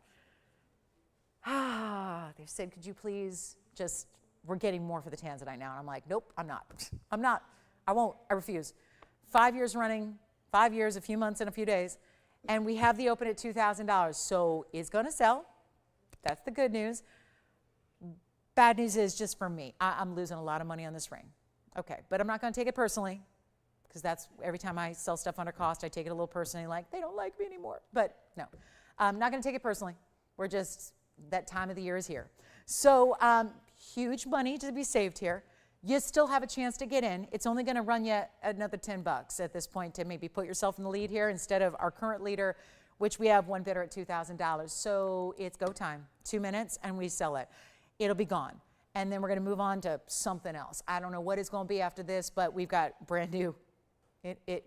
They said, could you please just, we're getting more for the Tanzanite now. And I'm like, nope, I'm not. I'm not. I won't. I refuse. 5 years running, 5 years, a few months, and a few days. And we have the open at $2,000. So it's going to sell. That's the good news. Bad news is just for me. I'm losing a lot of money on this ring. Okay, but I'm not going to take it personally, because that's every time I sell stuff under cost, I take it a little personally, like they don't like me anymore. But no, I'm not going to take it personally. We're just, that time of the year is here. So huge money to be saved here. You still have a chance to get in. It's only going to run you another $10 at this point to maybe put yourself in the lead here instead of our current leader, which we have one bidder at $2,000. So it's go time. 2 minutes and we sell it. It'll be gone. And then we're going to move on to something else. I don't know what it's going to be after this, but we've got brand new.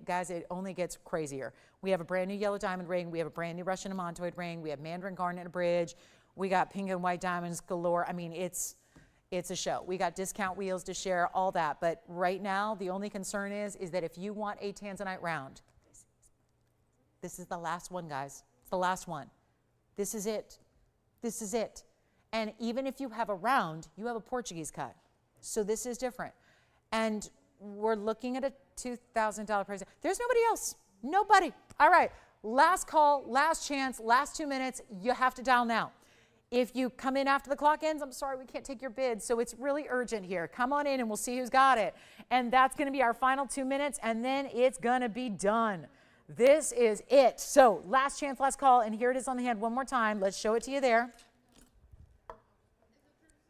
Guys, it only gets crazier. We have a brand new yellow diamond ring. We have a brand new Russian demantoid ring. We have mandarin garnet and a bridge. We got pink and white diamonds galore. I mean, it's a show. We got discount wheels to share, all that. But right now, the only concern is that if you want a Tanzanite round, this is the last one, guys. It's the last one. This is it. This is it. And even if you have a round, you have a Portuguese cut. So this is different. And we're looking at a $2,000 price. There's nobody else. Nobody. All right. Last call, last chance, last 2 minutes. You have to dial now. If you come in after the clock ends, I'm sorry, we can't take your bid. So it's really urgent here. Come on in and we'll see who's got it. And that's going to be our final 2 minutes, and then it's going to be done. This is it. So last chance, last call, and here it is on the hand one more time. Let's show it to you there.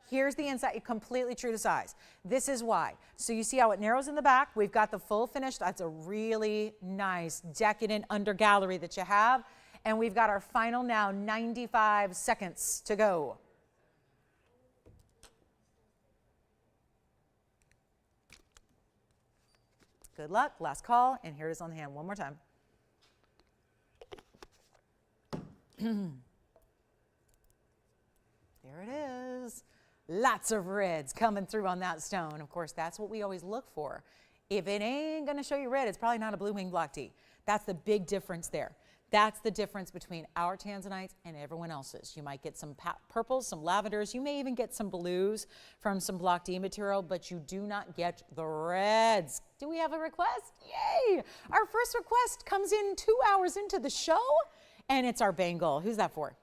Here's the inside, completely true to size. This is why. So you see how it narrows in the back. We've got the full finished. That's a really nice, decadent under gallery that you have. And we've got our final now, 95 seconds to go. Good luck. Last call. And here it is on the hand one more time. There it is. Lots of reds coming through on that stone. Of course, that's what we always look for. If it ain't going to show you red, it's probably not a blue wing block D. That's the big difference there. That's the difference between our Tanzanites and everyone else's. You might get some purples, some lavenders. You may even get some blues from some block D material, but you do not get the reds. Do we have a request? Yay! Our first request comes in 2 hours into the show, and it's our bangle. Who's that for?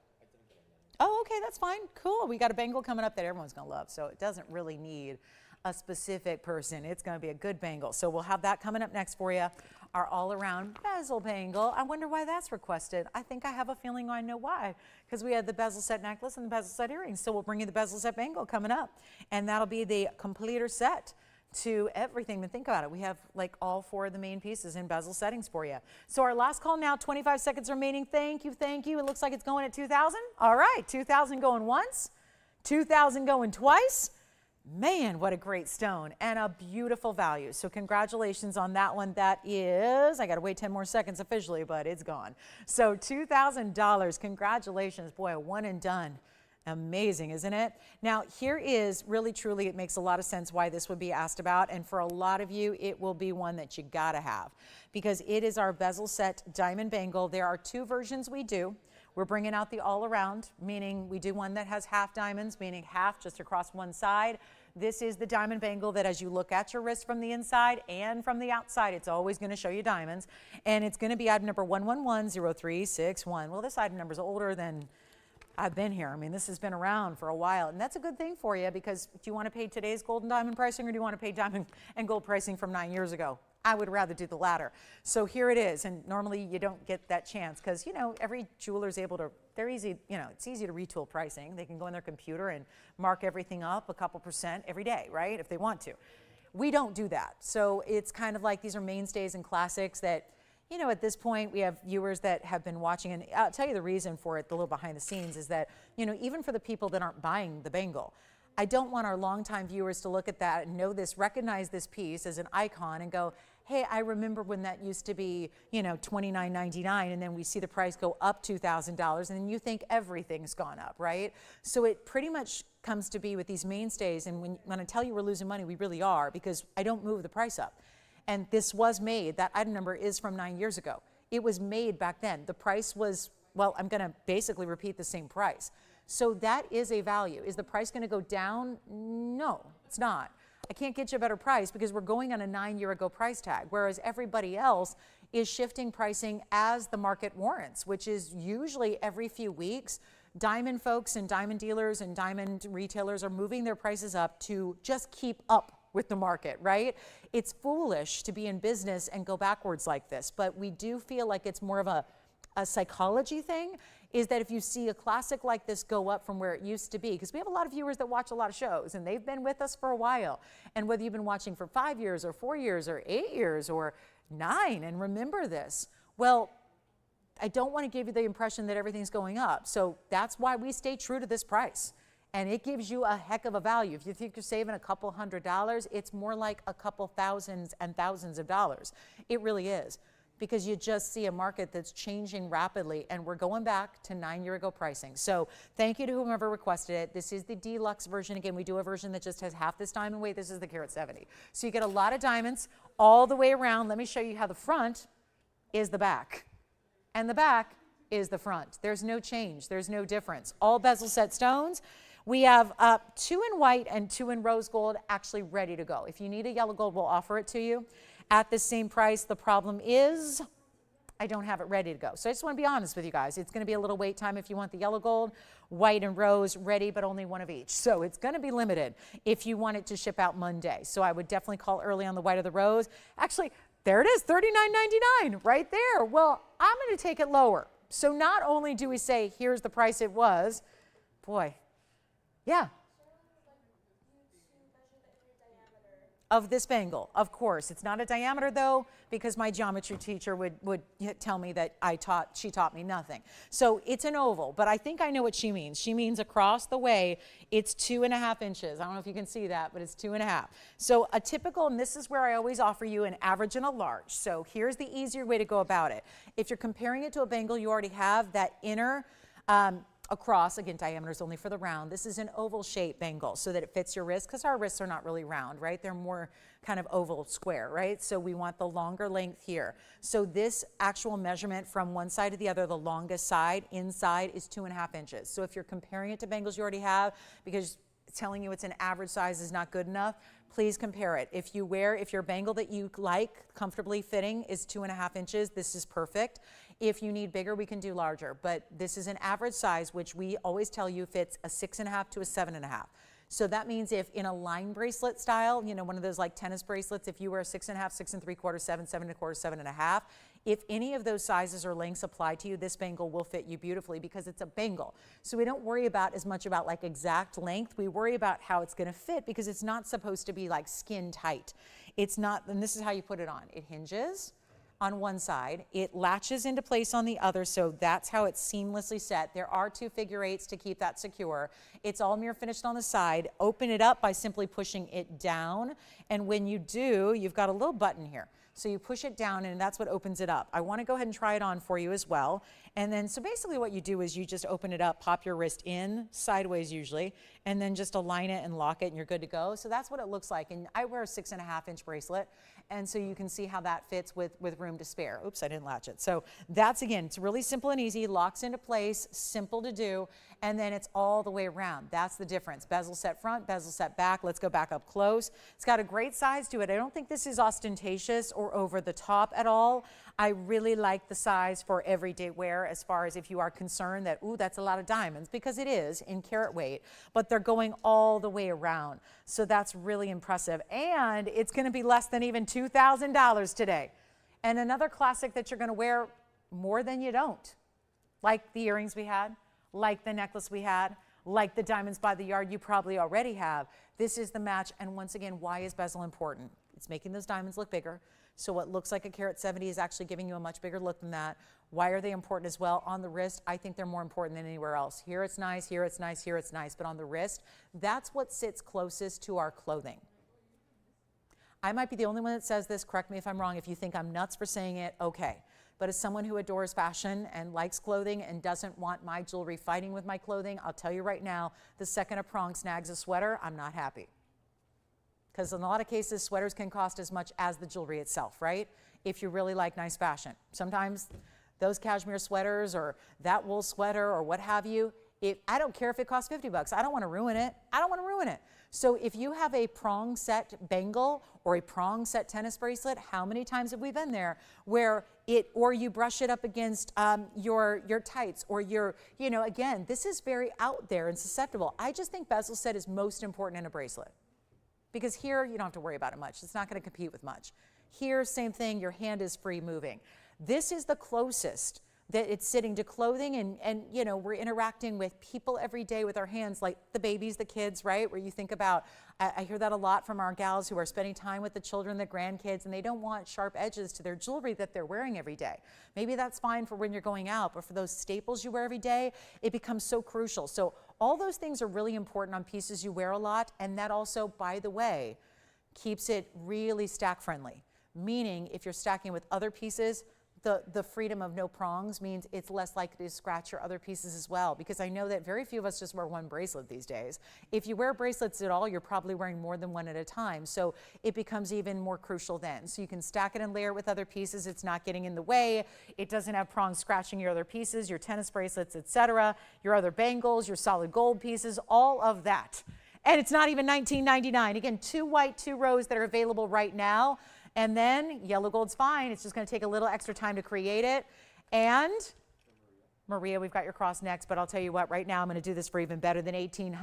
Oh, okay, that's fine. Cool. We got a bangle coming up that everyone's going to love, so it doesn't really need a specific person. It's going to be a good bangle. So we'll have that coming up next for you. Our all-around bezel bangle. I wonder why that's requested. I think I have a feeling I know why, because we had the bezel set necklace and the bezel set earrings. So we'll bring you the bezel set bangle coming up, and that'll be the completer set to everything. But think about it. We have like all 4 of the main pieces in bezel settings for you. So our last call now, 25 seconds remaining. Thank you, thank you. It looks like it's going at 2,000. All right, 2,000 going once, 2,000 going twice. Man, what a great stone and a beautiful value. So congratulations on that one. That is, I got to wait 10 more seconds officially, but it's gone. So $2,000. Congratulations. Boy, a one and done. Amazing, isn't it? Now, here is really, truly, it makes a lot of sense why this would be asked about. And for a lot of you, it will be one that you got to have, because it is our bezel set diamond bangle. There are 2 versions we do. We're bringing out the all-around, meaning we do one that has half diamonds, meaning half just across one side. This is the diamond bangle that as you look at your wrist from the inside and from the outside, it's always going to show you diamonds. And it's going to be item number 1110361. Well, this item number is older than I've been here. I mean, this has been around for a while, and that's a good thing for you, because do you want to pay today's gold and diamond pricing, or do you want to pay diamond and gold pricing from 9 years ago? I would rather do the latter. So here it is, and normally you don't get that chance because, you know, every jeweler's able to, they're easy, you know, it's easy to retool pricing. They can go in their computer and mark everything up a couple % every day, right, if they want to. We don't do that. So it's kind of like these are mainstays and classics that, you know, at this point we have viewers that have been watching, and I'll tell you the reason for it, the little behind the scenes, is that, you know, even for the people that aren't buying the bangle, I don't want our longtime viewers to look at that and know this, recognize this piece as an icon and go, hey, I remember when that used to be, you know, $29.99, and then we see the price go up $2,000, and you think everything's gone up, right? So it pretty much comes to be with these mainstays, and when I tell you we're losing money, we really are, because I don't move the price up. And this was made, that item number is from 9 years ago. It was made back then. The price was, well, I'm going to basically repeat the same price. So that is a value. Is the price going to go down? No, it's not. I can't get you a better price because we're going on a 9-year-ago price tag, whereas everybody else is shifting pricing as the market warrants, which is usually every few weeks. Diamond folks and diamond dealers and diamond retailers are moving their prices up to just keep up with the market, right? It's foolish to be in business and go backwards like this, but we do feel like it's more of a psychology thing, is that if you see a classic like this go up from where it used to be, because we have a lot of viewers that watch a lot of shows and they've been with us for a while, and whether you've been watching for 5 years or 4 years or 8 years or 9 and remember this, well, I don't want to give you the impression that everything's going up. So that's why we stay true to this price. And it gives you a heck of a value. If you think you're saving a couple $100s, it's more like a couple thousands and thousands of dollars. It really is, because you just see a market that's changing rapidly, and we're going back to 9-year-ago pricing. So thank you to whomever requested it. This is the deluxe version. Again, we do a version that just has half this diamond weight. This is the carat 70. So you get a lot of diamonds all the way around. Let me show you how the front is the back, and the back is the front. There's no change. There's no difference. All bezel set stones. We have 2 in white and 2 in rose gold actually ready to go. If you need a yellow gold, we'll offer it to you at the same price. The problem is I don't have it ready to go. So I just want to be honest with you guys. It's going to be a little wait time if you want the yellow gold, white and rose ready, but only one of each. So it's going to be limited if you want it to ship out Monday. So I would definitely call early on the white or the rose. Actually, there it is, $39.99 right there. Well, I'm going to take it lower. So not only do we say, here's the price it was, boy, yeah. Of this bangle, of course. It's not a diameter though, because my geometry teacher would tell me that she taught me nothing. So it's an oval, but I think I know what she means. She means across the way, it's 2.5 inches. I don't know if you can see that, but it's 2.5. So a typical, and this is where I always offer you an average and a large. So here's the easier way to go about it. If you're comparing it to a bangle, you already have that inner, across, again, diameter is only for the round. This is an oval shaped bangle so that it fits your wrist, because our wrists are not really round, right? They're more kind of oval square, right? So we want the longer length here. So this actual measurement from one side to the other, the longest side inside is 2.5 inches. So if you're comparing it to bangles you already have, because telling you it's an average size is not good enough, please compare it. If your bangle that you like, comfortably fitting, is 2.5 inches, this is perfect. If you need bigger, we can do larger, but this is an average size, which we always tell you fits a 6.5 to a 7.5. So that means if in a line bracelet style, you know, one of those like tennis bracelets, if you wear a 6.5, 6.75, 7, 7.25, 7.5, if any of those sizes or lengths apply to you, this bangle will fit you beautifully because it's a bangle. So we don't worry about as much about like exact length. We worry about how it's going to fit, because it's not supposed to be like skin tight. It's not, and this is how you put it on. It hinges on one side, it latches into place on the other, so that's how it's seamlessly set. There are 2 figure 8s to keep that secure. It's all mirror finished on the side. Open it up by simply pushing it down, and when you do, you've got a little button here. So you push it down, and that's what opens it up. I want to go ahead and try it on for you as well. And then, so basically what you do is you just open it up, pop your wrist in, sideways usually, and then just align it and lock it, and you're good to go. So that's what it looks like. And I wear a 6.5 inch bracelet, and so you can see how that fits with room to spare. Oops, I didn't latch it. So that's, again, it's really simple and easy, locks into place, simple to do, and then it's all the way around. That's the difference. Bezel set front, bezel set back. Let's go back up close. It's got a great size to it. I don't think this is ostentatious or over the top at all. I really like the size for everyday wear, as far as if you are concerned that, ooh, that's a lot of diamonds, because it is in carat weight, but they're going all the way around. So that's really impressive. And it's going to be less than even $2,000 today. And another classic that you're going to wear more than you don't, like the earrings we had, like the necklace we had, like the diamonds by the yard you probably already have. This is the match. And once again, why is bezel important? It's making those diamonds look bigger. So what looks like a carat 70 is actually giving you a much bigger look than that. Why are they important as well? On the wrist, I think they're more important than anywhere else. Here it's nice, here it's nice, here it's nice, but on the wrist, that's what sits closest to our clothing. I might be the only one that says this, correct me if I'm wrong. If you think I'm nuts for saying it, okay. But as someone who adores fashion and likes clothing and doesn't want my jewelry fighting with my clothing, I'll tell you right now, the second a prong snags a sweater, I'm not happy. Because in a lot of cases, sweaters can cost as much as the jewelry itself, right? If you really like nice fashion. Sometimes those cashmere sweaters or that wool sweater or what have you, I don't care if it costs 50 bucks. I don't want to ruin it. I don't want to ruin it. So if you have a prong set bangle or a prong set tennis bracelet, how many times have we been there where or you brush it up against your tights or again, this is very out there and susceptible. I just think bezel set is most important in a bracelet. Because here, you don't have to worry about it much. It's not going to compete with much. Here, same thing, your hand is free moving. This is the closest that it's sitting to clothing, and we're interacting with people every day with our hands, like the babies, the kids, right? Where you think about, I hear that a lot from our gals who are spending time with the children, the grandkids, and they don't want sharp edges to their jewelry that they're wearing every day. Maybe that's fine for when you're going out, but for those staples you wear every day, it becomes so crucial. So all those things are really important on pieces you wear a lot, and that also, by the way, keeps it really stack friendly. Meaning, if you're stacking with other pieces, the freedom of no prongs means it's less likely to scratch your other pieces as well, because I know that very few of us just wear one bracelet these days. If you wear bracelets at all, you're probably wearing more than one at a time, so it becomes even more crucial then. So you can stack it and layer it with other pieces. It's not getting in the way. It doesn't have prongs scratching your other pieces, your tennis bracelets, etc., your other bangles, your solid gold pieces, all of that. And it's not even $19.99. Again, 2 white, 2 rose that are available right now. And then yellow gold's fine. It's just going to take a little extra time to create it. And Maria, we've got your cross next, but I'll tell you what, right now I'm going to do this for even better than $1,899.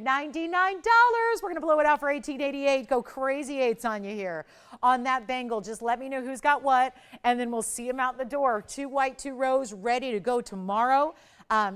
We're going to blow it out for $1,888. Go crazy eights on you here. On that bangle, just let me know who's got what, and then we'll see them out the door. 2 white, 2 rose, ready to go tomorrow.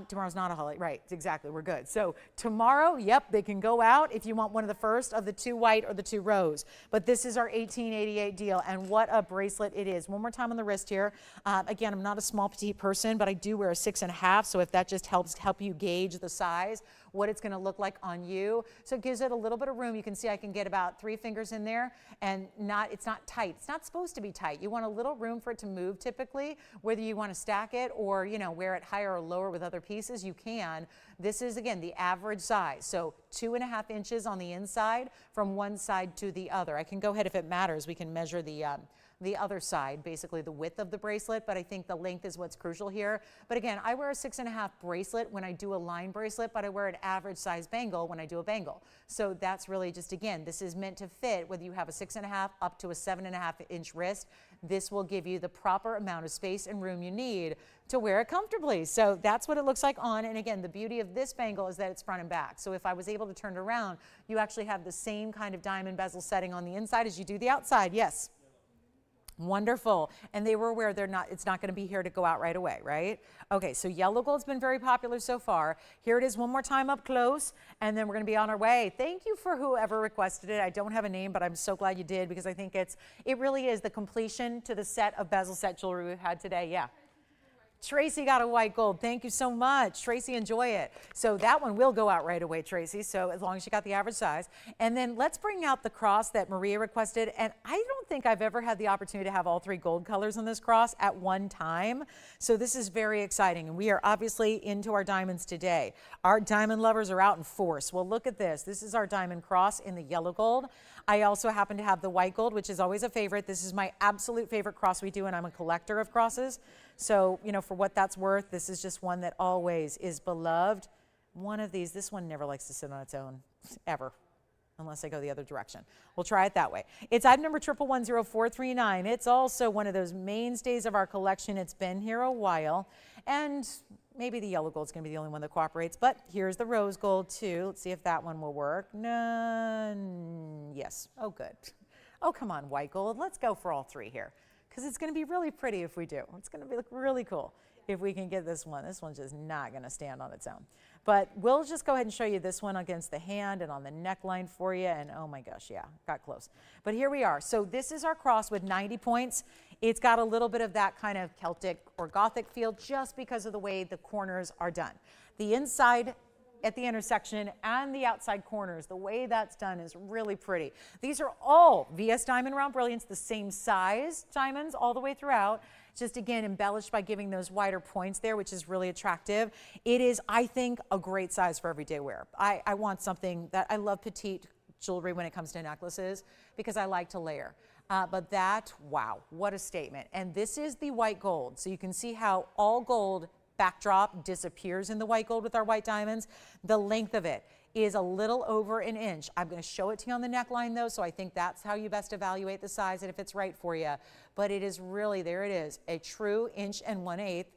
Tomorrow's not a holiday, right? Exactly, we're good. So tomorrow, yep, they can go out if you want one of the first of the 2 white or the 2 rose. But this is our $1,888 deal, and what a bracelet it is. One more time on the wrist here. Again, I'm not a small petite person, but I do wear a 6.5, so if that just help you gauge the size, what it's going to look like on you. So it gives it a little bit of room. You can see I can get about 3 fingers in there, and it's not tight. It's not supposed to be tight. You want a little room for it to move typically, whether you want to stack it or, you know, wear it higher or lower with other pieces, you can. This is, again, the average size. So 2.5 inches on the inside from one side to the other. I can go ahead, if it matters, we can measure the other side, basically the width of the bracelet, but I think the length is what's crucial here. But again, I wear a 6.5 bracelet when I do a line bracelet, but I wear an average size bangle when I do a bangle. So that's really just, again, this is meant to fit whether you have a 6.5 up to a 7.5 inch wrist. This will give you the proper amount of space and room you need to wear it comfortably. So that's what it looks like on. And again, the beauty of this bangle is that it's front and back. So if I was able to turn it around, you actually have the same kind of diamond bezel setting on the inside as you do the outside. Yes. Wonderful. And they were aware it's not going to be here to go out right away, right? Okay, so yellow gold's been very popular so far. Here it is one more time up close, and then we're going to be on our way. Thank you for whoever requested it. I don't have a name, but I'm so glad you did, because I think it really is the completion to the set of bezel set jewelry we've had today. Yeah. Tracy got a white gold. Thank you so much. Tracy, enjoy it. So that one will go out right away, Tracy, so as long as you got the average size. And then let's bring out the cross that Maria requested. And I don't think I've ever had the opportunity to have all 3 gold colors on this cross at one time. So this is very exciting. And we are obviously into our diamonds today. Our diamond lovers are out in force. Well, look at this. This is our diamond cross in the yellow gold. I also happen to have the white gold, which is always a favorite. This is my absolute favorite cross we do, and I'm a collector of crosses. So, you know, for what that's worth, this is just one that always is beloved. One of these, this one never likes to sit on its own, ever, unless I go the other direction. We'll try it that way. It's item number 1110439. It's also one of those mainstays of our collection. It's been here a while, and maybe the yellow gold's going to be the only one that cooperates, but here's the rose gold too. Let's see if that one will work. No, yes. Oh, good. Oh, come on, white gold. Let's go for all 3 here, because it's going to be really pretty if we do. It's going to look really cool if we can get this one. This one's just not going to stand on its own. But we'll just go ahead and show you this one against the hand and on the neckline for you. And oh my gosh, yeah, got close. But here we are. So this is our cross with 90 points. It's got a little bit of that kind of Celtic or Gothic feel just because of the way the corners are done. The inside at the intersection and the outside corners, the way that's done is really pretty. These are all VS Diamond Round Brilliance, the same size diamonds all the way throughout, just again embellished by giving those wider points there, which is really attractive. It is, I think, a great size for everyday wear. I want something that, I love petite jewelry when it comes to necklaces because I like to layer. But that, wow, what a statement. And this is the white gold. So you can see how all gold backdrop disappears in the white gold with our white diamonds. The length of it is a little over an inch. I'm going to show it to you on the neckline though, so I think that's how you best evaluate the size and if it's right for you. But it is really, there it is, a true 1 1/8 inch.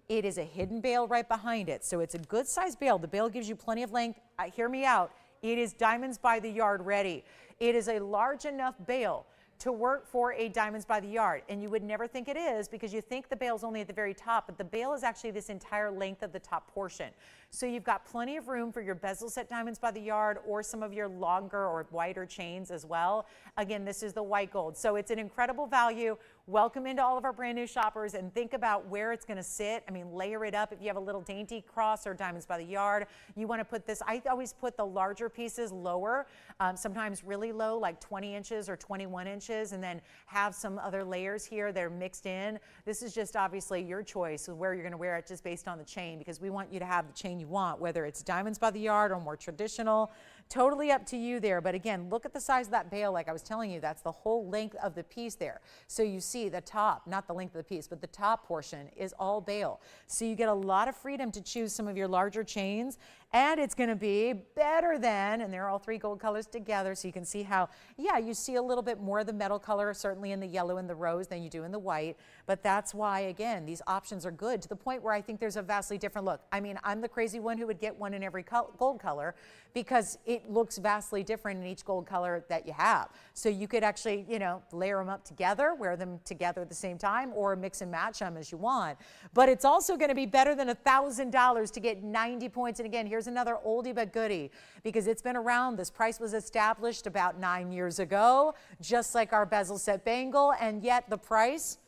It is a hidden bail right behind it, so it's a good size bail. The bail gives you plenty of length. Hear me out. It is diamonds by the yard ready. It is a large enough bail to work for a diamonds by the yard, and you would never think it is because you think the bail's only at the very top, but the bail is actually this entire length of the top portion. So you've got plenty of room for your bezel set diamonds by the yard or some of your longer or wider chains as well. Again, this is the white gold, so it's an incredible value. Welcome into all of our brand new shoppers, and think about where it's going to sit. I mean, layer it up. If you have a little dainty cross or diamonds by the yard, you want to put this, I always put the larger pieces lower, sometimes really low, like 20 inches or 21 inches, and then have some other layers here that are mixed in. This is just obviously your choice of where you're going to wear it just based on the chain, because we want you to have the chain you want, whether it's diamonds by the yard or more traditional. Totally up to you there. But again, look at the size of that bail. Like I was telling you, that's the whole length of the piece there. So you see the top, not the length of the piece, but the top portion is all bail. So you get a lot of freedom to choose some of your larger chains And it's going to be better than, and they're all three gold colors together, so you can see how, yeah, you see a little bit more of the metal color, certainly in the yellow and the rose than you do in the white. But that's why, again, these options are good to the point where I think there's a vastly different look. I mean, I'm the crazy one who would get one in every gold color because it looks vastly different in each gold color that you have. So you could actually, you know, layer them up together, wear them together at the same time, or mix and match them as you want. But it's also going to be better than $1,000 to get 90 points. And again, here's another oldie but goodie because it's been around. This price was established about 9 years ago, just like our bezel set bangle, and yet the price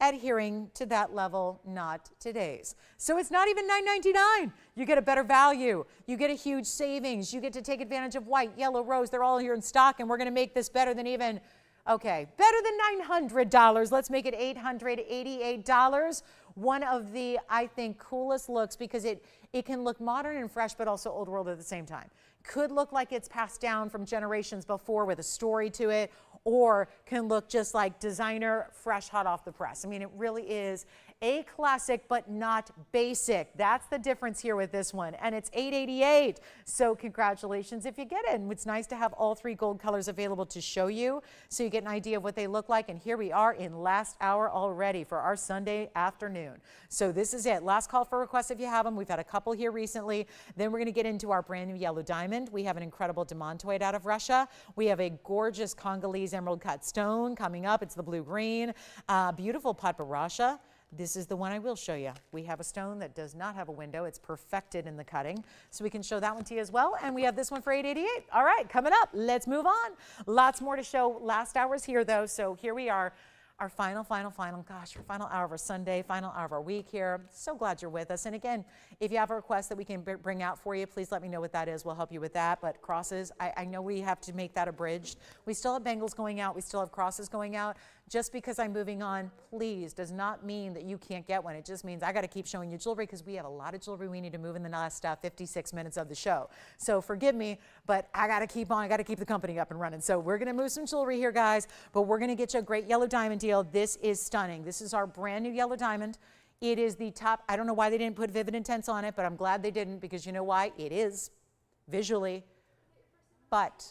adhering to that level, not today's. So it's not even $9.99. You get a better value. You get a huge savings. You get to take advantage of white, yellow, rose. They're all here in stock, and we're going to make this better than even, okay, better than $900. Let's make it $888. One of the, I think, coolest looks because it can look modern and fresh, but also old world at the same time. Could look like it's passed down from generations before with a story to it, or can look just like designer, fresh, hot off the press. I mean, it really is a classic, but not basic. That's the difference here with this one. And it's $888. So congratulations if you get it. And it's nice to have all three gold colors available to show you so you get an idea of what they look like. And here we are in last hour already for our Sunday afternoon. So this is it. Last call for requests if you have them. We've had a couple here recently. Then we're going to get into our brand new yellow diamond. We have an incredible demantoid out of Russia. We have a gorgeous Congolese emerald cut stone coming up. It's the blue-green. Beautiful Paraiba. This is the one I will show you. We have a stone that does not have a window. It's perfected in the cutting. So we can show that one to you as well. And we have this one for $888. All right, coming up. Let's move on. Lots more to show. Last hour's here, though. So here we are. Our final hour of our Sunday, final hour of our week here. So glad you're with us. And again, if you have a request that we can bring out for you, please let me know what that is. We'll help you with that. But crosses, I know we have to make that abridged. We still have bangles going out. We still have crosses going out. Just because I'm moving on, please, does not mean that you can't get one. It just means I got to keep showing you jewelry because we have a lot of jewelry we need to move in the last 56 minutes of the show. So forgive me, but I got to keep on. I got to keep the company up and running. So we're going to move some jewelry here, guys, but we're going to get you a great yellow diamond deal. This is stunning. This is our brand new yellow diamond. It is the top. I don't know why they didn't put Vivid Intense on it, but I'm glad they didn't because you know why? It is visually, but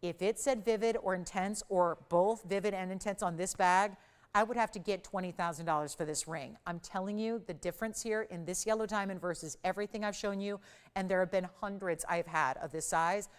if it said Vivid or Intense or both Vivid and Intense on this bag, I would have to get $20,000 for this ring. I'm telling you the difference here in this yellow diamond versus everything I've shown you, and there have been hundreds I've had of this size,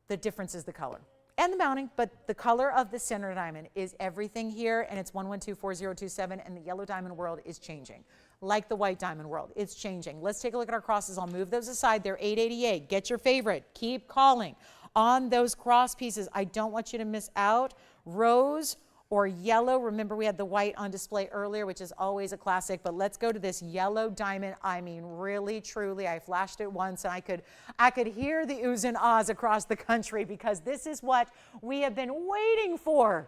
the difference is the color and the mounting, but the color of the center diamond is everything here, and it's 1124027, and the yellow diamond world is changing. Like the white diamond world, it's changing. Let's take a look at our crosses. I'll move those aside. They're $888. Get your favorite. Keep calling on those cross pieces. I don't want you to miss out. Rose or yellow. Remember we had the white on display earlier, which is always a classic, but let's go to this yellow diamond. I mean, really, truly, I flashed it once and I could hear the oohs and ahs across the country because this is what we have been waiting for.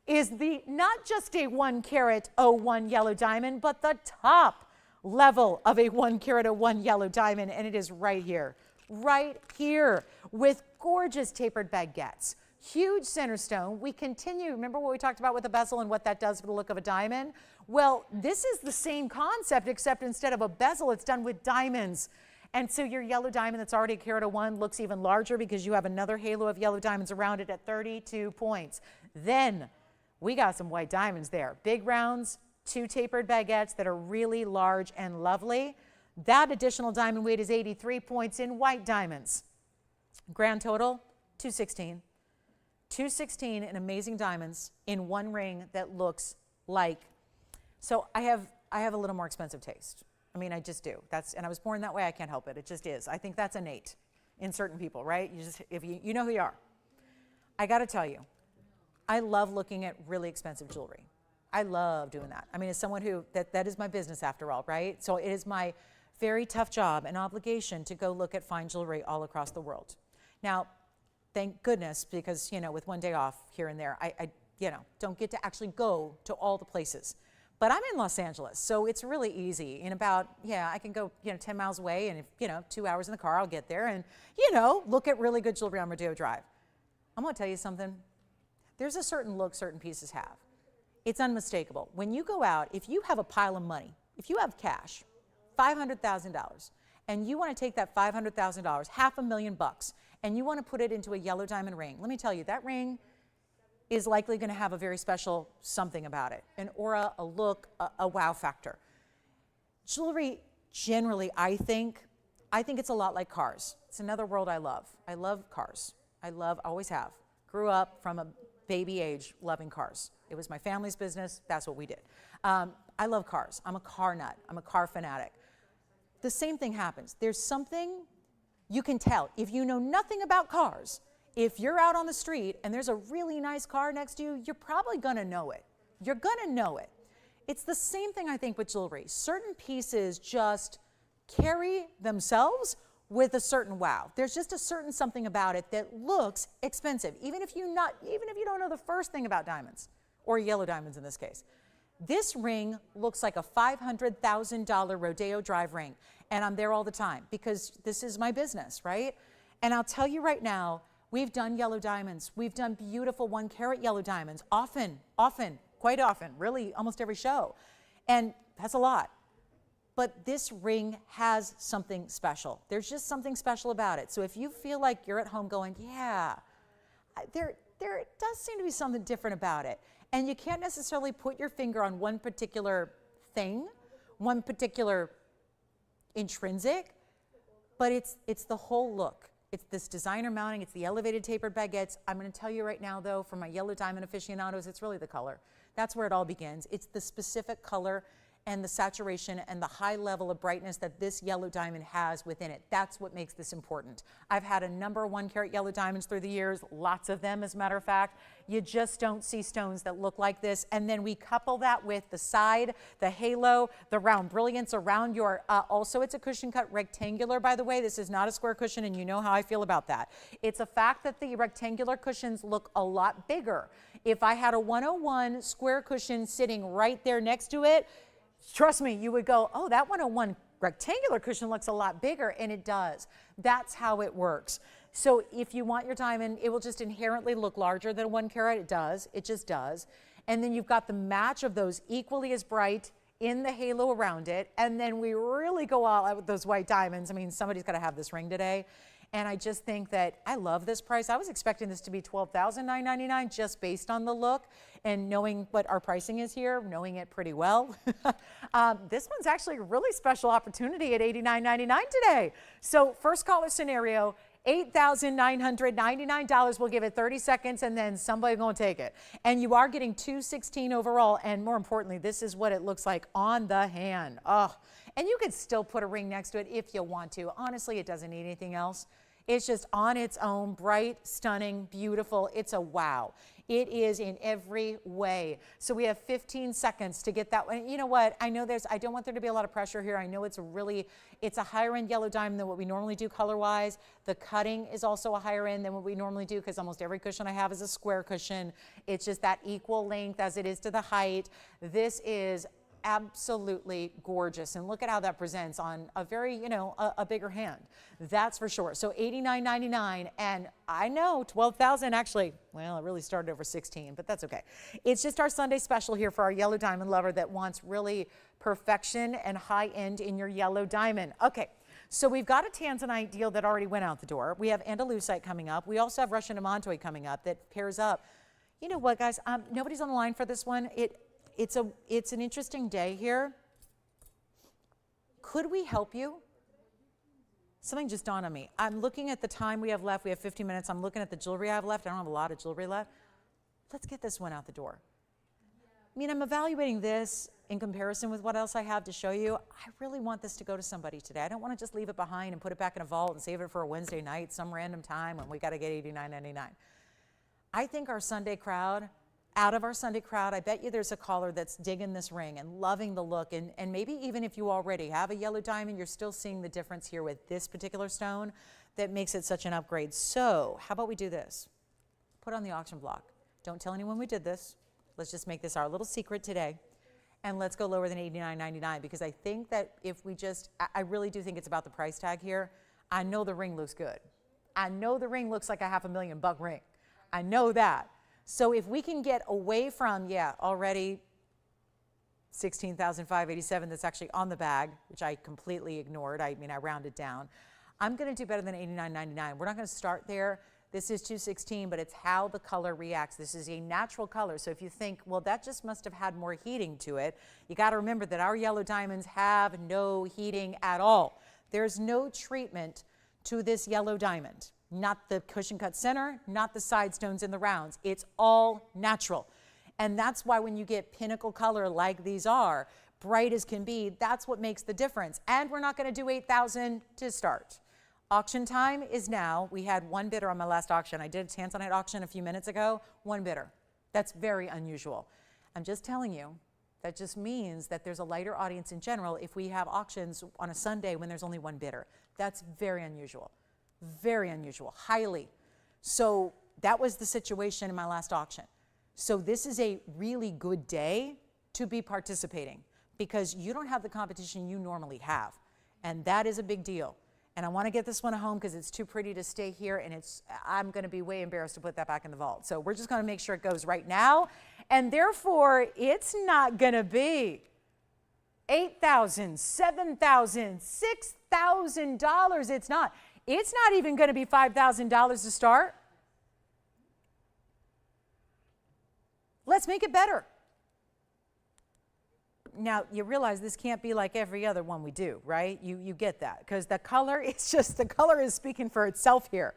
Is the not just a 1 carat 01 yellow diamond, but the top level of a 1 carat 01 yellow diamond, and it is right here with gorgeous tapered baguettes. Huge center stone. We continue, remember what we talked about with the bezel and what that does for the look of a diamond? Well, this is the same concept, except instead of a bezel, it's done with diamonds. And so your yellow diamond that's already a carat 01 looks even larger because you have another halo of yellow diamonds around it at 32 points. Then we got some white diamonds there. Big rounds, 2 tapered baguettes that are really large and lovely. That additional diamond weight is 83 points in white diamonds. Grand total, 216. 216 in amazing diamonds in one ring that looks like, so I have a little more expensive taste. I mean, I just do. And I was born that way, I can't help it. It just is. I think that's innate in certain people, right? If you know who you are. I gotta tell you, I love looking at really expensive jewelry. I love doing that. I mean, as someone who, that is my business after all, right? So it is my very tough job and obligation to go look at fine jewelry all across the world. Now, thank goodness, because, you know, with one day off here and there, I don't get to actually go to all the places. But I'm in Los Angeles, so it's really easy. In about, I can go, 10 miles away, and if, 2 hours in the car, I'll get there and, look at really good jewelry on Rodeo Drive. I'm gonna tell you something. There's a certain look certain pieces have. It's unmistakable. When you go out, if you have a pile of money, if you have cash, $500,000, and you want to take that $500,000, $500,000, and you want to put it into a yellow diamond ring, let me tell you, that ring is likely going to have a very special something about it, an aura, a look, a wow factor. Jewelry, generally, I think it's a lot like cars. It's another world I love. I love cars. Always have. Grew up from a baby age loving cars. It was my family's business. That's what we did. I love cars. I'm a car nut. I'm a car fanatic. The same thing happens. There's something you can tell. If you know nothing about cars, if you're out on the street and there's a really nice car next to you, you're probably going to know it. You're going to know it. It's the same thing, I think, with jewelry. Certain pieces just carry themselves with a certain wow. There's just a certain something about it that looks expensive, even if you don't know the first thing about diamonds, or yellow diamonds in this case. This ring looks like a $500,000 Rodeo Drive ring, and I'm there all the time because this is my business, right? And I'll tell you right now, we've done yellow diamonds. We've done beautiful 1 carat yellow diamonds, quite often, really almost every show. And that's a lot. But this ring has something special. There's just something special about it. So if you feel like you're at home going, yeah, there does seem to be something different about it. And you can't necessarily put your finger on one particular thing, one particular intrinsic, but it's the whole look. It's this designer mounting, it's the elevated tapered baguettes. I'm going to tell you right now, though, for my yellow diamond aficionados, it's really the color. That's where it all begins. It's the specific color and the saturation and the high level of brightness that this yellow diamond has within it. That's what makes this important. I've had a number of 1 carat yellow diamonds through the years, lots of them as a matter of fact. You just don't see stones that look like this. And then we couple that with the side, the halo, the round brilliance around your, also it's a cushion cut rectangular, by the way. This is not a square cushion, and you know how I feel about that. It's a fact that the rectangular cushions look a lot bigger. If I had a 101 square cushion sitting right there next to it, trust me, you would go, oh, that 101 rectangular cushion looks a lot bigger, and it does. That's how it works. So if you want your diamond, it will just inherently look larger than 1 carat. It does. It just does. And then you've got the match of those equally as bright in the halo around it. And then we really go all out with those white diamonds. I mean, somebody's got to have this ring today. And I just think that I love this price. I was expecting this to be $12,999 just based on the look and knowing what our pricing is here, knowing it pretty well. This one's actually a really special opportunity at $89.99 today. So first caller scenario, $8,999. We'll give it 30 seconds and then somebody's going to take it. And you are getting $216 overall. And more importantly, this is what it looks like on the hand. Oh, and you could still put a ring next to it if you want to. Honestly, it doesn't need anything else. It's just on its own, bright, stunning, beautiful. It's a wow. It is in every way. So we have 15 seconds to get that one. You know what? I know I don't want there to be a lot of pressure here. I know it's a higher end yellow diamond than what we normally do color-wise. The cutting is also a higher end than what we normally do because almost every cushion I have is a square cushion. It's just that equal length as it is to the height. This is absolutely gorgeous, and look at how that presents on a very, a bigger hand. That's for sure. So $89.99, and I know 12,000 actually. Well, it really started over 16, but that's okay. It's just our Sunday special here for our yellow diamond lover that wants really perfection and high end in your yellow diamond. Okay. So we've got a Tanzanite deal that already went out the door. We have Andalusite coming up. We also have Russian demantoid coming up that pairs up. You know what, guys? Nobody's on the line for this one. It's an interesting day here. Could we help you? Something just dawned on me. I'm looking at the time we have left. We have 15 minutes. I'm looking at the jewelry I have left. I don't have a lot of jewelry left. Let's get this one out the door. I mean, I'm evaluating this in comparison with what else I have to show you. I really want this to go to somebody today. I don't want to just leave it behind and put it back in a vault and save it for a Wednesday night, some random time when we got to get $89.99. I think our Sunday crowd, out of our Sunday crowd, I bet you there's a caller that's digging this ring and loving the look. And maybe even if you already have a yellow diamond, you're still seeing the difference here with this particular stone that makes it such an upgrade. So how about we do this? Put on the auction block. Don't tell anyone we did this. Let's just make this our little secret today. And let's go lower than $89.99 because I think that if we just, I really do think it's about the price tag here. I know the ring looks good. I know the ring looks like a $500,000 ring. I know that. So if we can get away from, already $16,587 that's actually on the bag, which I completely ignored. I mean, I rounded down. I'm going to do better than $89.99. We're not going to start there. This is $216, but it's how the color reacts. This is a natural color. So if you think, well, that just must have had more heating to it, you got to remember that our yellow diamonds have no heating at all. There's no treatment to this yellow diamond. Not the cushion cut center, not the side stones in the rounds. It's all natural. And that's why when you get pinnacle color like these are, bright as can be, that's what makes the difference. And we're not going to do $8,000 to start. Auction time is now. We had one bidder on my last auction. I did a Tanzanite auction a few minutes ago, one bidder. That's very unusual. I'm just telling you, that just means that there's a lighter audience in general if we have auctions on a Sunday when there's only one bidder. That's very unusual, highly. So that was the situation in my last auction. So this is a really good day to be participating because you don't have the competition you normally have. And that is a big deal. And I want to get this one home because it's too pretty to stay here, and I'm going to be way embarrassed to put that back in the vault. So we're just going to make sure it goes right now. And therefore, it's not going to be $8,000, $7,000, $6,000. It's not. It's not even going to be $5,000 to start. Let's make it better. Now, you realize this can't be like every other one we do, right? You get that, because the color, the color is speaking for itself here.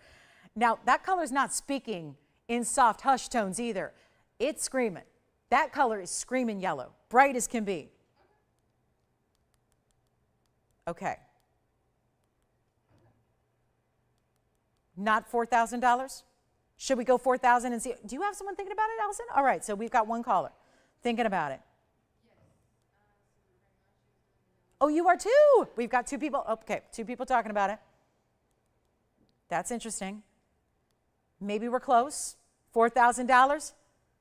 Now, that color is not speaking in soft hush tones either. It's screaming. That color is screaming yellow, bright as can be. Okay. Not $4,000? Should we go $4,000 and see? Do you have someone thinking about it, Allison? All right, so we've got one caller thinking about it. Oh, you are too. We've got two people. Okay, two people talking about it. That's interesting. Maybe we're close. $4,000.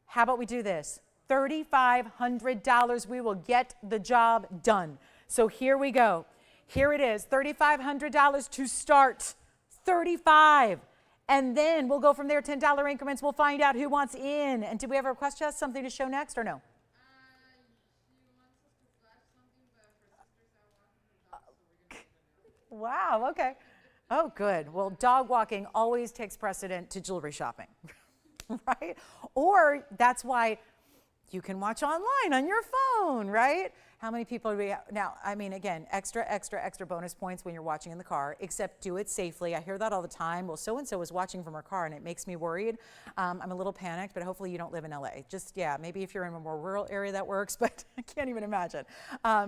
How about we do this? $3,500. We will get the job done. So here we go. Here it is. $3,500 to start. $35. And then we'll go from there. $10 increments. We'll find out who wants in. And do we have a request to us something to show next or no? Wow, okay. Oh, good. Well, dog walking always takes precedent to jewelry shopping, right? Or that's why you can watch online on your phone, right? How many people do we have? Now, I mean, again, extra bonus points when you're watching in the car, except do it safely. I hear that all the time. Well, so-and-so is watching from her car, and it makes me worried. I'm a little panicked, but hopefully you don't live in LA. Just, yeah, maybe if you're in a more rural area that works, but I can't even imagine.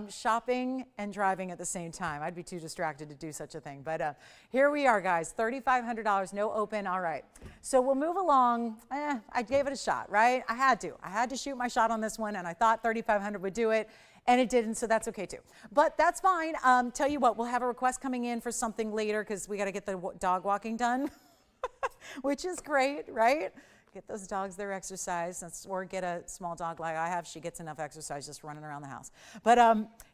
Shopping and driving at the same time. I'd be too distracted to do such a thing. But here we are, guys, $3,500, no open, all right. So we'll move along. I gave it a shot, right? I had to shoot my shot on this one, and I thought $3,500 would do it. And it didn't, so that's okay too. But that's fine. Tell you what, we'll have a request coming in for something later because we got to get the dog walking done, which is great, right? Get those dogs their exercise, or get a small dog like I have. She gets enough exercise just running around the house. But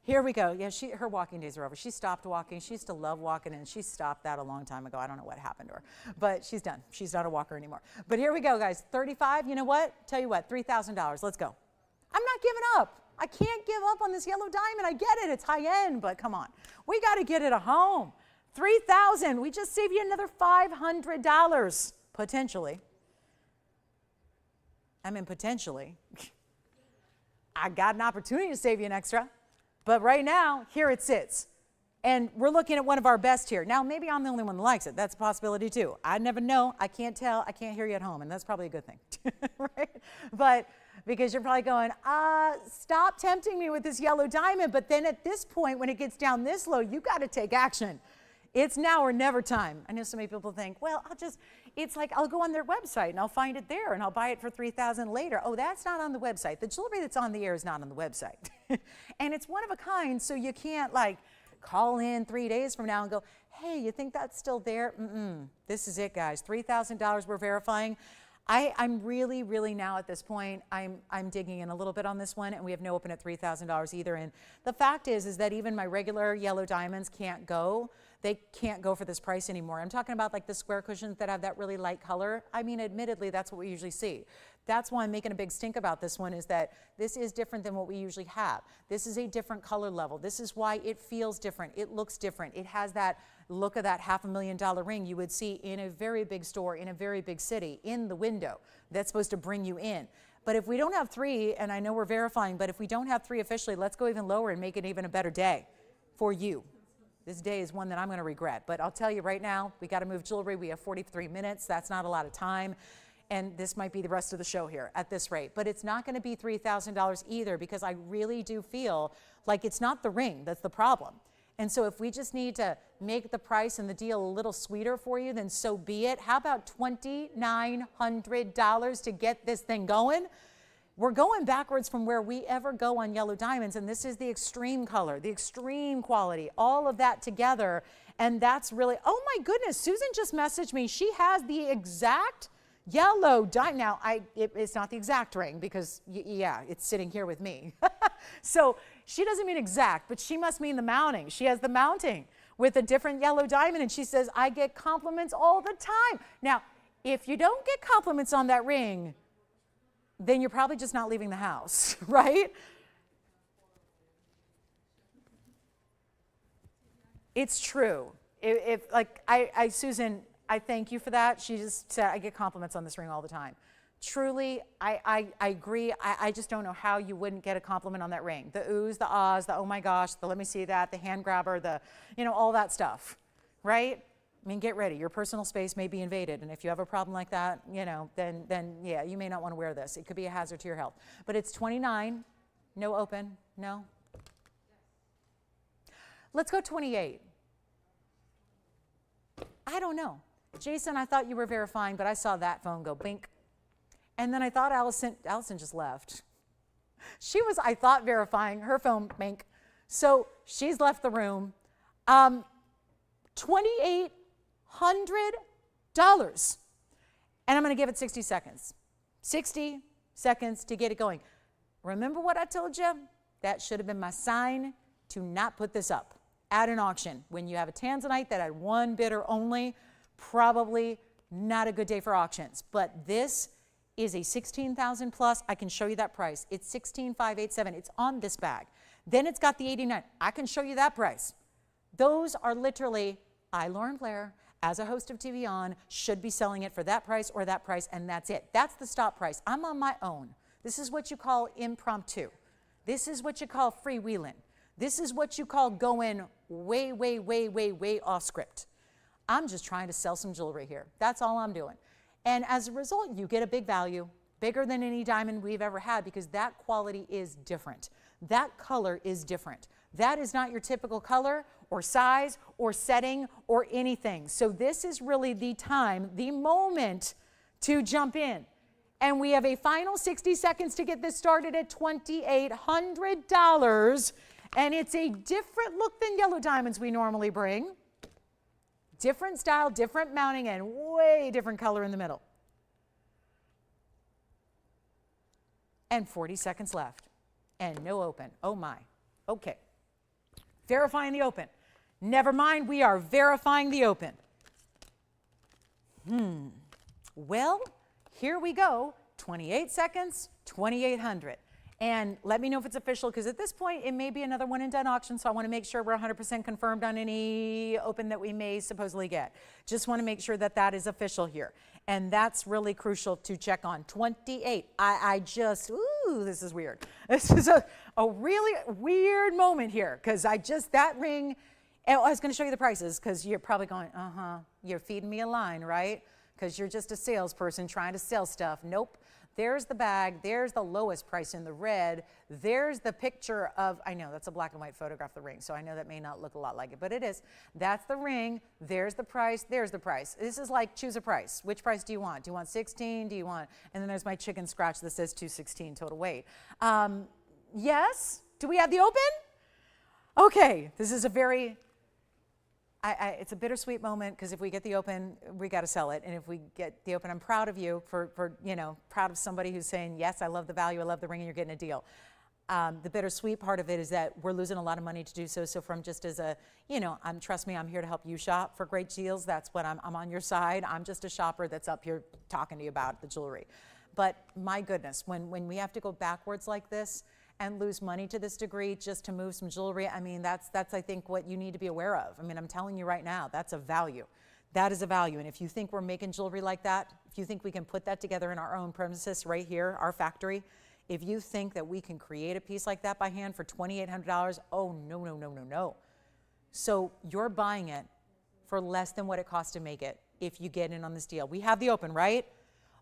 here we go. Yeah, her walking days are over. She stopped walking. She used to love walking, and she stopped that a long time ago. I don't know what happened to her, but she's done. She's not a walker anymore. But here we go, guys. 35. You know what? Tell you what, $3,000. Let's go. I'm not giving up. I can't give up on this yellow diamond. I get it. It's high end, but come on. We got to get it a home. $3,000. We just saved you another $500, potentially. I mean, potentially. I got an opportunity to save you an extra, but right now, here it sits. And we're looking at one of our best here. Now, maybe I'm the only one that likes it. That's a possibility, too. I never know. I can't tell. I can't hear you at home, and that's probably a good thing, right? But because you're probably going, stop tempting me with this yellow diamond. But then at this point, when it gets down this low, you got to take action. It's now or never time. I know so many people think, well, it's like I'll go on their website and I'll find it there and I'll buy it for $3,000 later. Oh, that's not on the website. The jewelry that's on the air is not on the website. And it's one of a kind, so you can't like call in 3 days from now and go, hey, you think that's still there? This is it, guys. $3,000 we're verifying. I'm really, really now at this point, I'm digging in a little bit on this one, and we have no open at $3,000 either. And the fact is that even my regular yellow diamonds can't go. They can't go for this price anymore. I'm talking about like the square cushions that have that really light color. I mean, admittedly, that's what we usually see. That's why I'm making a big stink about this one, is that this is different than what we usually have. This is a different color level. This is why it feels different. It looks different. It has that look of that $500,000 ring you would see in a very big store, in a very big city, in the window. That's supposed to bring you in. But if we don't have 3, and I know we're verifying, but if we don't have 3 officially, let's go even lower and make it even a better day for you. This day is one that I'm going to regret. But I'll tell you right now, we got to move jewelry. We have 43 minutes. That's not a lot of time. And this might be the rest of the show here at this rate. But it's not going to be $3,000 either, because I really do feel like it's not the ring that's the problem. And so if we just need to make the price and the deal a little sweeter for you, then so be it. How about $2,900 to get this thing going? We're going backwards from where we ever go on yellow diamonds, and this is the extreme color, the extreme quality, all of that together. And that's really, oh my goodness, Susan just messaged me. She has the exact yellow diamond. Now, it's not the exact ring because, yeah, it's sitting here with me. So she doesn't mean exact, but she must mean the mounting. She has the mounting with a different yellow diamond, and she says, I get compliments all the time. Now, if you don't get compliments on that ring, then you're probably just not leaving the house, right? It's true. Susan, I thank you for that. She just said, I get compliments on this ring all the time. Truly, I agree. I just don't know how you wouldn't get a compliment on that ring. The oohs, the ahs, the oh my gosh, the let me see that, the hand grabber, the, all that stuff, right? I mean, get ready. Your personal space may be invaded. And if you have a problem like that, then yeah, you may not want to wear this. It could be a hazard to your health. But it's 29, no open, no. Let's go 28. I don't know. Jason, I thought you were verifying, but I saw that phone go bink. And then I thought Allison just left. She was, I thought, verifying, her phone bink. So she's left the room. $2,800. And I'm going to give it 60 seconds. 60 seconds to get it going. Remember what I told you? That should have been my sign to not put this up at an auction. When you have a Tanzanite that had one bidder only, probably not a good day for auctions. But this is a 16,000 plus. I can show you that price. It's 16,587. It's on this bag. Then it's got the 89. I can show you that price. Those are literally, Lauren Blair, as a host of TVON, should be selling it for that price or that price, and that's it. That's the stop price. I'm on my own. This is what you call impromptu. This is what you call freewheeling. This is what you call going way, way, way, way, way off script. I'm just trying to sell some jewelry here. That's all I'm doing. And as a result, you get a big value, bigger than any diamond we've ever had, because that quality is different. That color is different. That is not your typical color or size or setting or anything. So this is really the time, the moment to jump in. And we have a final 60 seconds to get this started at $2,800. And it's a different look than yellow diamonds we normally bring. Different style, different mounting, and way different color in the middle. And 40 seconds left. And no open. Oh my. Okay. Verifying the open. Never mind, we are verifying the open. Well, here we go. 28 seconds, 2,800. And let me know if it's official, because at this point, it may be another one and done auction, so I want to make sure we're 100% confirmed on any open that we may supposedly get. Just want to make sure that that is official here. And that's really crucial to check on. 28. Ooh, this is weird. This is a really weird moment here, because that ring, I was going to show you the prices, because you're probably going, you're feeding me a line, right? Because you're just a salesperson trying to sell stuff. Nope. There's the bag. There's the lowest price in the red. There's the picture of, I know that's a black and white photograph of the ring, so I know that may not look a lot like it, but it is. That's the ring. There's the price. There's the price. This is like choose a price. Which price do you want? Do you want 16? Do you want? And then there's my chicken scratch that says 216 total weight. Yes? Do we have the open? Okay. This is a very... it's a bittersweet moment, because if we get the open, we got to sell it. And if we get the open, I'm proud of you for proud of somebody who's saying, yes, I love the value, I love the ring, and you're getting a deal. The bittersweet part of it is that we're losing a lot of money to do so. So from just as a, trust me, I'm here to help you shop for great deals. That's what I'm on your side. I'm just a shopper that's up here talking to you about the jewelry. But my goodness, when we have to go backwards like this and lose money to this degree just to move some jewelry, I mean, that's I think what you need to be aware of. I mean, I'm telling you right now, that's a value. That is a value. And if you think we're making jewelry like that, if you think we can put that together in our own premises right here, our factory, if you think that we can create a piece like that by hand for $2,800, oh, no, no, no, no, no. So you're buying it for less than what it costs to make it if you get in on this deal. We have the open, right?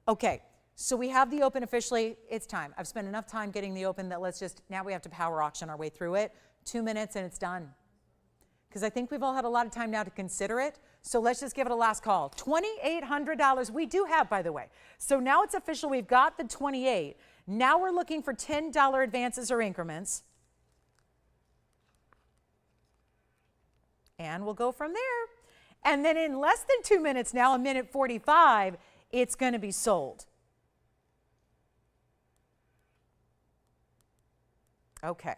Okay, so we have the open officially. It's time. I've spent enough time getting the open that now we have to power auction our way through it. 2 minutes and it's done. Because I think we've all had a lot of time now to consider it. So let's just give it a last call. $2,800 we do have, by the way. So now it's official. We've got the 28. Now we're looking for $10 advances or increments. And we'll go from there. And then in less than 2 minutes now, 1:45, it's going to be sold. Okay.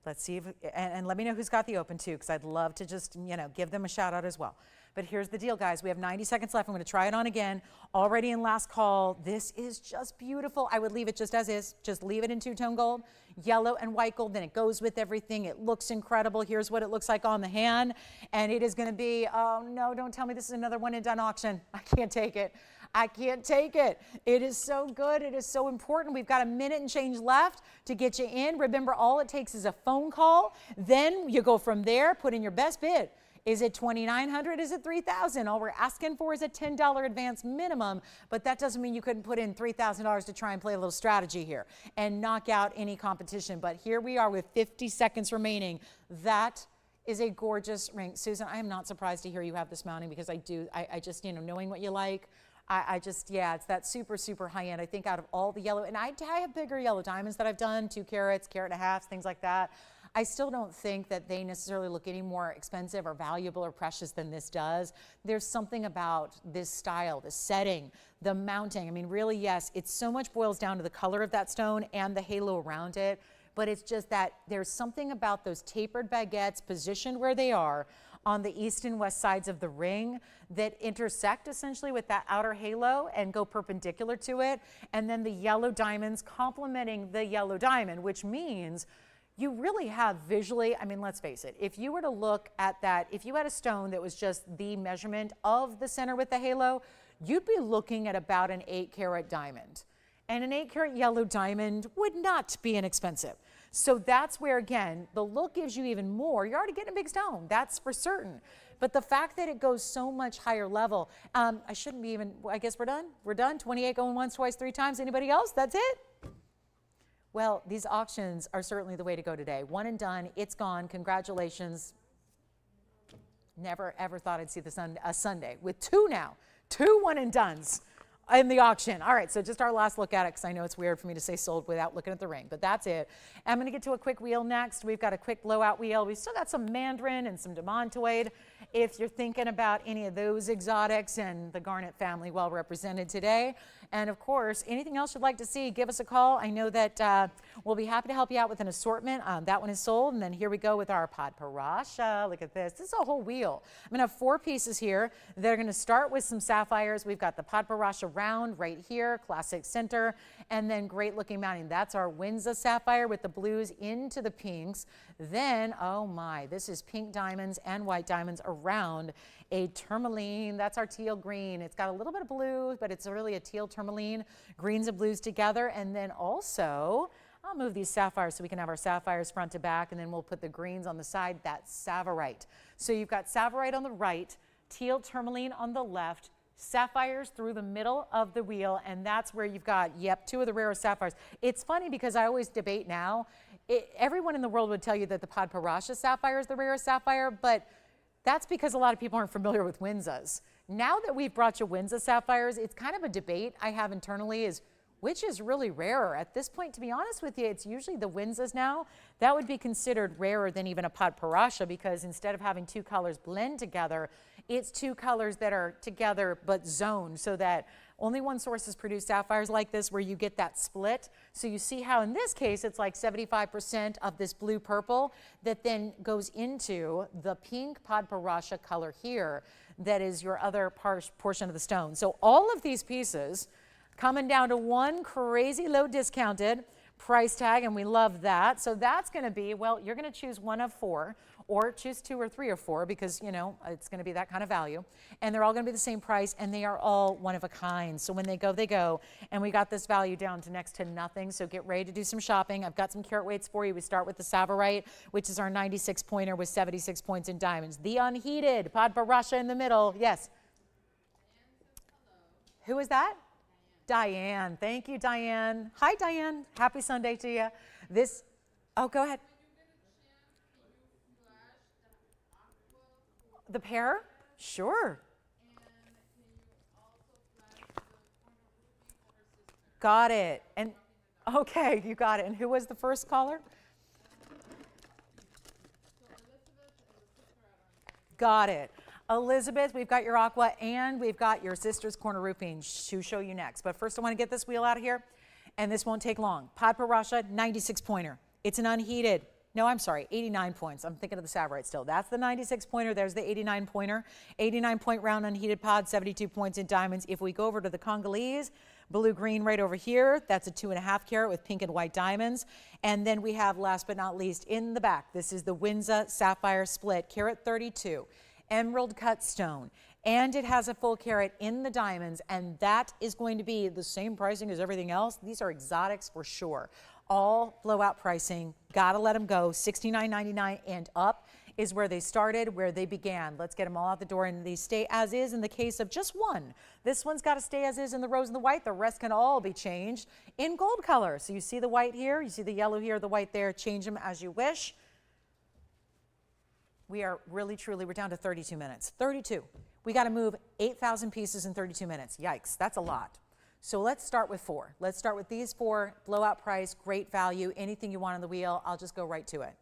Let's see if, and let me know who's got the open too, because I'd love to just, give them a shout out as well. But here's the deal, guys. We have 90 seconds left. I'm going to try it on again. Already in last call. This is just beautiful. I would leave it just as is. Just leave it in two-tone gold, yellow and white gold. Then it goes with everything. It looks incredible. Here's what it looks like on the hand. And it is going to be, oh no, don't tell me this is another one and done auction. I can't take it. I can't take it. It is so good. It is so important. We've got a minute and change left to get you in. Remember, all it takes is a phone call. Then you go from there, put in your best bid. Is it $2,900? Is it $3,000? All we're asking for is a $10 advance minimum, but that doesn't mean you couldn't put in $3,000 to try and play a little strategy here and knock out any competition. But here we are with 50 seconds remaining. That is a gorgeous ring. Susan, I am not surprised to hear you have this mounting because I just, knowing what you like, yeah, it's that super, super high end. I think out of all the yellow, and I have bigger yellow diamonds that I've done, 2 carats, carat and a half, things like that. I still don't think that they necessarily look any more expensive or valuable or precious than this does. There's something about this style, the setting, the mounting. I mean, really, yes, it so much boils down to the color of that stone and the halo around it. But it's just that there's something about those tapered baguettes positioned where they are on the east and west sides of the ring that intersect essentially with that outer halo and go perpendicular to it. And then the yellow diamonds complementing the yellow diamond, which means you really have visually, I mean, let's face it, if you were to look at that, if you had a stone that was just the measurement of the center with the halo, you'd be looking at about an 8-carat diamond. And an 8-carat yellow diamond would not be inexpensive. So that's where, again, the look gives you even more. You're already getting a big stone, that's for certain. But the fact that it goes so much higher level, I shouldn't be even, I guess we're done? We're done? 28 going once, twice, 3 times. Anybody else? That's it? Well, these auctions are certainly the way to go today. One and done, it's gone. Congratulations. Never, ever thought I'd see a Sunday with 2 now. 2 one and dones in the auction. All right, so just our last look at it, because I know it's weird for me to say sold without looking at the ring, but that's it. I'm going to get to a quick wheel next. We've got a quick blowout wheel. We've still got some mandarin and some demantoid. If you're thinking about any of those exotics, and the garnet family well represented today. And of course, anything else you'd like to see, give us a call. I know that we'll be happy to help you out with an assortment. That one is sold. And then here we go with our Paraiba. Look at this. This is a whole wheel. I'm going to have 4 pieces here that are going to start with some sapphires. We've got the Paraiba round right here, classic center, and then great looking mounting. That's our Windsor sapphire with the blues into the pinks. Then, oh my, this is pink diamonds and white diamonds around a tourmaline. That's our teal green. It's got a little bit of blue, but it's really a teal tourmaline, greens and blues together. And then also, I'll move these sapphires so we can have our sapphires front to back, and then we'll put the greens on the side. That's Tsavorite. So you've got Tsavorite on the right, teal tourmaline on the left, sapphires through the middle of the wheel, and that's where you've got, yep, 2 of the rarest sapphires. It's funny because I always debate now. Everyone in the world would tell you that the Paraiba sapphire is the rarest sapphire, but that's because a lot of people aren't familiar with Windsors. Now that we've brought you Windsor sapphires, it's kind of a debate I have internally is which is really rarer. At this point, to be honest with you, it's usually the Windsors now. That would be considered rarer than even a Paraiba because instead of having 2 colors blend together, it's 2 colors that are together but zoned so that only one source has produced sapphires like this where you get that split. So you see how in this case it's like 75% of this blue purple that then goes into the pink Paraiba color here that is your other portion of the stone. So all of these pieces coming down to one crazy low discounted price tag, and we love that. So that's going to be, well, you're going to choose one of four, or choose 2 or 3 or 4, because, you know, it's going to be that kind of value. And they're all going to be the same price, and they are all one of a kind. So when they go, they go. And we got this value down to next to nothing. So get ready to do some shopping. I've got some carat weights for you. We start with the Savarite, which is our 96 pointer with 76 points in diamonds. The unheated Paraiba in the middle. Yes. Who is that? Diane. Thank you, Diane. Hi, Diane. Happy Sunday to you. This, oh, go ahead. The pair? Sure. Got it. And okay, you got it. And who was the first caller? Got it. Elizabeth, we've got your aqua, and we've got your sister's corner roofing to show you next. But first I want to get this wheel out of here, and this won't take long. Paraiba, 96 pointer. It's an unheated. No, I'm sorry, 89 points. I'm thinking of the Savarite still. That's the 96 pointer. There's the 89 pointer. 89 point round unheated pod, 72 points in diamonds. If we go over to the Congolese, blue-green right over here, that's a 2.5 carat with pink and white diamonds. And then we have, last but not least, in the back, this is the Windsor Sapphire Split, carat 32. Emerald cut stone, and it has a full carat in the diamonds, and that is going to be the same pricing as everything else. These are exotics for sure. All blowout pricing, gotta let them go. $69.99 and up is where they started, where they began. Let's get them all out the door, and they stay as is in the case of just one. This one's got to stay as is in the rose and the white. The rest can all be changed in gold color. So you see the white here, you see the yellow here, the white there. Change them as you wish. We are really, truly, we're down to 32 minutes. 32. We got to move 8,000 pieces in 32 minutes. Yikes, that's a lot. So let's start with 4. Let's start with these 4, blowout price, great value, anything you want on the wheel. I'll just go right to it.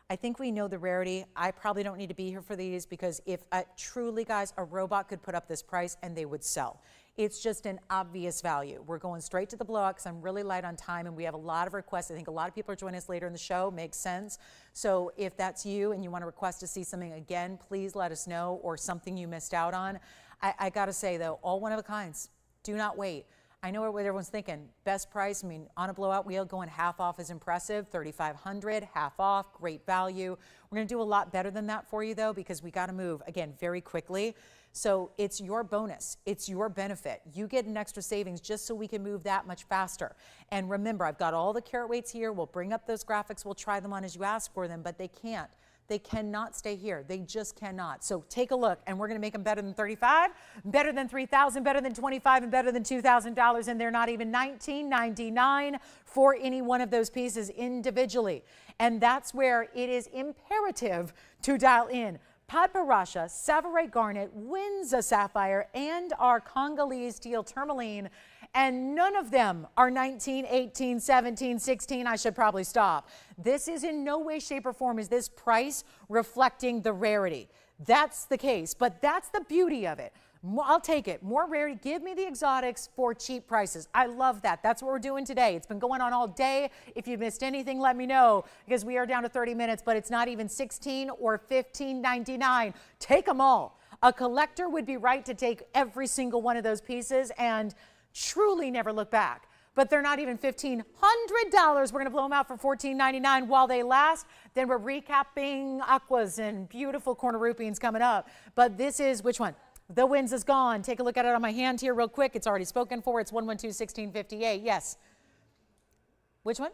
I think we know the rarity. I probably don't need to be here for these, because if truly, guys, a robot could put up this price and they would sell. It's just an obvious value. We're going straight to the blowout because I'm really light on time, and we have a lot of requests. I think a lot of people are joining us later in the show. Makes sense. So if that's you and you want to request to see something again, please let us know, or something you missed out on. I got to say, though, all one of a kinds. Do not wait. I know what everyone's thinking. Best price, I mean, on a blowout wheel, going half off is impressive. $3,500, half off, great value. We're going to do a lot better than that for you, though, because we got to move, again, very quickly. So it's your bonus. It's your benefit. You get an extra savings just so we can move that much faster. And remember, I've got all the carat weights here. We'll bring up those graphics. We'll try them on as you ask for them, but they can't. They cannot stay here. They just cannot. So take a look, and we're going to make them better than 35, better than 3,000, better than 25, and better than $2,000. And they're not even $19.99 for any one of those pieces individually. And that's where it is imperative to dial in. Paraiba, Savarite Garnet, Windsor Sapphire, and our Congolese teal tourmaline. And none of them are 19, 18, 17, 16. I should probably stop. This is in no way, shape, or form is this price reflecting the rarity. That's the case, but that's the beauty of it. I'll take it. More rarity. Give me the exotics for cheap prices. I love that. That's what we're doing today. It's been going on all day. If you missed anything, let me know, because we are down to 30 minutes, but it's not even $16 or $15.99. Take them all. A collector would be right to take every single one of those pieces and truly never look back. But they're not even $1,500. We're going to blow them out for $14.99 while they last. Then we're recapping aquas and beautiful corner roofings coming up. But this is, which one? The Winds is gone. Take a look at it on my hand here real quick. It's already spoken for. It's 112-1658. Yes. Which one?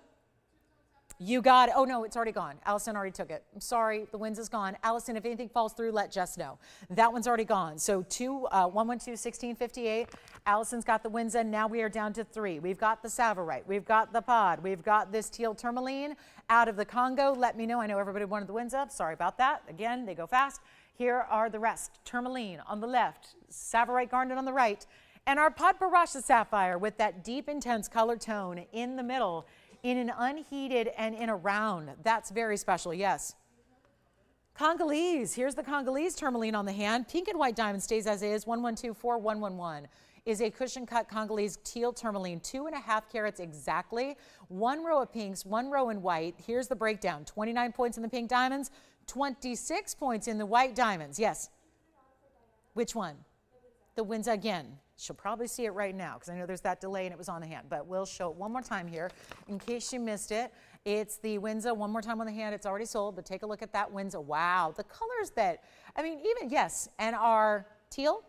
You got it. Oh, no, it's already gone. Allison already took it. I'm sorry. The Winds is gone. Allison, if anything falls through, let Jess know. That one's already gone. So 112-1658. Allison's got the Winds, and now we are down to 3. We've got the Savarite. We've got the pod. We've got this teal tourmaline out of the Congo. Let me know. I know everybody wanted the Winds up. Sorry about that. Again, they go fast. Here are the rest. Tourmaline on the left, Savarite Garnet on the right, and our Paraiba Sapphire with that deep, intense color tone in the middle, in an unheated and in a round. That's very special, yes. Congolese, here's the Congolese tourmaline on the hand. Pink and white diamond stays as is, 1124111. Is a cushion cut Congolese teal tourmaline, 2.5 carats exactly. 1 row of pinks, 1 row in white. Here's the breakdown. 29 points in the pink diamonds, 26 points in the white diamonds. Yes. Which one? The Windsor again. She'll probably see it right now because I know there's that delay and it was on the hand, but we'll show it one more time here in case you missed it. It's the Windsor one more time on the hand. It's already sold, but take a look at that Windsor. Wow, the colors that, I mean, even, yes, and our teal,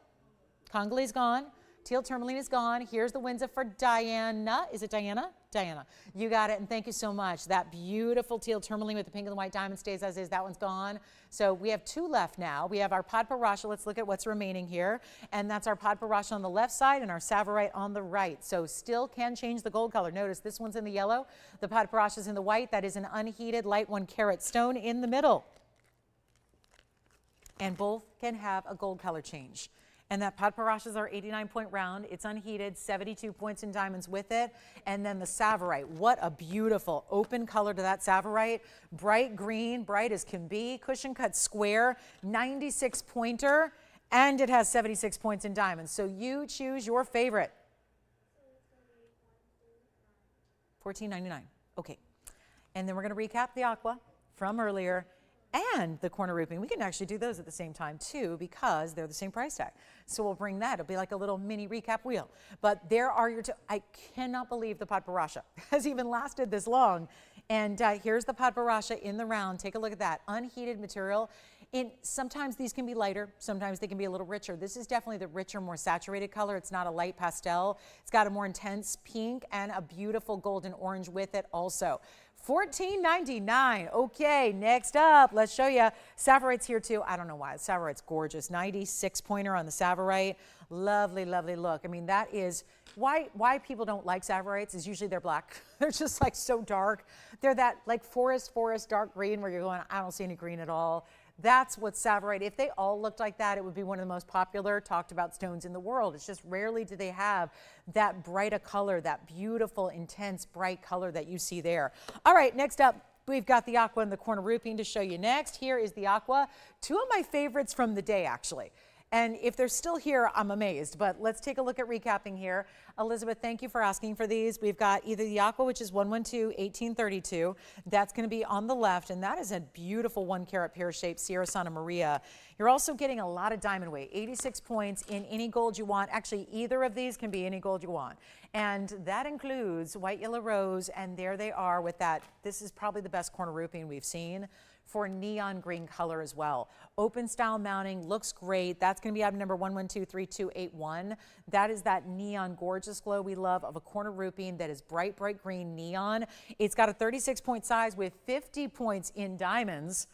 Congolese gone. Teal tourmaline is gone. Here's the Windsor for Diana. Is it Diana? Diana. You got it, and thank you so much. That beautiful teal tourmaline with the pink and the white diamond stays as is. That one's gone. So we have two left now. We have our Paraiba. Let's look at what's remaining here. And that's our Paraiba on the left side and our Tsavorite on the right. So still can change the gold color. Notice this one's in the yellow. The Paraiba is in the white. That is an unheated light 1 carat stone in the middle. And both can have a gold color change. And that Paraiba are 89-point round. It's unheated, 72 points in diamonds with it. And then the Tsavorite. What a beautiful open color to that Tsavorite. Bright green, bright as can be. Cushion cut square, 96 pointer. And it has 76 points in diamonds. So you choose your favorite. $14.99. Okay. And then we're going to recap the aqua from earlier. And the corner roofing. We can actually do those at the same time too because they're the same price tag. So we'll bring that. It'll be like a little mini recap wheel. But there are your two. I cannot believe the Paraiba has even lasted this long. And here's the Paraiba in the round. Take a look at that. Unheated material. Sometimes these can be lighter. Sometimes they can be a little richer. This is definitely the richer, more saturated color. It's not a light pastel. It's got a more intense pink and a beautiful golden orange with it also. $14.99. Okay, next up, let's show you. Tsavorite's here too. I don't know why. Tsavorite's gorgeous. 96 pointer on the Tsavorite. Lovely, lovely look. I mean, that is why people don't like Tsavorite's is usually they're black. They're just like so dark. They're that like forest dark green where you're going, I don't see any green at all. That's what Tsavorite, if they all looked like that, it would be one of the most popular talked about stones in the world. It's just rarely do they have that bright a color, that beautiful, intense, bright color that you see there. All right, next up, we've got the aqua and the corner roofing to show you next. Here is the aqua. Two of my favorites from the day, actually. And if they're still here, I'm amazed. But let's take a look at recapping here. Elizabeth, thank you for asking for these. We've got either the aqua, which is 112-1832. That's going to be on the left. And that is a beautiful 1 carat pear-shaped Sierra Santa Maria. You're also getting a lot of diamond weight, 86 points in any gold you want. Actually, either of these can be any gold you want. And that includes white, yellow, rose. And there they are with that. This is probably the best corner roofing we've seen for neon green color as well. Open style mounting, looks great. That's going to be item number 1123281. That is that neon gorgeous glow we love of a corner roofing that is bright, bright green neon. It's got a 36-point size with 50 points in diamonds.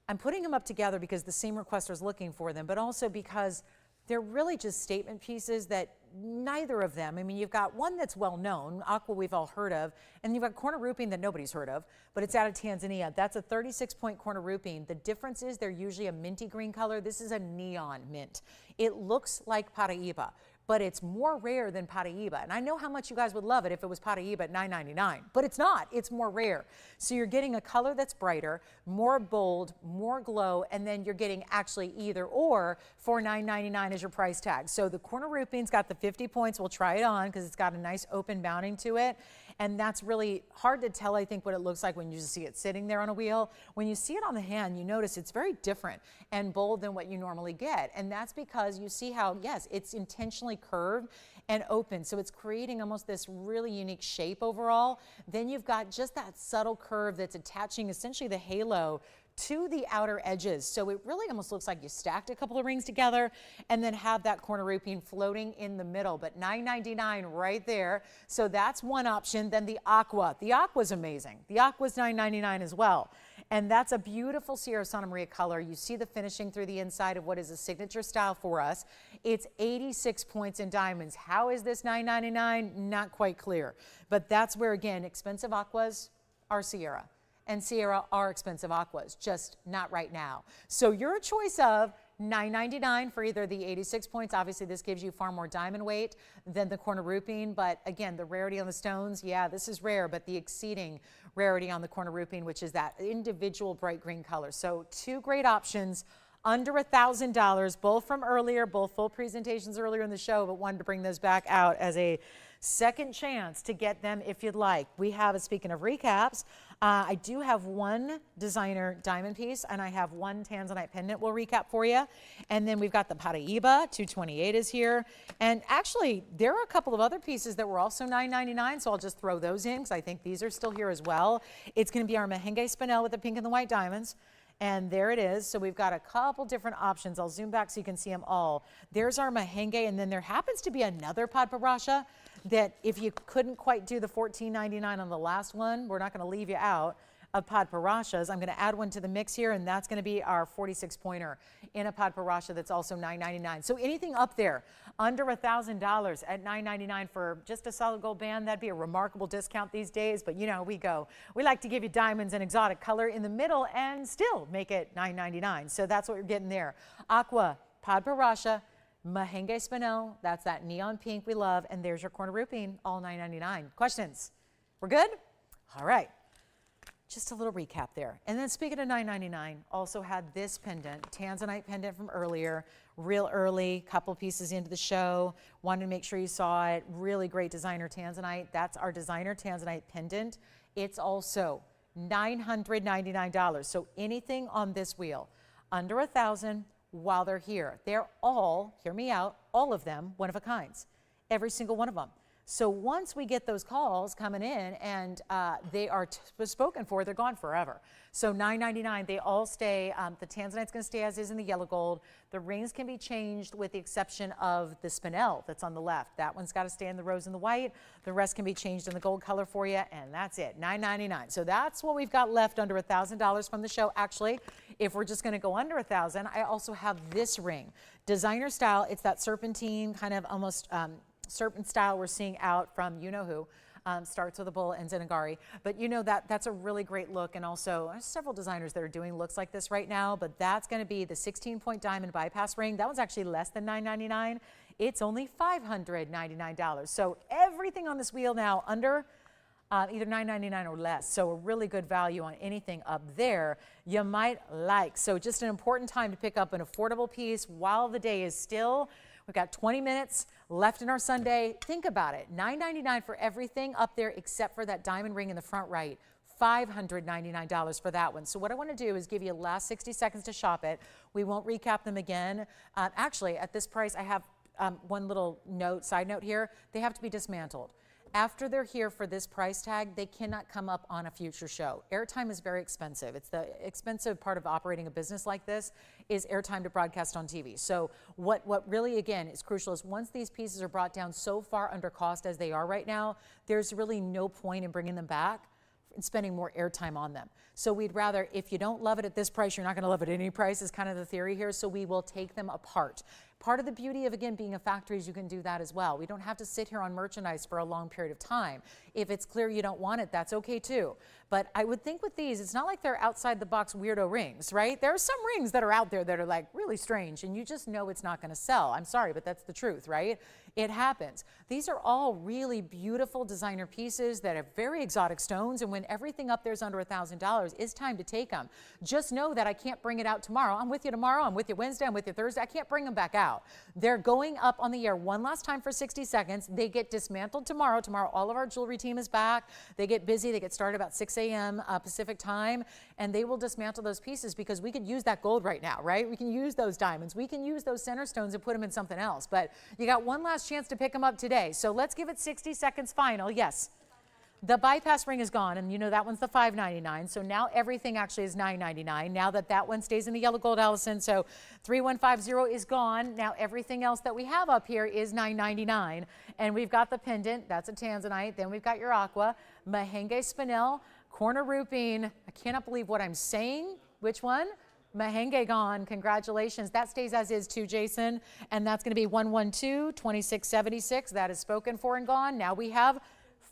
I'm putting them up together because the same requester is looking for them, but also because they're really just statement pieces that neither of them, I mean, you've got one that's well known, aqua we've all heard of, and you've got corner roofing that nobody's heard of, but it's out of Tanzania. That's a 36-point corner roofing. The difference is they're usually a minty green color. This is a neon mint. It looks like Paraiba, but it's more rare than Paraiba. And I know how much you guys would love it if it was Paraiba at $9.99, but it's not. It's more rare. So you're getting a color that's brighter, more bold, more glow, and then you're getting actually either or for $9.99 as your price tag. So the corner roofing's got the 50 points. We'll try it on because it's got a nice open mounting to it. And that's really hard to tell, I think, what it looks like when you just see it sitting there on a wheel. When you see it on the hand, you notice it's very different and bold than what you normally get. And that's because you see how, yes, it's intentionally curved and open. So it's creating almost this really unique shape overall. Then you've got just that subtle curve that's attaching essentially the halo to the outer edges. So it really almost looks like you stacked a couple of rings together and then have that corner roofing floating in the middle, but $9.99 right there. So that's one option. Then the aqua. The aqua's amazing. The aqua's $9.99 as well. And that's a beautiful Sierra Santa Maria color. You see the finishing through the inside of what is a signature style for us. It's 86 points in diamonds. How is this $9.99? Not quite clear. But that's where, again, expensive aquas are Sierra. And Sierra are expensive aquas, just not right now. So you're a choice of $9.99 for either the 86 points. Obviously, this gives you far more diamond weight than the corner roofing. But again, the rarity on the stones, yeah, this is rare, but the exceeding rarity on the corner roofing, which is that individual bright green color. So two great options under $1,000, both from earlier, both full presentations earlier in the show, but wanted to bring those back out as a Second chance to get them if you'd like. We have, speaking of recaps, I do have one designer diamond piece and I have one Tanzanite pendant we'll recap for you. And then we've got the Paraiba, 228 is here. And actually, there are a couple of other pieces that were also $9.99, so I'll just throw those in because I think these are still here as well. It's going to be our Mahenge spinel with the pink and the white diamonds. And there it is. So we've got a couple different options. I'll zoom back so you can see them all. There's our Mahenge, and then there happens to be another Paraiba that if you couldn't quite do the $14.99 on the last one, we're not going to leave you out of Paraiba. I'm going to add one to the mix here, and that's going to be our 46-pointer in a Paraiba that's also $9.99. So anything up there under $1,000 at $9.99 for just a solid gold band, that'd be a remarkable discount these days. But you know, we like to give you diamonds and exotic color in the middle and still make it $9.99. So that's what you're getting there. Aqua, Paraiba, Mahenge spinel, that's that neon pink we love, and there's your corner roofing, all $9.99. Questions? We're good? All right. Just a little recap there. And then speaking of $9.99, also had this pendant, Tanzanite pendant from earlier, real early, couple pieces into the show. Wanted to make sure you saw it. Really great designer Tanzanite. That's our designer Tanzanite pendant. It's also $999. So anything on this wheel under $1,000 while they're here. They're all, hear me out, all of them one of a kinds. Every single one of them. So once we get those calls coming in and they are spoken for, they're gone forever. So $9.99, they all stay. The Tanzanite's going to stay as is in the yellow gold. The rings can be changed with the exception of the spinel that's on the left. That one's got to stay in the rose and the white. The rest can be changed in the gold color for you, and that's it, $9.99. So that's what we've got left under $1,000 from the show. Actually, if we're just going to go under $1,000, I also have this ring. Designer style, it's that serpentine kind of almost serpent style we're seeing out from you-know-who. Starts with a bull, ends in a gari. But you know that's a really great look, and also several designers that are doing looks like this right now, but that's going to be the 16-point diamond bypass ring. That one's actually less than $9.99. It's only $599. So everything on this wheel now under either $9.99 or less. So a really good value on anything up there you might like. So just an important time to pick up an affordable piece while the day is still. We've got 20 minutes left in our Sunday. Think about it. $9.99 for everything up there except for that diamond ring in the front right. $599 for that one. So what I want to do is give you last 60 seconds to shop it. We won't recap them again. Actually, at this price, I have one little side note here. They have to be dismantled. After they're here for this price tag, they cannot come up on a future show. Airtime is very expensive. It's the expensive part of operating a business like this is airtime to broadcast on TV. So what really, again, is crucial is once these pieces are brought down so far under cost as they are right now, there's really no point in bringing them back and spending more airtime on them. So we'd rather, if you don't love it at this price, you're not going to love it at any price is kind of the theory here. So we will take them apart. Part of the beauty of, again, being a factory is you can do that as well. We don't have to sit here on merchandise for a long period of time. If it's clear you don't want it, that's okay too. But I would think with these, it's not like they're outside the box weirdo rings, right? There are some rings that are out there that are like really strange and you just know it's not going to sell. I'm sorry, but that's the truth, right? It happens. These are all really beautiful designer pieces that have very exotic stones, and when everything up there is under $1,000, it's time to take them. Just know that I can't bring it out tomorrow. I'm with you tomorrow, I'm with you Wednesday, I'm with you Thursday. I can't bring them back out. They're going up on the air one last time for 60 seconds. They get dismantled tomorrow. Tomorrow, all of our jewelry team is back. They get busy. They get started about 6 a.m. Pacific time, and they will dismantle those pieces because we could use that gold right now, right? We can use those diamonds. We can use those center stones and put them in something else, but you got one last chance to pick them up today. So let's give it 60 seconds final. Yes. The bypass ring is gone, and you know that one's the $5.99. So now everything actually is $9.99. Now that one stays in the yellow gold, Allison. So 3150 is gone. Now everything else that we have up here is $9.99. And we've got the pendant. That's a Tanzanite. Then we've got your aqua, Mahenge spinel, corner rupine. I cannot believe what I'm saying. Which one? Mahenge gone. Congratulations. That stays as is too, Jason. And that's going to be 112-2676. That is spoken for and gone. Now we have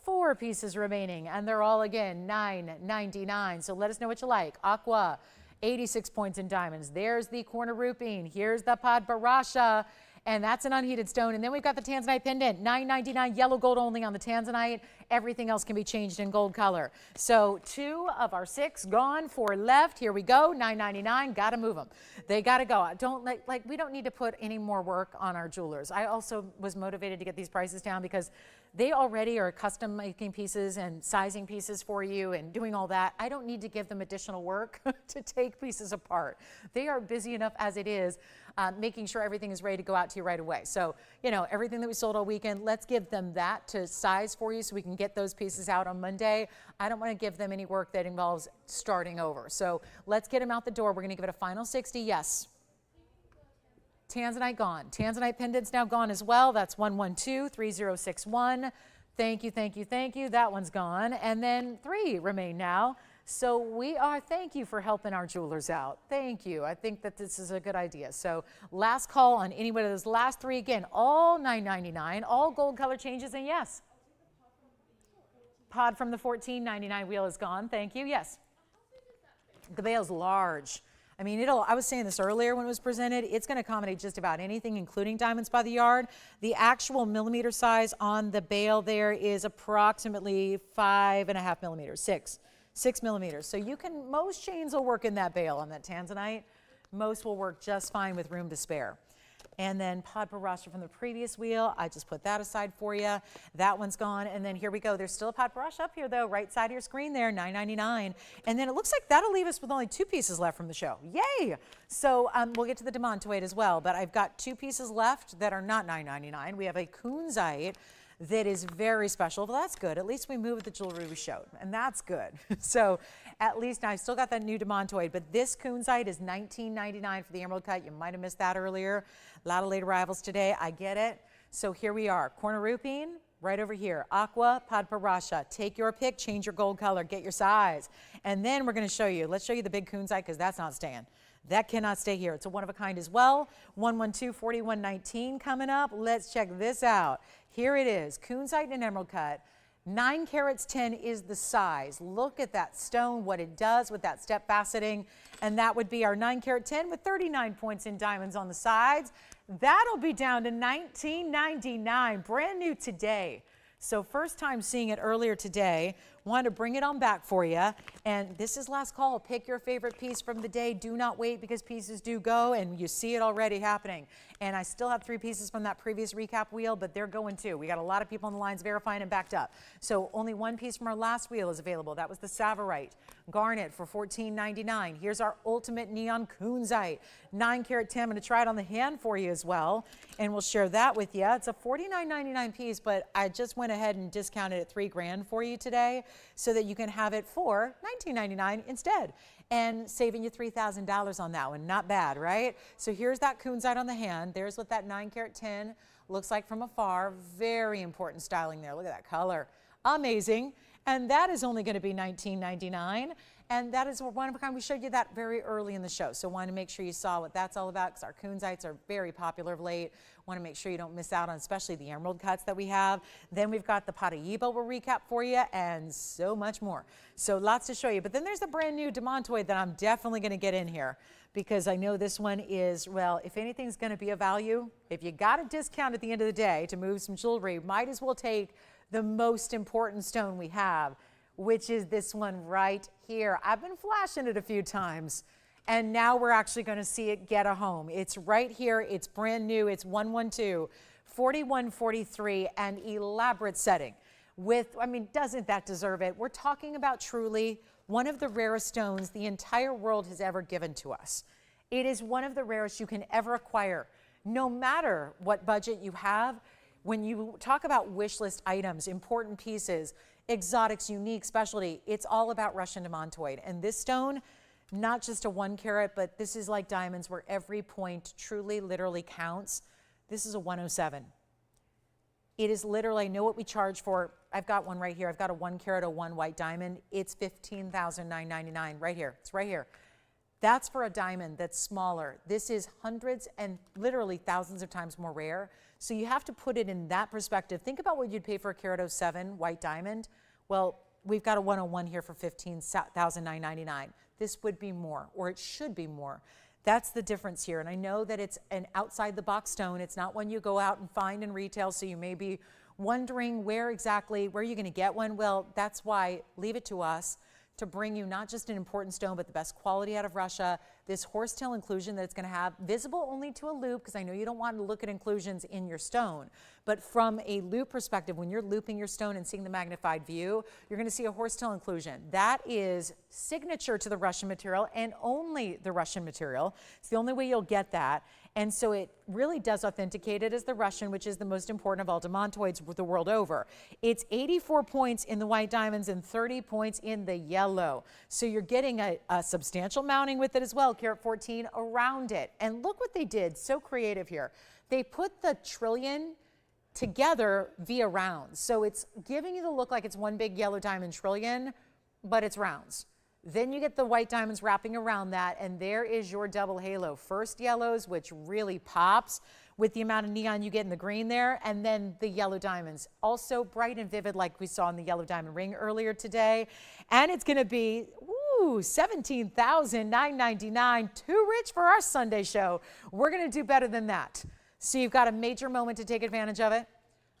4 pieces remaining, and they're all, again, $9.99. So let us know what you like. Aqua, 86 points in diamonds. There's the corner rupine. Here's the Paraiba, and that's an unheated stone. And then we've got the Tanzanite pendant, $9.99, yellow gold only on the Tanzanite. Everything else can be changed in gold color. So 2 of our 6 gone, 4 left. Here we go, $9.99. Got to move them. They got to go. Don't like we don't need to put any more work on our jewelers. I also was motivated to get these prices down because they already are custom making pieces and sizing pieces for you and doing all that. I don't need to give them additional work to take pieces apart. They are busy enough as it is, making sure everything is ready to go out to you right away. So, you know, everything that we sold all weekend, let's give them that to size for you so we can get those pieces out on Monday. I don't want to give them any work that involves starting over. So let's get them out the door. We're going to give it a final 60. Yes. Tanzanite gone. Tanzanite pendants now gone as well. That's 112-3061. Thank you, thank you, thank you. That one's gone. And then 3 remain now. So thank you for helping our jewelers out. Thank you. I think that this is a good idea. So last call on any one of those last 3. Again, all $9.99, all gold color changes. And yes, pod from the $14.99 wheel is gone. Thank you. Yes. The bale's large. I mean, I was saying this earlier when it was presented, it's going to accommodate just about anything, including diamonds by the yard. The actual millimeter size on the bale there is approximately 5.5 millimeters, 6 millimeters. So most chains will work in that bale on that Tanzanite. Most will work just fine with room to spare. And then pod per roster from the previous wheel. I just put that aside for you. That one's gone. And then here we go. There's still a pod per rush up here though, right side of your screen there, $9.99. And then it looks like that'll leave us with only 2 pieces left from the show. Yay! So we'll get to the demantoid as well, but I've got 2 pieces left that are not $9.99. We have a Kunzite that is very special. Well, that's good. At least we moved the jewelry we showed, and that's good. So at least I've still got that new demantoid, but this Kunzite is $19.99 for the emerald cut. You might have missed that earlier. A lot of late arrivals today. I get it. So here we are. Corner rupine, right over here. Aqua, pod per rasha. Take your pick, change your gold color, get your size. And then we're going to show you, let's show you the big Kunzite because that's not staying. That cannot stay here. It's a one of a kind as well. 112-4119 coming up. Let's check this out. Here it is, Kunzite and emerald cut. 9 carats 10 is the size. Look at that stone, what it does with that step faceting. And that would be our 9 carat 10 with 39 points in diamonds on the sides. That'll be down to $19.99, brand new today. So first time seeing it earlier today. Wanted to bring it on back for you. And this is last call. Pick your favorite piece from the day. Do not wait because pieces do go, and you see it already happening. And I still have 3 pieces from that previous recap wheel, but they're going too. We got a lot of people on the lines verifying and backed up. So only 1 piece from our last wheel is available. That was the Savarite Garnet for $14.99. Here's our ultimate neon Kunzite, 9 carat 10. I'm going to try it on the hand for you as well, and we'll share that with you. It's a $49.99 piece, but I just went ahead and discounted it $3 grand for you today so that you can have it for $19.99 instead, and saving you $3,000 on that one. Not bad, right? So here's that Kunzite on the hand. There's what that 9 carat 10 looks like from afar. Very important styling there. Look at that color. Amazing. And that is only going to be $19.99. And that is one of a kind. We showed you that very early in the show. So wanted to make sure you saw what that's all about because our Kunzites are very popular of late. Want to make sure you don't miss out on especially the emerald cuts that we have. Then we've got the Paraiba we'll recap for you and so much more. So lots to show you. But then there's the brand new demantoid that I'm definitely going to get in here because I know this one is, well, if anything's going to be a value, if you got a discount at the end of the day to move some jewelry, might as well take the most important stone we have, which is this one right here. I've been flashing it a few times, and now we're actually going to see it get a home. It's right here. It's brand new. It's 112-4143, and elaborate setting. With, I mean, doesn't that deserve it? We're talking about truly one of the rarest stones the entire world has ever given to us. It is one of the rarest you can ever acquire, no matter what budget you have. When you talk about wish list items, important pieces, exotics, unique, specialty, it's all about Russian demantoid. And this stone, not just a 1 carat, but this is like diamonds where every point truly, literally counts. This is a 107. It is literally, I know what we charge for. I've got one right here. I've got a 1 carat, a 1 white diamond. It's $15,999 right here. It's right here. That's for a diamond that's smaller. This is hundreds and literally thousands of times more rare. So you have to put it in that perspective. Think about what you'd pay for a carat 07 white diamond. Well, we've got a 101 here for $15,999. This would be more, or it should be more. That's the difference here. And I know that it's an outside the box stone. It's not one you go out and find in retail, so you may be wondering where you're going to get one, well, that's why leave it to us to bring you not just an important stone, but the best quality out of Russia. This horsetail inclusion that it's going to have, visible only to a loop, because I know you don't want to look at inclusions in your stone, but from a loop perspective, when you're looping your stone and seeing the magnified view, you're going to see a horsetail inclusion. That is signature to the Russian material and only the Russian material. It's the only way you'll get that. And so it really does authenticate it as the Russian, which is the most important of all demantoids the world over. It's 84 points in the white diamonds and 30 points in the yellow. So you're getting a substantial mounting with it as well, carat 14 around it. And look what they did, so creative here. They put the trillion together via rounds. So it's giving you the look like it's one big yellow diamond trillion, but it's rounds. Then you get the white diamonds wrapping around that, and there is your double halo. First yellows, which really pops with the amount of neon you get in the green there, and then the yellow diamonds. Also bright and vivid like we saw in the yellow diamond ring earlier today. And it's going to be, $17,999, too rich for our Sunday show. We're going to do better than that. So you've got a major moment to take advantage of it.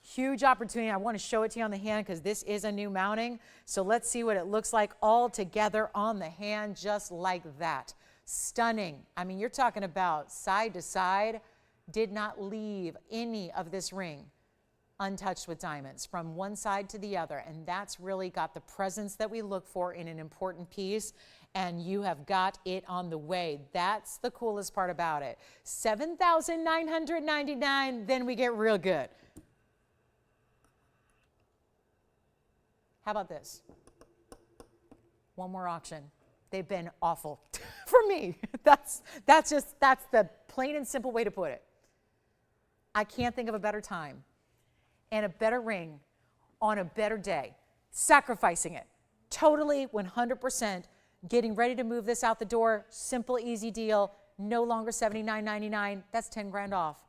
Huge opportunity. I want to show it to you on the hand because this is a new mounting. So let's see what it looks like all together on the hand, just like that. Stunning. I mean, you're talking about side to side. Did not leave any of this ring untouched with diamonds from one side to the other. And that's really got the presence that we look for in an important piece. And you have got it on the way. That's the coolest part about it. $7,999, then we get real good. How about this? One more auction. They've been awful for me. That's the plain and simple way to put it. I can't think of a better time and a better ring on a better day. Sacrificing it. Totally 100%. Getting ready to move this out the door. Simple, easy deal. No longer $79.99. That's 10 grand off.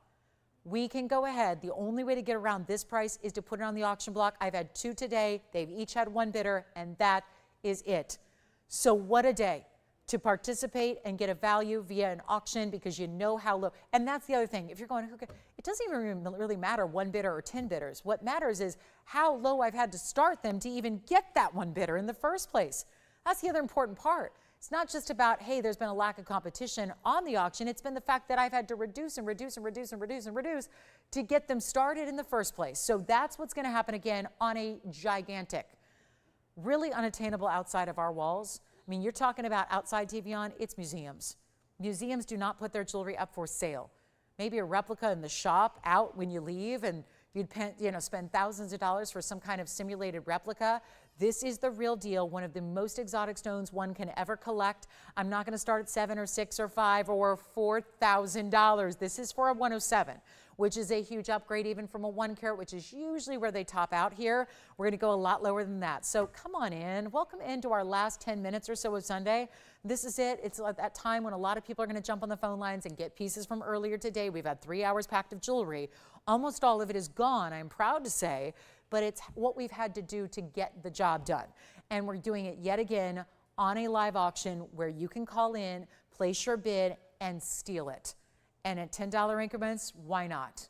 We can go ahead. The only way to get around this price is to put it on the auction block. I've had two today. They've each had one bidder, and that is it. So what a day to participate and get a value via an auction, because you know how low. And that's the other thing. If you're going, it doesn't even really matter one bidder or 10 bidders. What matters is how low I've had to start them to even get that one bidder in the first place. That's the other important part. It's not just about, hey, there's been a lack of competition on the auction. It's been the fact that I've had to reduce and reduce and reduce and reduce and reduce to get them started in the first place. So that's what's going to happen again on a gigantic, really unattainable outside of our walls. I mean, you're talking about outside TVON, it's museums. Museums do not put their jewelry up for sale. Maybe a replica in the shop out when you leave, and you'd spend thousands of dollars for some kind of simulated replica. This is the real deal, one of the most exotic stones one can ever collect. I'm not going to start at $7 or $6 or $5 or $4,000. This is for a 107, which is a huge upgrade even from a 1 carat, which is usually where they top out here. We're going to go a lot lower than that. So come on in. Welcome into our last 10 minutes or so of Sunday. This is it. It's at that time when a lot of people are going to jump on the phone lines and get pieces from earlier today. We've had 3 hours packed of jewelry. Almost all of it is gone, I'm proud to say, but it's what we've had to do to get the job done. And we're doing it yet again on a live auction where you can call in, place your bid, and steal it. And at $10 increments, why not?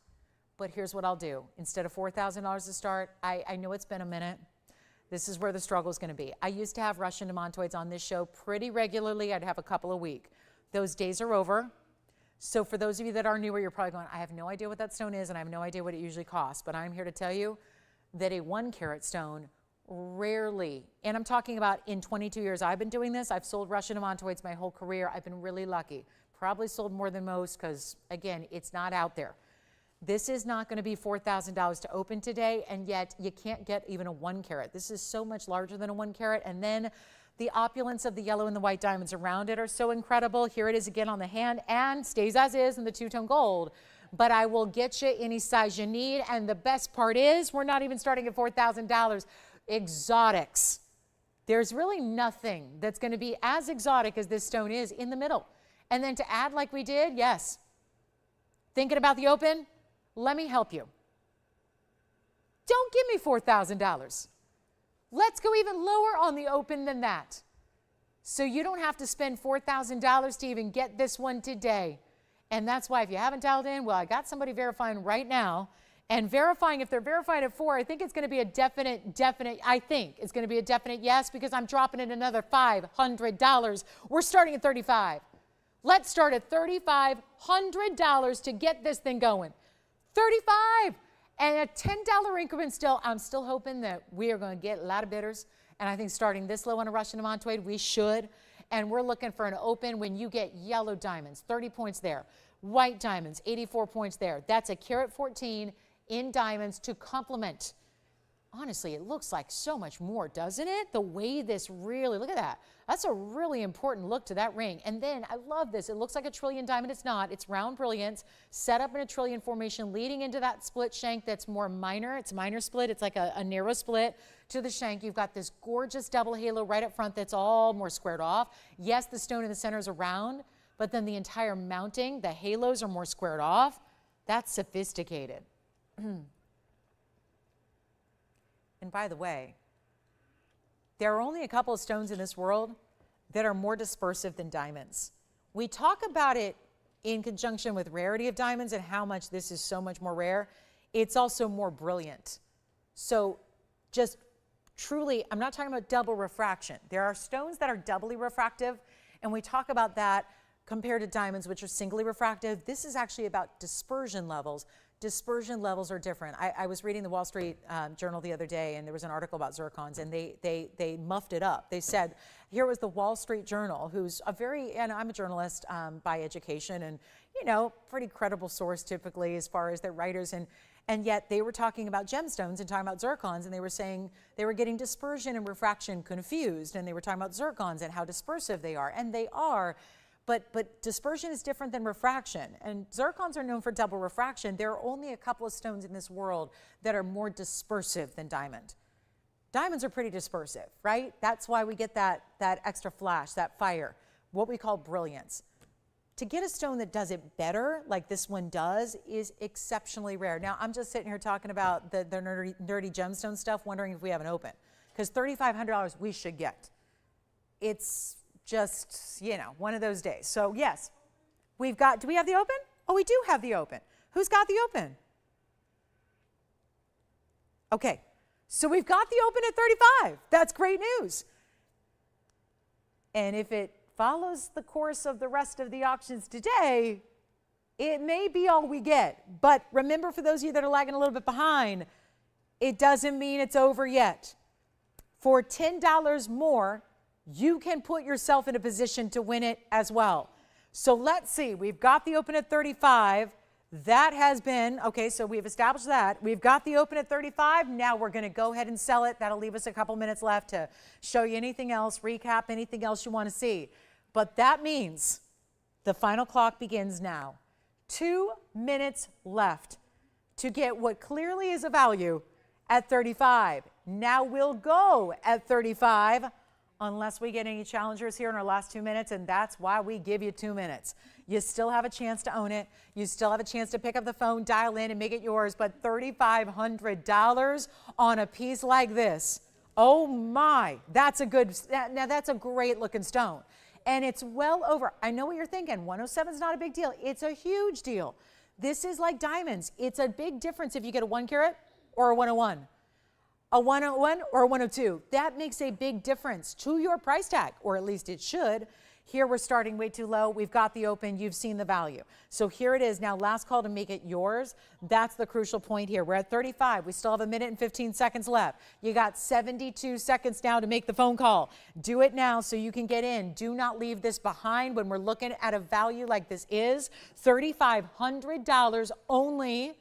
But here's what I'll do. Instead of $4,000 to start, I know it's been a minute. This is where the struggle is going to be. I used to have Russian demantoids on this show pretty regularly. I'd have a couple a week. Those days are over. So for those of you that are newer, you're probably going, I have no idea what that stone is, and I have no idea what it usually costs. But I'm here to tell you that a 1 carat stone rarely, and I'm talking about in 22 years I've been doing this, I've sold Russian demantoids my whole career. I've been really lucky. Probably sold more than most because, again, it's not out there. This is not going to be $4,000 to open today, and yet you can't get even a 1 carat. This is so much larger than a 1 carat, and then the opulence of the yellow and the white diamonds around it are so incredible. Here it is again on the hand, and stays as is in the two-tone gold. But I will get you any size you need, and the best part is we're not even starting at $4,000. Exotics. There's really nothing that's going to be as exotic as this stone is in the middle. And then to add like we did, yes. Thinking about the open? Let me help you. Don't give me $4,000. Let's go even lower on the open than that. So you don't have to spend $4,000 to even get this one today. And that's why if you haven't dialed in, well, I got somebody verifying right now, And verifying, if they're verified at 4, I think it's going to be a definite, I think it's going to be a definite yes, because I'm dropping in another $500. We're starting at 35. Let's start at $3,500 to get this thing going. 35 and a $10 increment still. I'm still hoping that we are going to get a lot of bidders. And I think starting this low on a Russian demantoid, we should. And we're looking for an open when you get yellow diamonds, 30 points there. White diamonds, 84 points there. That's a carat 14 in diamonds to complement. Honestly, it looks like so much more, doesn't it? The way this really, look at that. That's a really important look to that ring. And then I love this. It looks like a trillion diamond. It's not. It's round brilliance set up in a trillion formation leading into that split shank that's more minor. It's minor split. It's like a narrow split to the shank. You've got this gorgeous double halo right up front that's all more squared off. Yes, the stone in the center is a round, but then the entire mounting, the halos are more squared off. That's sophisticated. And by the way, there are only a couple of stones in this world that are more dispersive than diamonds. We talk about it in conjunction with rarity of diamonds and how much this is so much more rare. It's also more brilliant. So just truly, I'm not talking about double refraction. There are stones that are doubly refractive, and we talk about that compared to diamonds, which are singly refractive. This is actually about dispersion levels. Dispersion levels are different. I was reading the Wall Street Journal the other day, and there was an article about zircons, and they muffed it up. They said, here was the Wall Street Journal, who's a very, and I'm a journalist by education, and you know, pretty credible source typically as far as their writers, and yet they were talking about gemstones and talking about zircons, and they were saying they were getting dispersion and refraction confused, and they were talking about zircons and how dispersive they are, and they are. But dispersion is different than refraction, and zircons are known for double refraction. There are only a couple of stones in this world that are more dispersive than diamond. Diamonds are pretty dispersive, right? That's why we get that extra flash, that fire, what we call brilliance. To get a stone that does it better, like this one does, is exceptionally rare. Now, I'm just sitting here talking about the nerdy gemstone stuff, wondering if we have an open, because $3,500 we should get. It's just, you know, one of those days. So yes, we've got, do we have the open? Oh, we do have the open. Who's got the open? Okay, so we've got the open at 35. That's great news. And if it follows the course of the rest of the auctions today, it may be all we get. But remember, for those of you that are lagging a little bit behind, it doesn't mean it's over yet. For $10 more, you can put yourself in a position to win it as well. So let's see, we've got the open at 35. That has been, okay, so we've established that. We've got the open at 35. Now we're going to go ahead and sell it. That'll leave us a couple minutes left to show you anything else, recap anything else you want to see. But that means the final clock begins now. 2 minutes left to get what clearly is a value at 35. Now we'll go at 35. Unless we get any challengers here in our last 2 minutes, and that's why we give you 2 minutes. You still have a chance to own it. You still have a chance to pick up the phone, dial in, and make it yours, but $3,500 on a piece like this, oh my, that's a good, now that's a great looking stone. And it's well over, I know what you're thinking, 107 is not a big deal. It's a huge deal. This is like diamonds. It's a big difference if you get a 1 carat or a 101. A 101 or a 102, that makes a big difference to your price tag, or at least it should. Here we're starting way too low. We've got the open. You've seen the value. So here it is. Now, last call to make it yours. That's the crucial point here. We're at 35. We still have 1 minute and 15 seconds left. You got 72 seconds now to make the phone call. Do it now so you can get in. Do not leave this behind when we're looking at a value like this is. $3,500 only.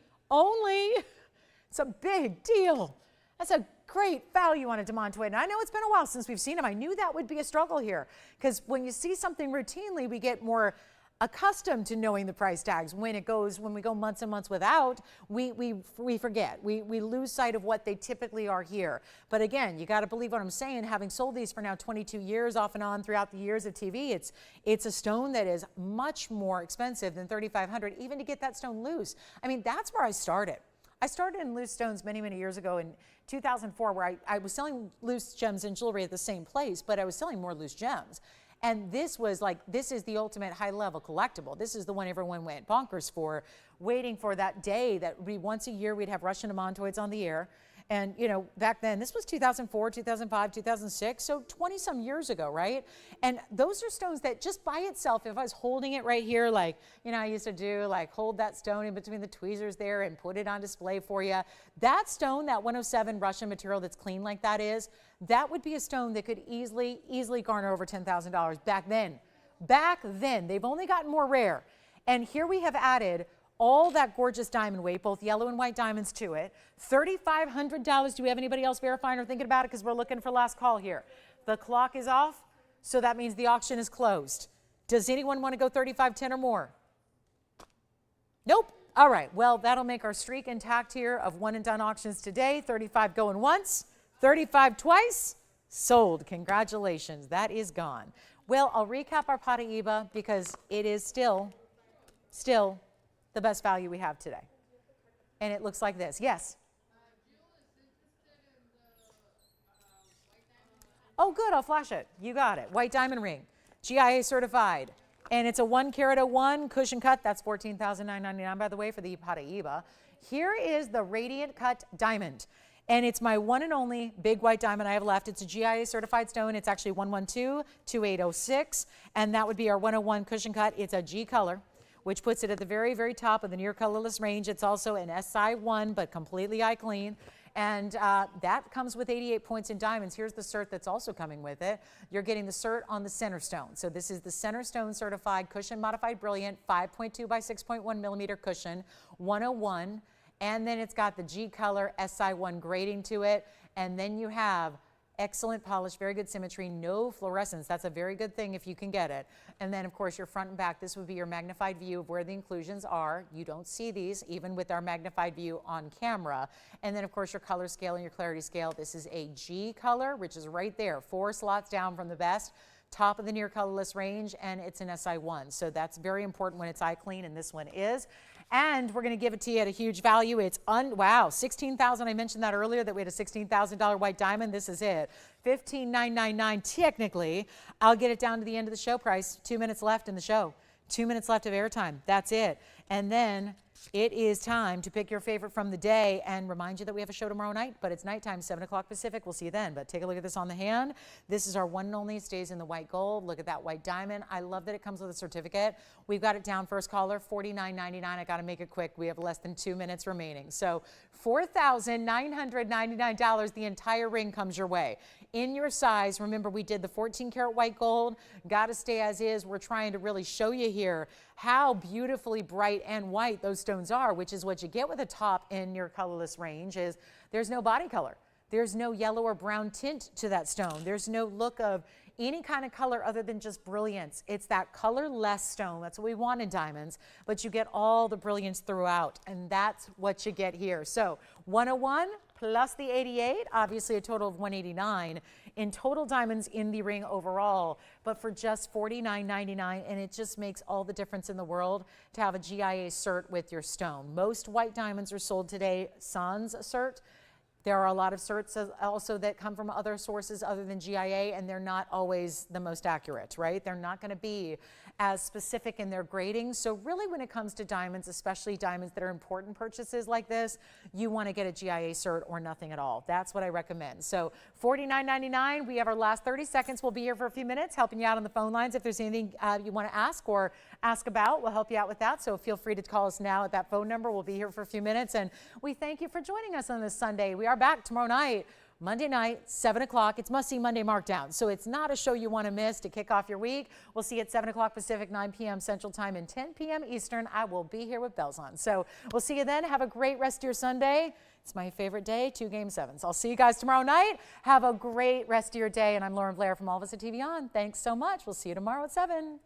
It's a big deal. That's a great value on a demantoid. And I know it's been a while since we've seen them. I knew that would be a struggle here, because when you see something routinely, we get more accustomed to knowing the price tags. When we go months and months without, we forget. We lose sight of what they typically are here. But again, you got to believe what I'm saying. Having sold these for now 22 years off and on throughout the years of TV, it's a stone that is much more expensive than $3,500, even to get that stone loose. I mean, that's where I started. I started in loose stones many, many years ago in 2004, where I was selling loose gems and jewelry at the same place, but I was selling more loose gems. And this was like, this is the ultimate high level collectible. This is the one everyone went bonkers for, waiting for that day that once a year we'd have Russian demantoids on the air. And, you know, back then, this was 2004, 2005, 2006, so 20 some years ago, right? And those are stones that just by itself, if I was holding it right here, like, you know, I used to do, like, hold that stone in between the tweezers there and put it on display for you. That stone, that 107 Russian material that's clean like that is, that would be a stone that could easily garner over $10,000 back then. Back then, they've only gotten more rare. And here we have added all that gorgeous diamond weight, both yellow and white diamonds to it. $3,500. Do we have anybody else verifying or thinking about it? Because we're looking for last call here. The clock is off, so that means the auction is closed. Does anyone want to go 3510 or more? Nope. All right. Well, that'll make our streak intact here of one and done auctions today. 35 going once, 35 twice. Sold. Congratulations. That is gone. Well, I'll recap our Paraiba because it is still the best value we have today. And it looks like this. Yes? Oh, good. I'll flash it. You got it. White diamond ring. GIA certified. And it's a 1 carat 01 cushion cut. That's $14,999, by the way, for the Paraiba. Here is the radiant cut diamond. And it's my one and only big white diamond I have left. It's a GIA certified stone. It's actually 112-2806. And that would be our 101 cushion cut. It's a G color, which puts it at the very, very top of the near colorless range. It's also an SI1, but completely eye clean. And that comes with 88 points in diamonds. Here's the cert that's also coming with it. You're getting the cert on the center stone. So this is the center stone certified cushion modified brilliant 5.2 by 6.1 millimeter cushion, 101. And then it's got the G color SI1 grading to it. And then you have excellent polish, very good symmetry, no fluorescence. That's a very good thing if you can get it. And then, of course, your front and back, this would be your magnified view of where the inclusions are. You don't see these, even with our magnified view on camera. And then, of course, your color scale and your clarity scale. This is a G color, which is right there, 4 slots down from the best, top of the near colorless range, and it's an SI1. So that's very important when it's eye clean, and this one is. And we're going to give it to you at a huge value. It's wow, $16,000. I mentioned that earlier that we had a $16,000 white diamond. This is it. $15,999 technically. I'll get it down to the end of the show price. 2 minutes left in the show. 2 minutes left of airtime. That's it. And then it is time to pick your favorite from the day and remind you that we have a show tomorrow night, but it's nighttime, 7 o'clock Pacific. We'll see you then. But take a look at this on the hand. This is our one and only. It stays in the white gold. Look at that white diamond. I love that it comes with a certificate. We've got it down, first caller, $49.99. I got to make it quick. We have less than 2 minutes remaining. So $4,999. The entire ring comes your way. In your size, remember we did the 14 karat white gold. Got to stay as is. We're trying to really show you here how beautifully bright and white those stones are, which is what you get with a top in your colorless range. Is there's no body color. There's no yellow or brown tint to that stone. There's no look of any kind of color other than just brilliance. It's that colorless stone. That's what we want in diamonds, but you get all the brilliance throughout, and that's what you get here. So 101 plus the 88, obviously a total of 189 in total diamonds in the ring overall, but for just $49.99, and it just makes all the difference in the world to have a GIA cert with your stone. Most white diamonds are sold today sans cert. There are a lot of certs also that come from other sources other than GIA, and they're not always the most accurate, right? They're not going to be as specific in their grading. So really when it comes to diamonds, especially diamonds that are important purchases like this, you want to get a GIA cert or nothing at all. That's what I recommend. So $49.99, we have our last 30 seconds. We'll be here for a few minutes helping you out on the phone lines. If there's anything you want to ask or ask about, we'll help you out with that. So feel free to call us now at that phone number. We'll be here for a few minutes, and we thank you for joining us on this Sunday. We are back tomorrow night, Monday night, 7 o'clock. It's must-see Monday markdown. So it's not a show you want to miss to kick off your week. We'll see you at 7 o'clock Pacific, 9 p.m. Central Time, and 10 p.m. Eastern. I will be here with bells on. So we'll see you then. Have a great rest of your Sunday. It's my favorite day, 2 Game 7s. I'll see you guys tomorrow night. Have a great rest of your day. And I'm Lauren Blair from all of us at TVON. Thanks so much. We'll see you tomorrow at 7.